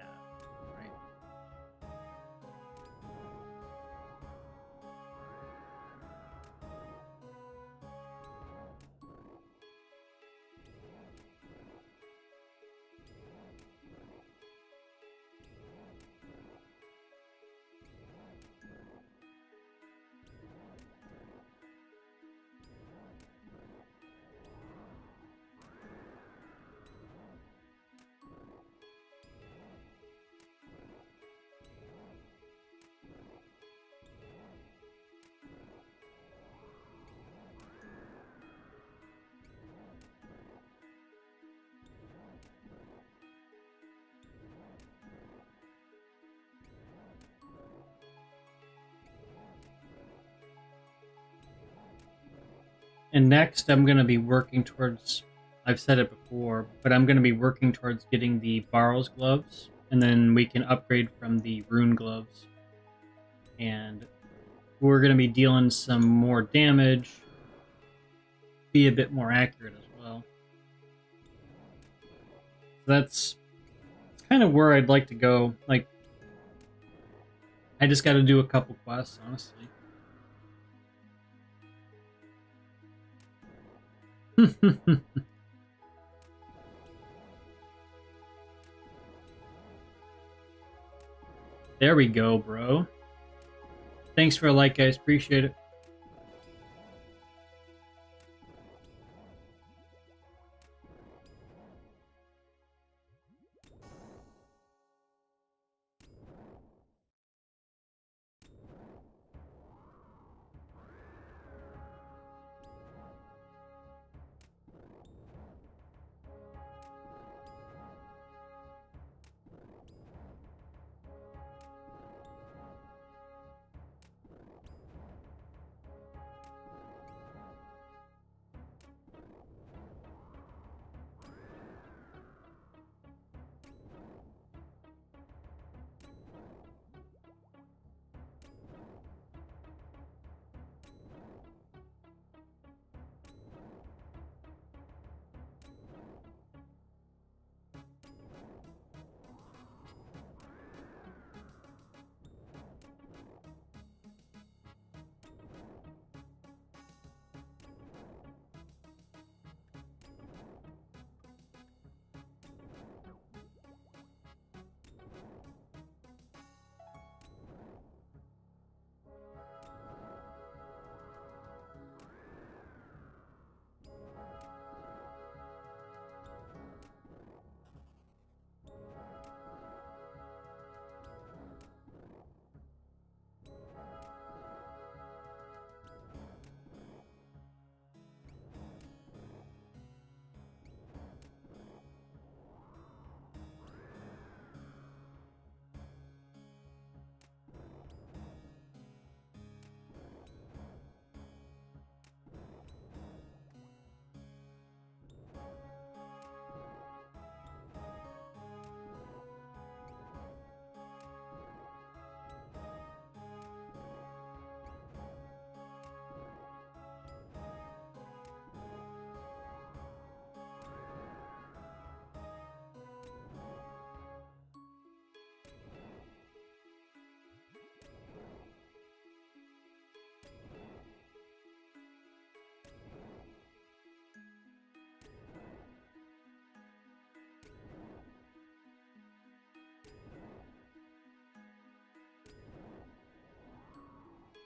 And next, I'm going to be working towards, I've said it before, but I'm going to be working towards getting the Barrow's gloves, and then we can upgrade from the Rune gloves. And we're going to be dealing some more damage, be a bit more accurate as well. That's kind of where I'd like to go. Like, I just got to do a couple quests, honestly. There we go, bro. Thanks for a like, guys. Appreciate it.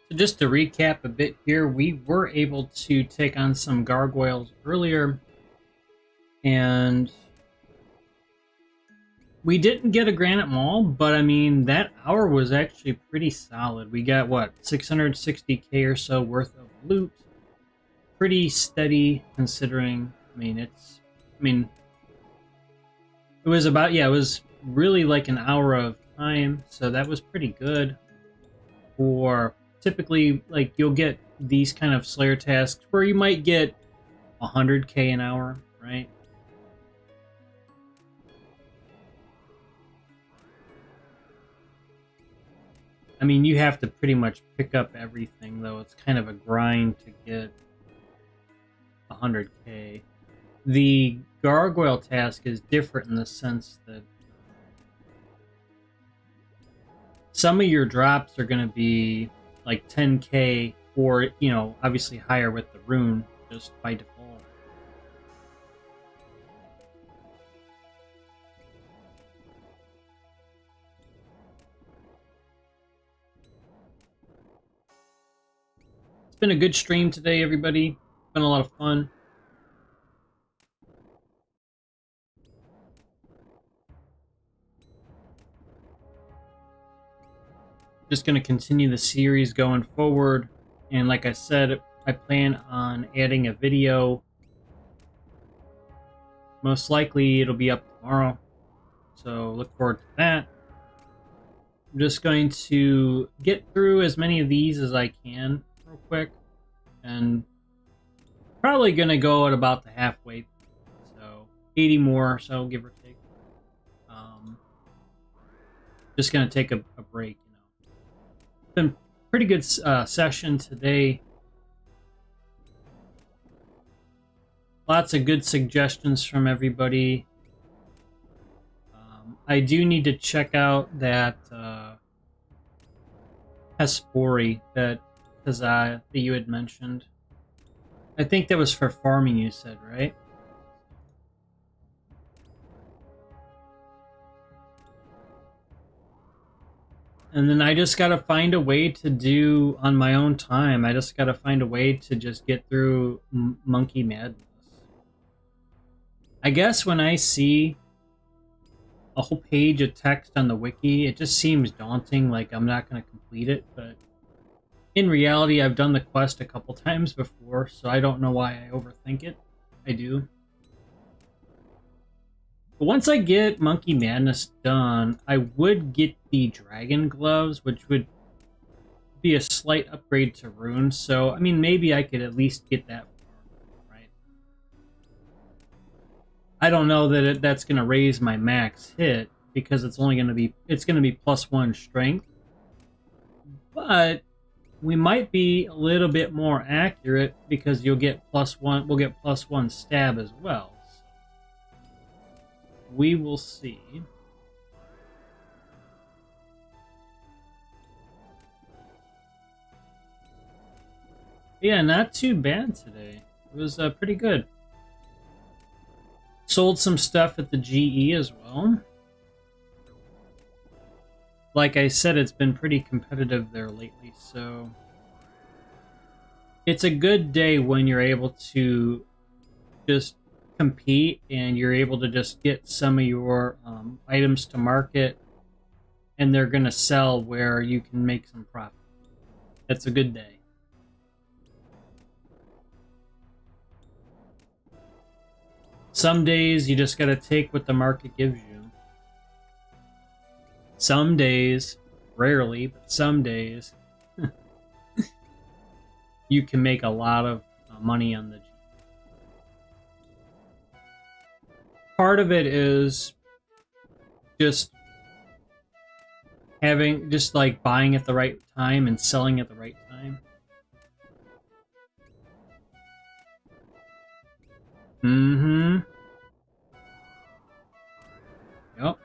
So just to recap a bit here, we were able to take on some gargoyles earlier, and we didn't get a Granite Maul, but I mean, that hour was actually pretty solid. We got, what, 660k or so worth of loot. Pretty steady considering, it was about, yeah, it was really like an hour of time, so that was pretty good. For typically, like, you'll get these kind of Slayer tasks where you might get 100k an hour, right? I mean, you have to pretty much pick up everything, though. It's kind of a grind to get 100k. The gargoyle task is different in the sense that some of your drops are going to be like 10k, or, you know, obviously higher with the rune, just by default. It's been a good stream today, everybody. It's been a lot of fun. Just going to continue the series going forward, and like I said, I plan on adding a video. Most likely it'll be up tomorrow, so look forward to that. I'm just going to get through as many of these as I can real quick, and probably going to go at about the halfway point. So 80 more, so give or take. Just going to take a break, you know. It's been pretty good session today. Lots of good suggestions from everybody. I do need to check out that Hespori that you had mentioned. I think that was for farming, you said, right? And then I just got to find a way to do on my own time. I just got to find a way to just get through Monkey Madness. I guess when I see a whole page of text on the wiki, it just seems daunting, like I'm not going to complete it, but in reality, I've done the quest a couple times before, so I don't know why I overthink it. I do. But once I get Monkey Madness done, I would get the Dragon Gloves, which would be a slight upgrade to Rune, so, I mean, maybe I could at least get that far, right? I don't know that that's going to raise my max hit, because it's only going to be, it's going to be +1 strength, but we might be a little bit more accurate because you'll get +1, we'll get +1 stab as well. So we will see. Yeah, not too bad today. It was pretty good. Sold some stuff at the GE as well. Like I said, it's been pretty competitive there lately, so it's a good day when you're able to just compete and you're able to just get some of your items to market and they're going to sell where you can make some profit. That's a good day. Some days you just got to take what the market gives you. Some days, rarely, but some days, you can make a lot of money on the G. Part of it is just having, just like buying at the right time and selling at the right time. Mm-hmm. Yep.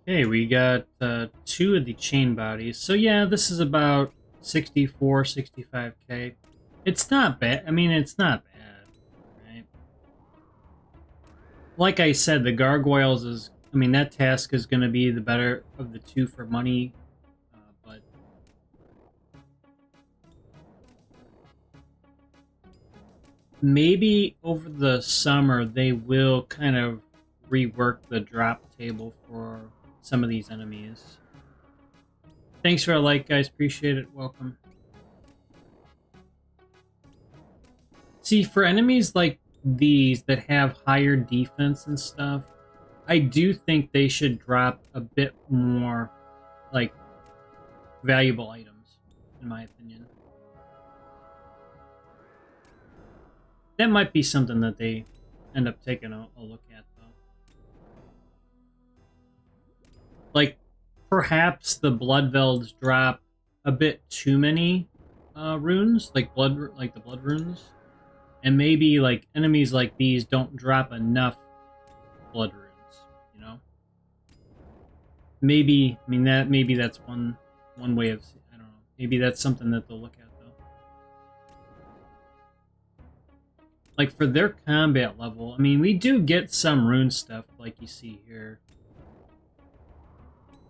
Okay, we got 2 of the chain bodies. So yeah, this is about 64, 65k. It's not bad. I mean, it's not bad, right? Like I said, the Gargoyles is, I mean, that task is going to be the better of the 2 for money, but maybe over the summer they will kind of rework the drop table for some of these enemies. Thanks for a like, guys. Appreciate it. Welcome. See, for enemies like these that have higher defense and stuff, I do think they should drop a bit more, like, valuable items, in my opinion. That might be something that they end up taking a look at, though. Like, perhaps the Bloodvelds drop a bit too many runes, like the blood runes, and maybe like enemies like these don't drop enough blood runes. You know, maybe maybe that's one way of, I don't know. Maybe that's something that they'll look at though. Like for their combat level, I mean, we do get some rune stuff like you see here.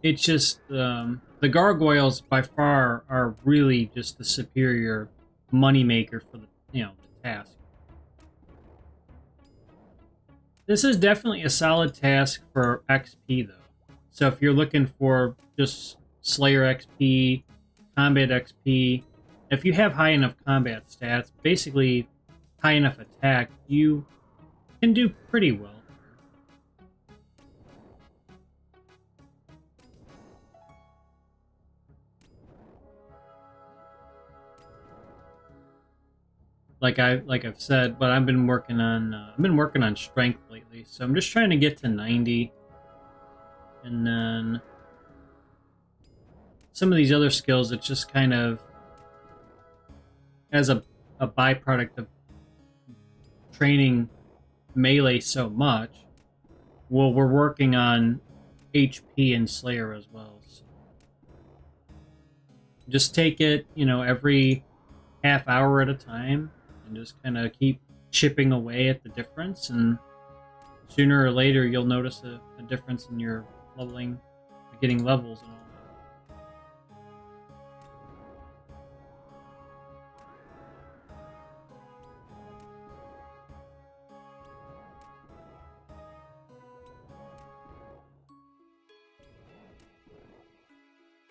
It's just the gargoyles by far are really just the superior moneymaker for the the task. This is definitely a solid task for XP though. So if you're looking for just Slayer XP, combat XP, if you have high enough combat stats, basically high enough attack, you can do pretty well. Like I've said, but I've been working on strength lately, so I'm just trying to get to 90, and then some of these other skills, it's just kind of as a byproduct of training melee so much. Well, we're working on HP and Slayer as well. So just take it, every half hour at a time, and just kind of keep chipping away at the difference, and sooner or later you'll notice a difference in your leveling, getting levels and all that.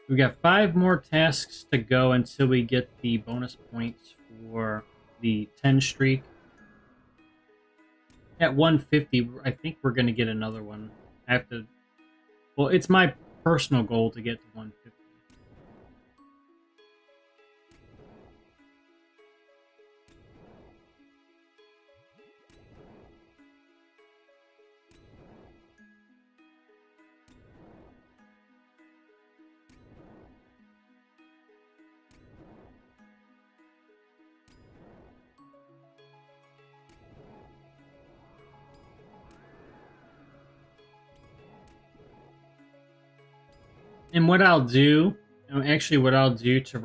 We got 5 more tasks to go until we get the bonus points for the 10 streak. At 150, I think we're going to get another one. I have to... Well, it's my personal goal to get to 150. And what I'll do, what I'll do to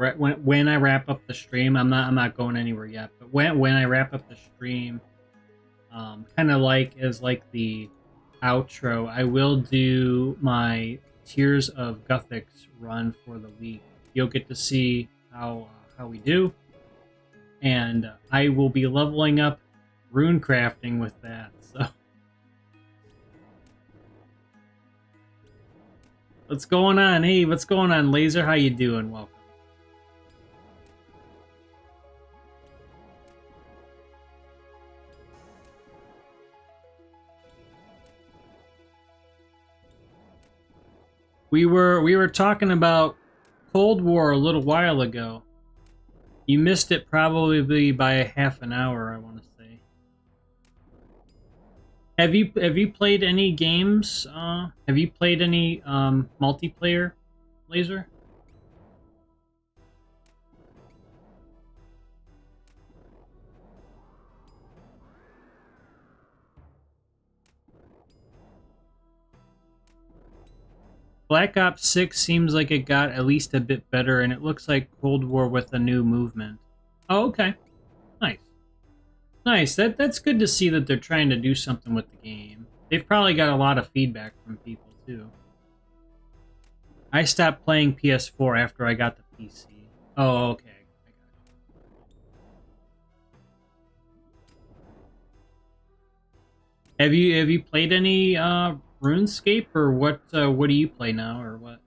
when I wrap up the stream, I'm not going anywhere yet. But when I wrap up the stream, kind of as the outro, I will do my Tears of Guthix run for the week. You'll get to see how we do, and I will be leveling up rune crafting with that. So. What's going on? Hey, what's going on, Laser? How you doing? Welcome. We were talking about Cold War a little while ago. You missed it probably by a half an hour, I want to say. Have you played any games? Have you played any multiplayer, Laser? Black Ops 6 seems like it got at least a bit better, and it looks like Cold War with a new movement. Oh, okay. Nice. Nice. That's good to see that they're trying to do something with the game. They've probably got a lot of feedback from people, too. I stopped playing PS4 after I got the PC. Oh, okay. Have you played any RuneScape, or what do you play now, or what?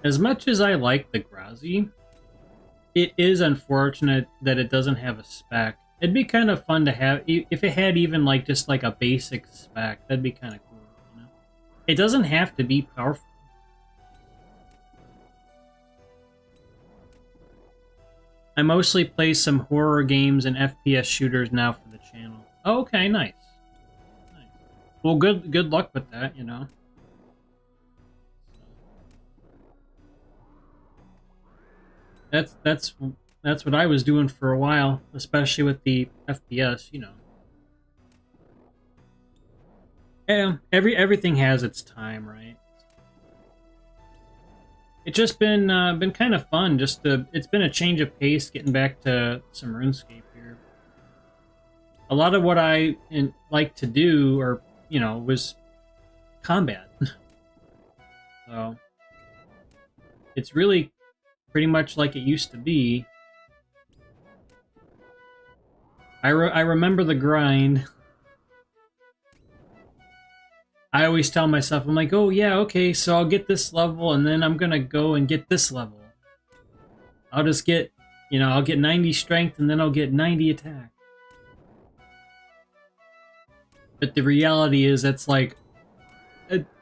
As much as I like the Grazi, It is unfortunate that it doesn't have a spec. It'd be kind of fun to have if it had even like just like a basic spec. That'd be kind of cool. You know? It doesn't have to be powerful. I mostly play some horror games and FPS shooters now for the channel. Oh, okay, nice. Nice. Well, good luck with that. You know. That's what I was doing for a while, especially with the FPS, you know. Yeah, everything has its time, right? It's just been kind of fun. It's been a change of pace, getting back to some RuneScape here. A lot of what I like to do, or you know, was combat. So it's really pretty much like it used to be. I remember the grind. I always tell myself, I'm like, oh yeah, okay, so I'll get this level, and then I'm gonna go and get this level. I'll just get, you know, I'll get 90 strength, and then I'll get 90 attack. But the reality is, that's like,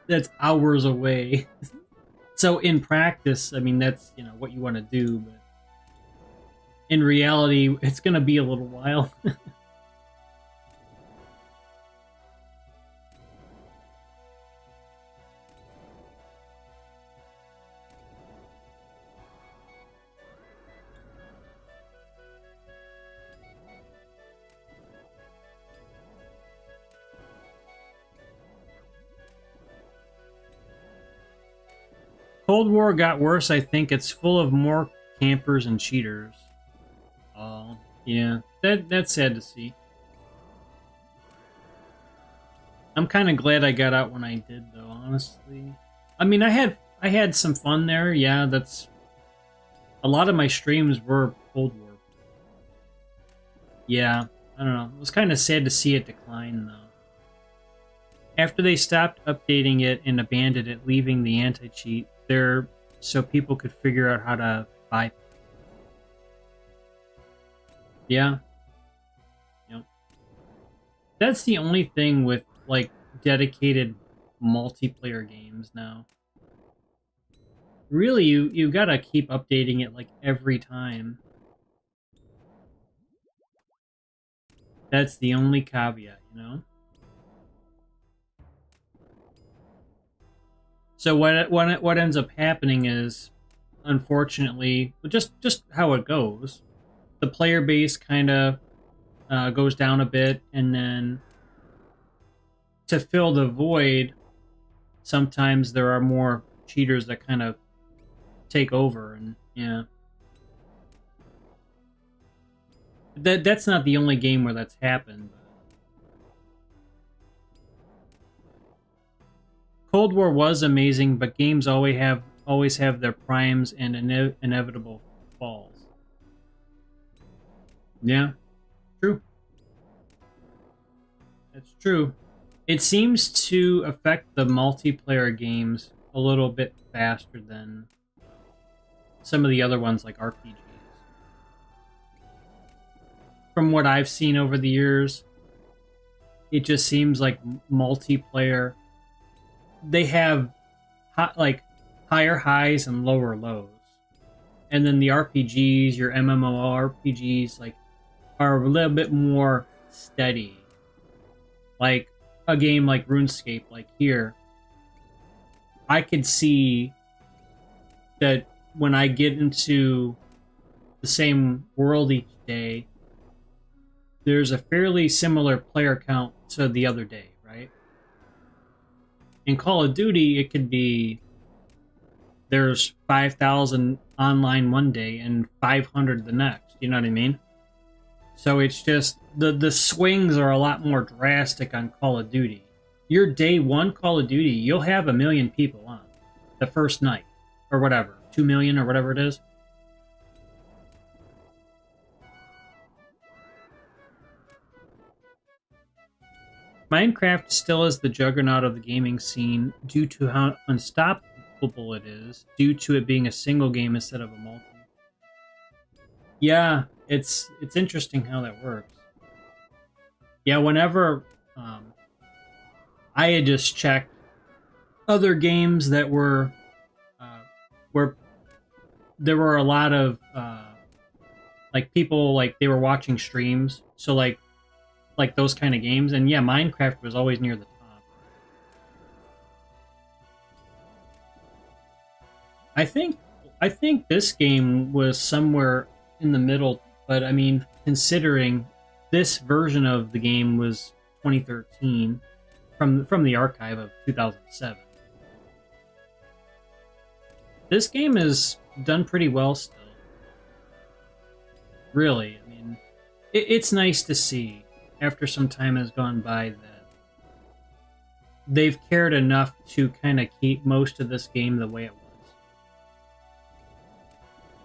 that's hours away. So in practice, I mean, that's, you know, what you want to do, but in reality, it's gonna be a little while. Cold War got worse, I think. It's full of more campers and cheaters. Oh, yeah. That's sad to see. I'm kind of glad I got out when I did, though, honestly. I mean, I had some fun there. Yeah, that's... A lot of my streams were Cold War. Yeah, I don't know. It was kind of sad to see it decline, though. After they stopped updating it and abandoned it, leaving the anti-cheat there so people could figure out how to buy. Yeah. Yep. That's the only thing with, like, dedicated multiplayer games now. Really, you gotta keep updating it, like, every time. That's the only caveat, you know? So what ends up happening is, unfortunately, just how it goes, the player base kind of goes down a bit, and then to fill the void, sometimes there are more cheaters that kind of take over, and yeah. That's not the only game where that's happened. Cold War was amazing, but games always have their primes and inevitable falls. Yeah, true. That's true. It seems to affect the multiplayer games a little bit faster than some of the other ones, like RPGs. From what I've seen over the years, it just seems like multiplayer, they have like higher highs and lower lows, and then the RPGs, your MMORPGs, like, are a little bit more steady. Like a game like RuneScape, like here, I could see that when I get into the same world each day, there's a fairly similar player count to the other day, right? In Call of Duty, it could be there's 5,000 online one day and 500 the next. You know what I mean? So it's just the swings are a lot more drastic on Call of Duty. Your day one Call of Duty, you'll have 1 million people on the first night, or whatever, 2 million or whatever it is. Minecraft still is the juggernaut of the gaming scene due to how unstoppable it is, due to it being a single game instead of a multi. Yeah, it's interesting how that works. Yeah, whenever I had just checked other games that were where there were a lot of like people like they were watching streams, so like those kind of games, and yeah, Minecraft was always near the top. I think I think this game was somewhere in the middle, but I mean, considering this version of the game was 2013 from the archive of 2007. This game is done pretty well still. Really, I mean, it's nice to see after some time has gone by that they've cared enough to kind of keep most of this game the way it was.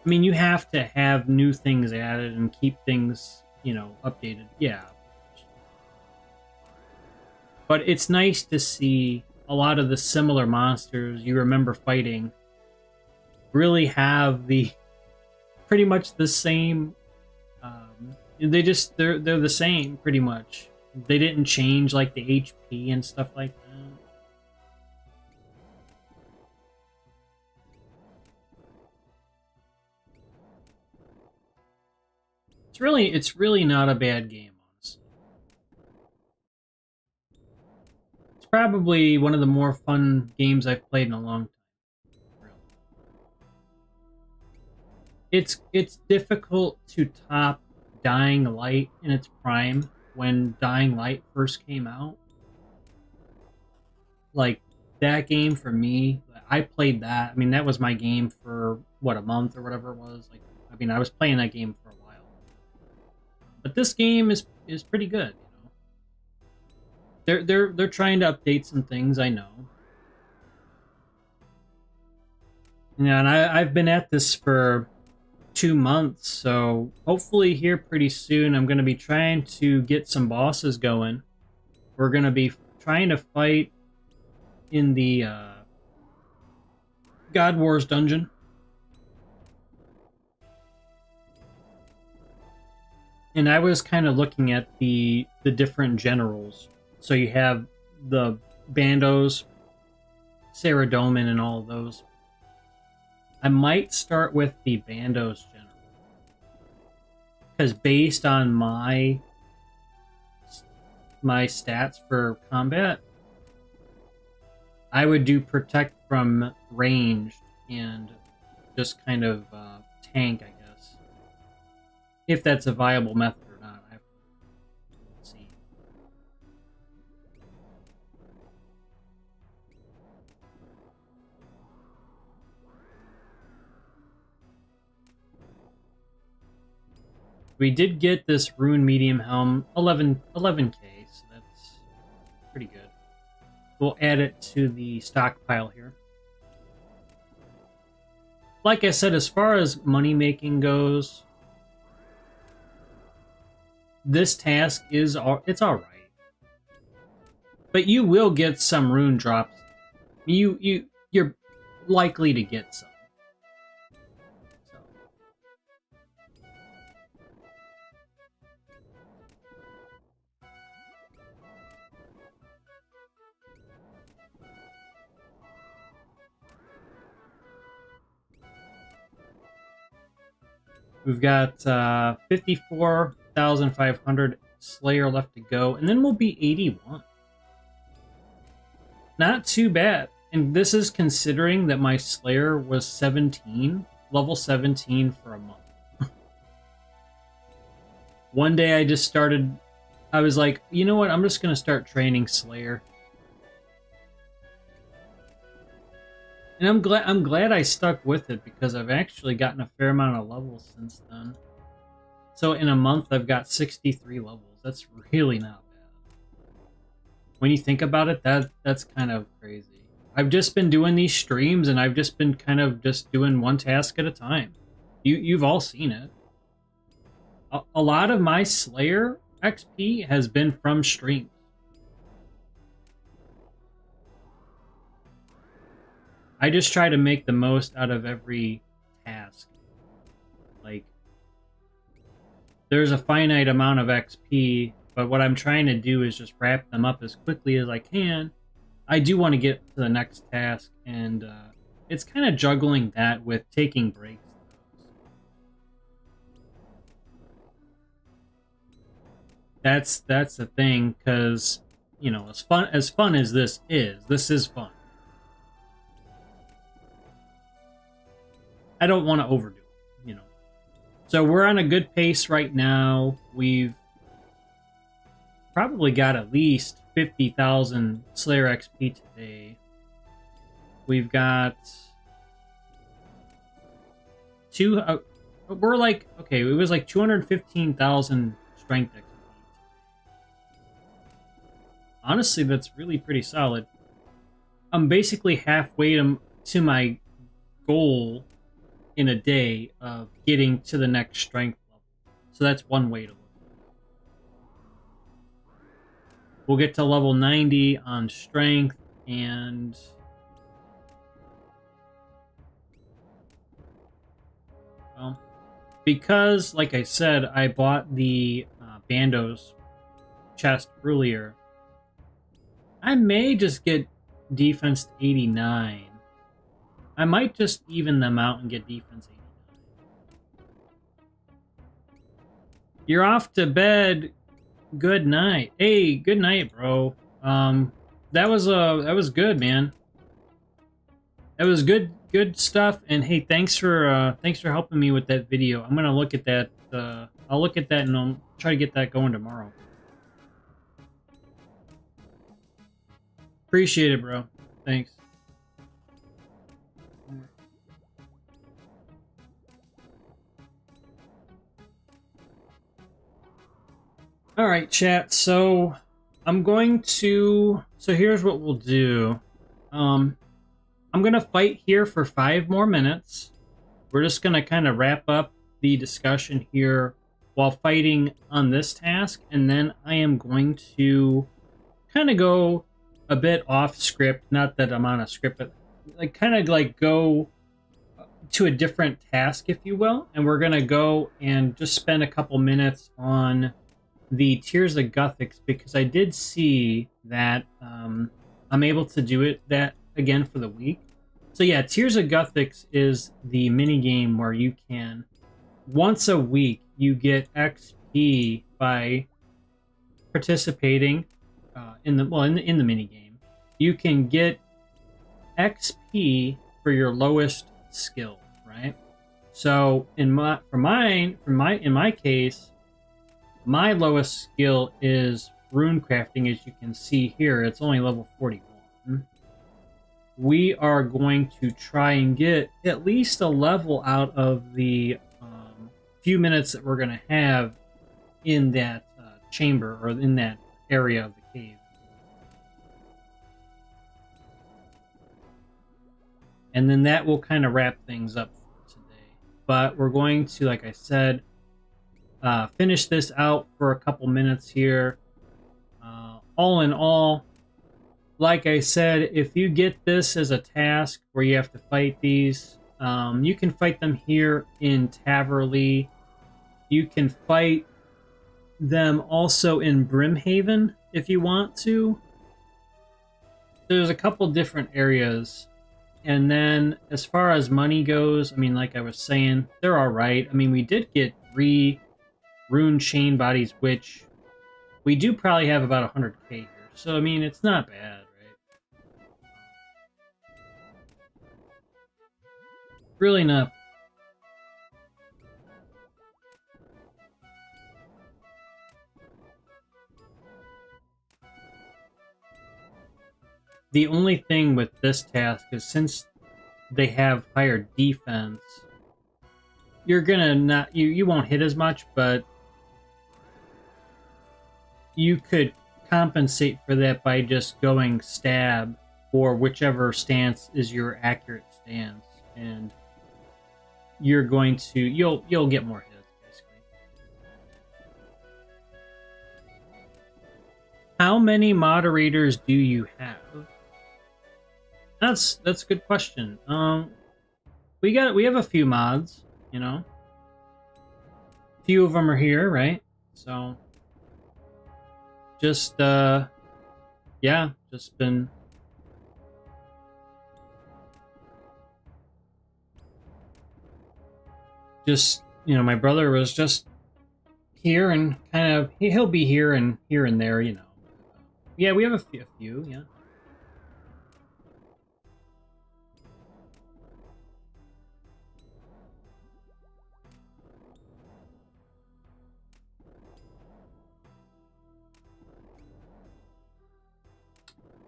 I mean, you have to have new things added and keep things, updated. Yeah. But it's nice to see a lot of the similar monsters you remember fighting really have the pretty much the same. They're the same pretty much. They didn't change like the HP and stuff like that. It's really not a bad game, honestly. It's probably one of the more fun games I've played in a long time. Really. It's difficult to top Dying Light in its prime when Dying Light first came out. Like that game for me, I played that. I mean, that was my game for what, a month or whatever it was. Like, I mean, I was playing that game for a while. But this game is pretty good. They're trying to update some things. I know. Yeah, and I've been at this for 2 months, so hopefully here pretty soon I'm going to be trying to get some bosses going. We're going to be trying to fight in the God Wars dungeon. And I was kind of looking at the different generals. So you have the Bandos, Saradomin, and all of those. I might start with the Bandos general. Because based on my stats for combat, I would do protect from ranged and just kind of tank, I guess. If that's a viable method or not, I have to see. We did get this Rune medium helm, 11k, so that's pretty good. We'll add it to the stockpile here. Like I said, as far as money making goes, this task it's all right. But you will get some rune drops. You're likely to get some. So. We've got 54,500 Slayer left to go, and then we'll be 81. Not too bad. And this is considering that my Slayer was 17, level 17 for a month. One day I just started, I was like, you know what, I'm just going to start training Slayer. And I'm glad I stuck with it because I've actually gotten a fair amount of levels since then. So in a month I've got 63 levels. That's really not bad. When you think about it, that's kind of crazy. I've just been doing these streams and I've just been kind of just doing one task at a time. You've all seen it. A lot of my Slayer XP has been from streams. I just try to make the most out of every task. Like, there's a finite amount of XP, but what I'm trying to do is just wrap them up as quickly as I can. I do want to get to the next task, and it's kind of juggling that with taking breaks. That's the thing, because you know, as fun as this is fun. I don't want to overdo it, you know. So we're on a good pace right now. We've probably got at least 50,000 Slayer XP today. We've got we're like, okay, it was like 215,000 strength XP. Honestly, that's really pretty solid. I'm basically halfway to my goal in a day of getting to the next strength level. So that's one way to look at it. We'll get to level 90 on strength, and well, because, like I said, I bought the Bandos chest earlier, I may just get defense 89. I might just even them out and get defense 89. You're off to bed. Good night. Hey, good night, bro. That was good, man. That was good stuff. And hey, thanks for helping me with that video. I'm gonna look at that. I'll look at that and I'll try to get that going tomorrow. Appreciate it, bro. Thanks. All right, chat. So I'm going to. So here's what we'll do. I'm gonna fight here for 5 more minutes. We're just gonna kind of wrap up the discussion here while fighting on this task, and then I am going to kind of go a bit off script. Not that I'm on a script, but like kind of like go to a different task, if you will. And we're gonna go and just spend a couple minutes on the Tears of Guthix, because I did see that I'm able to do it that again for the week. So yeah, Tears of Guthix is the mini game where you can once a week you get XP by participating in the mini game. You can get XP for your lowest skill, right? So in my case, my lowest skill is rune crafting. As you can see here, it's only level 41. We are going to try and get at least a level out of the few minutes that we're going to have in that chamber, or in that area of the cave. And then that will kind of wrap things up for today. But we're going to, like I said, finish this out for a couple minutes here. All in all, like I said, if you get this as a task where you have to fight these, you can fight them here in Taverley. You can fight them also in Brimhaven if you want to. There's a couple different areas. And then as far as money goes, I mean, like I was saying, they're all right. I mean, we did get 3 rune chain bodies, which we do probably have about 100k here. So, I mean, it's not bad, right? Really not. The only thing with this task is, since they have higher defense, you're gonna not, you won't hit as much, but you could compensate for that by just going stab, or whichever stance is your accurate stance, and you're going to, you'll get more hits, basically. How many moderators do you have? That's a good question. We have a few mods, you know. few of them are here, right? So just yeah, just been my brother was just here and kind of he'll be here and there, you know. Yeah, we have a few, yeah.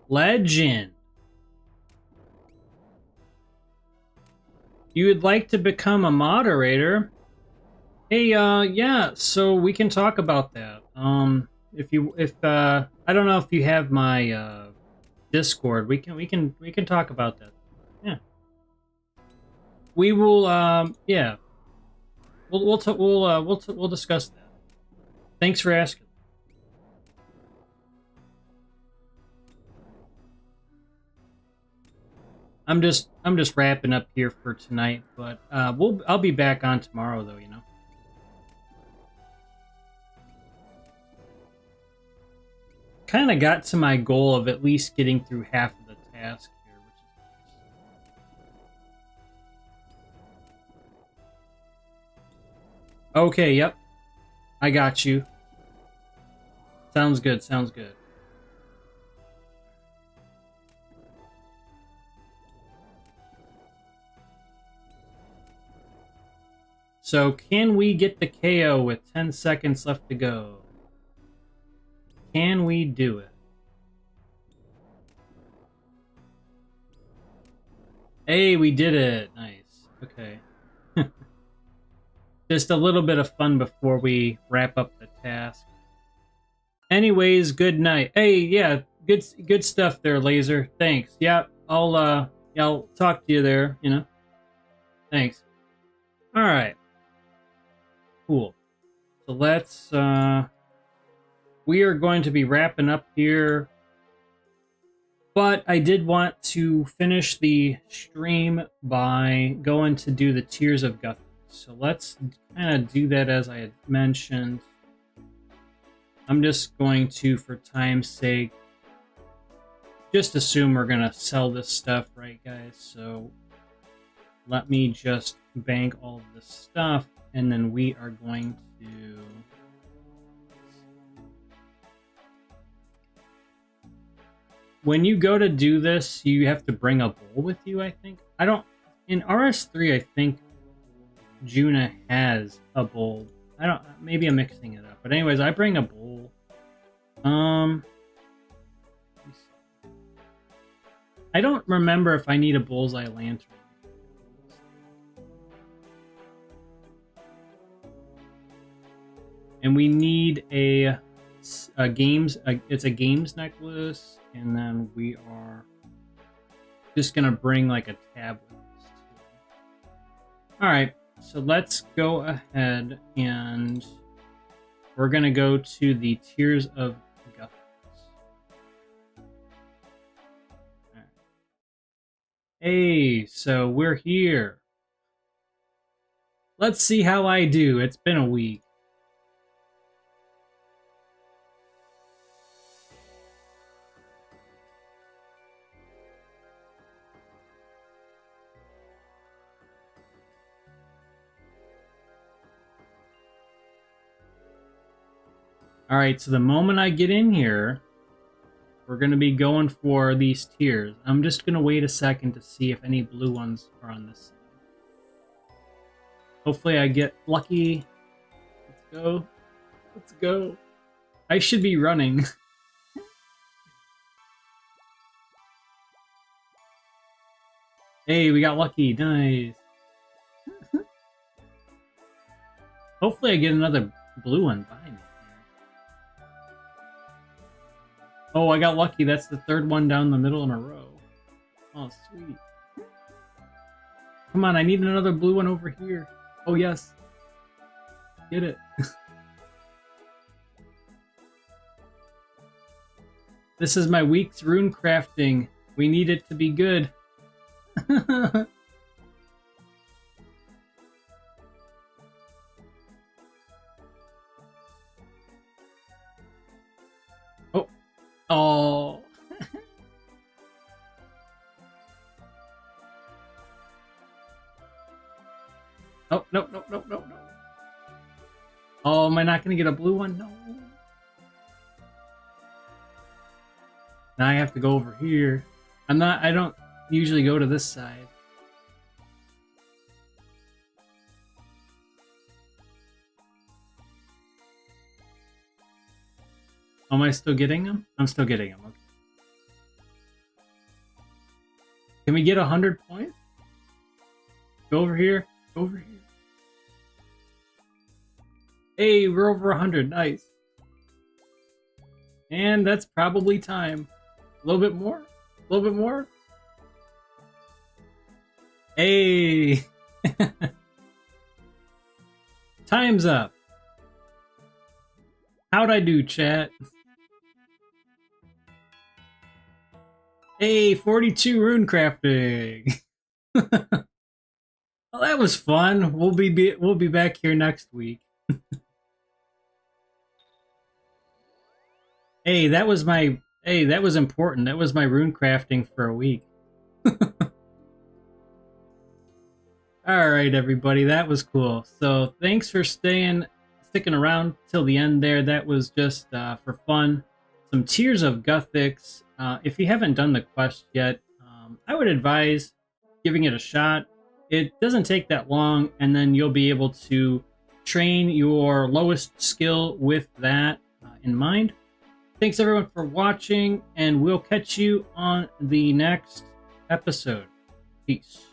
Legend. You would like to become a moderator? Hey, yeah, so we can talk about that. If I don't know if you have my Discord, we can talk about that. Yeah. We will yeah. We'll discuss that. Thanks for asking. I'm just wrapping up here for tonight, but I'll be back on tomorrow though, you know. Kind of got to my goal of at least getting through half of the task here, which is nice. Okay, yep. I got you. Sounds good, sounds good. So, can we get the KO with 10 seconds left to go? Can we do it? Hey, we did it. Nice. Okay. Just a little bit of fun before we wrap up the task. Anyways, good night. Hey, yeah, good stuff there, Laser. Thanks. Yeah, I'll talk to you there, you know. Thanks. All right. Cool. So let's we are going to be wrapping up here. But I did want to finish the stream by going to do the Tears of Guthrie. So let's kind of do that as I had mentioned. I'm just going to, for time's sake, just assume we're going to sell this stuff, right, guys? So let me just bank all of this stuff, and then we are going to... When you go to do this, you have to bring a bowl with you, I think. In RS3, I think Juna has a bowl. Maybe I'm mixing it up. But anyways, I bring a bowl. I don't remember if I need a bullseye lantern. And we need it's a games necklace, and then we are just gonna bring like a tab with us too. Alright, so let's go ahead and we're gonna go to the Tears of Guthrie. Right. Hey, so we're here. Let's see how I do. It's been a week. All right, so the moment I get in here, we're going to be going for these tiers. I'm just going to wait a second to see if any blue ones are on this side. Hopefully I get lucky. Let's go. Let's go. I should be running. Hey, we got lucky. Nice. Hopefully I get another blue one by me. Oh, I got lucky. That's the third one down the middle in a row. Oh, sweet. Come on, I need another blue one over here. Oh, yes. Get it. This is my week's rune crafting. We need it to be good. Oh. Oh, no, no, no, no, no. Oh, am I not going to get a blue one? No. Now I have to go over here. I don't usually go to this side. Am I still getting them? I'm still getting them. Okay. Can we get 100 points? Go over here. Go over here. Hey, we're over 100. Nice. And that's probably time. A little bit more? A little bit more? Hey! Time's up. How'd I do, chat? Hey, 42 rune crafting. Well, that was fun. We'll be back here next week. Hey, that was important. That was my rune crafting for a week. All right, everybody, that was cool. So thanks for sticking around till the end there. That was just for fun. Some Tears of Guthix. If you haven't done the quest yet, I would advise giving it a shot. It doesn't take that long, and then you'll be able to train your lowest skill with that in mind. Thanks everyone for watching, and we'll catch you on the next episode. Peace.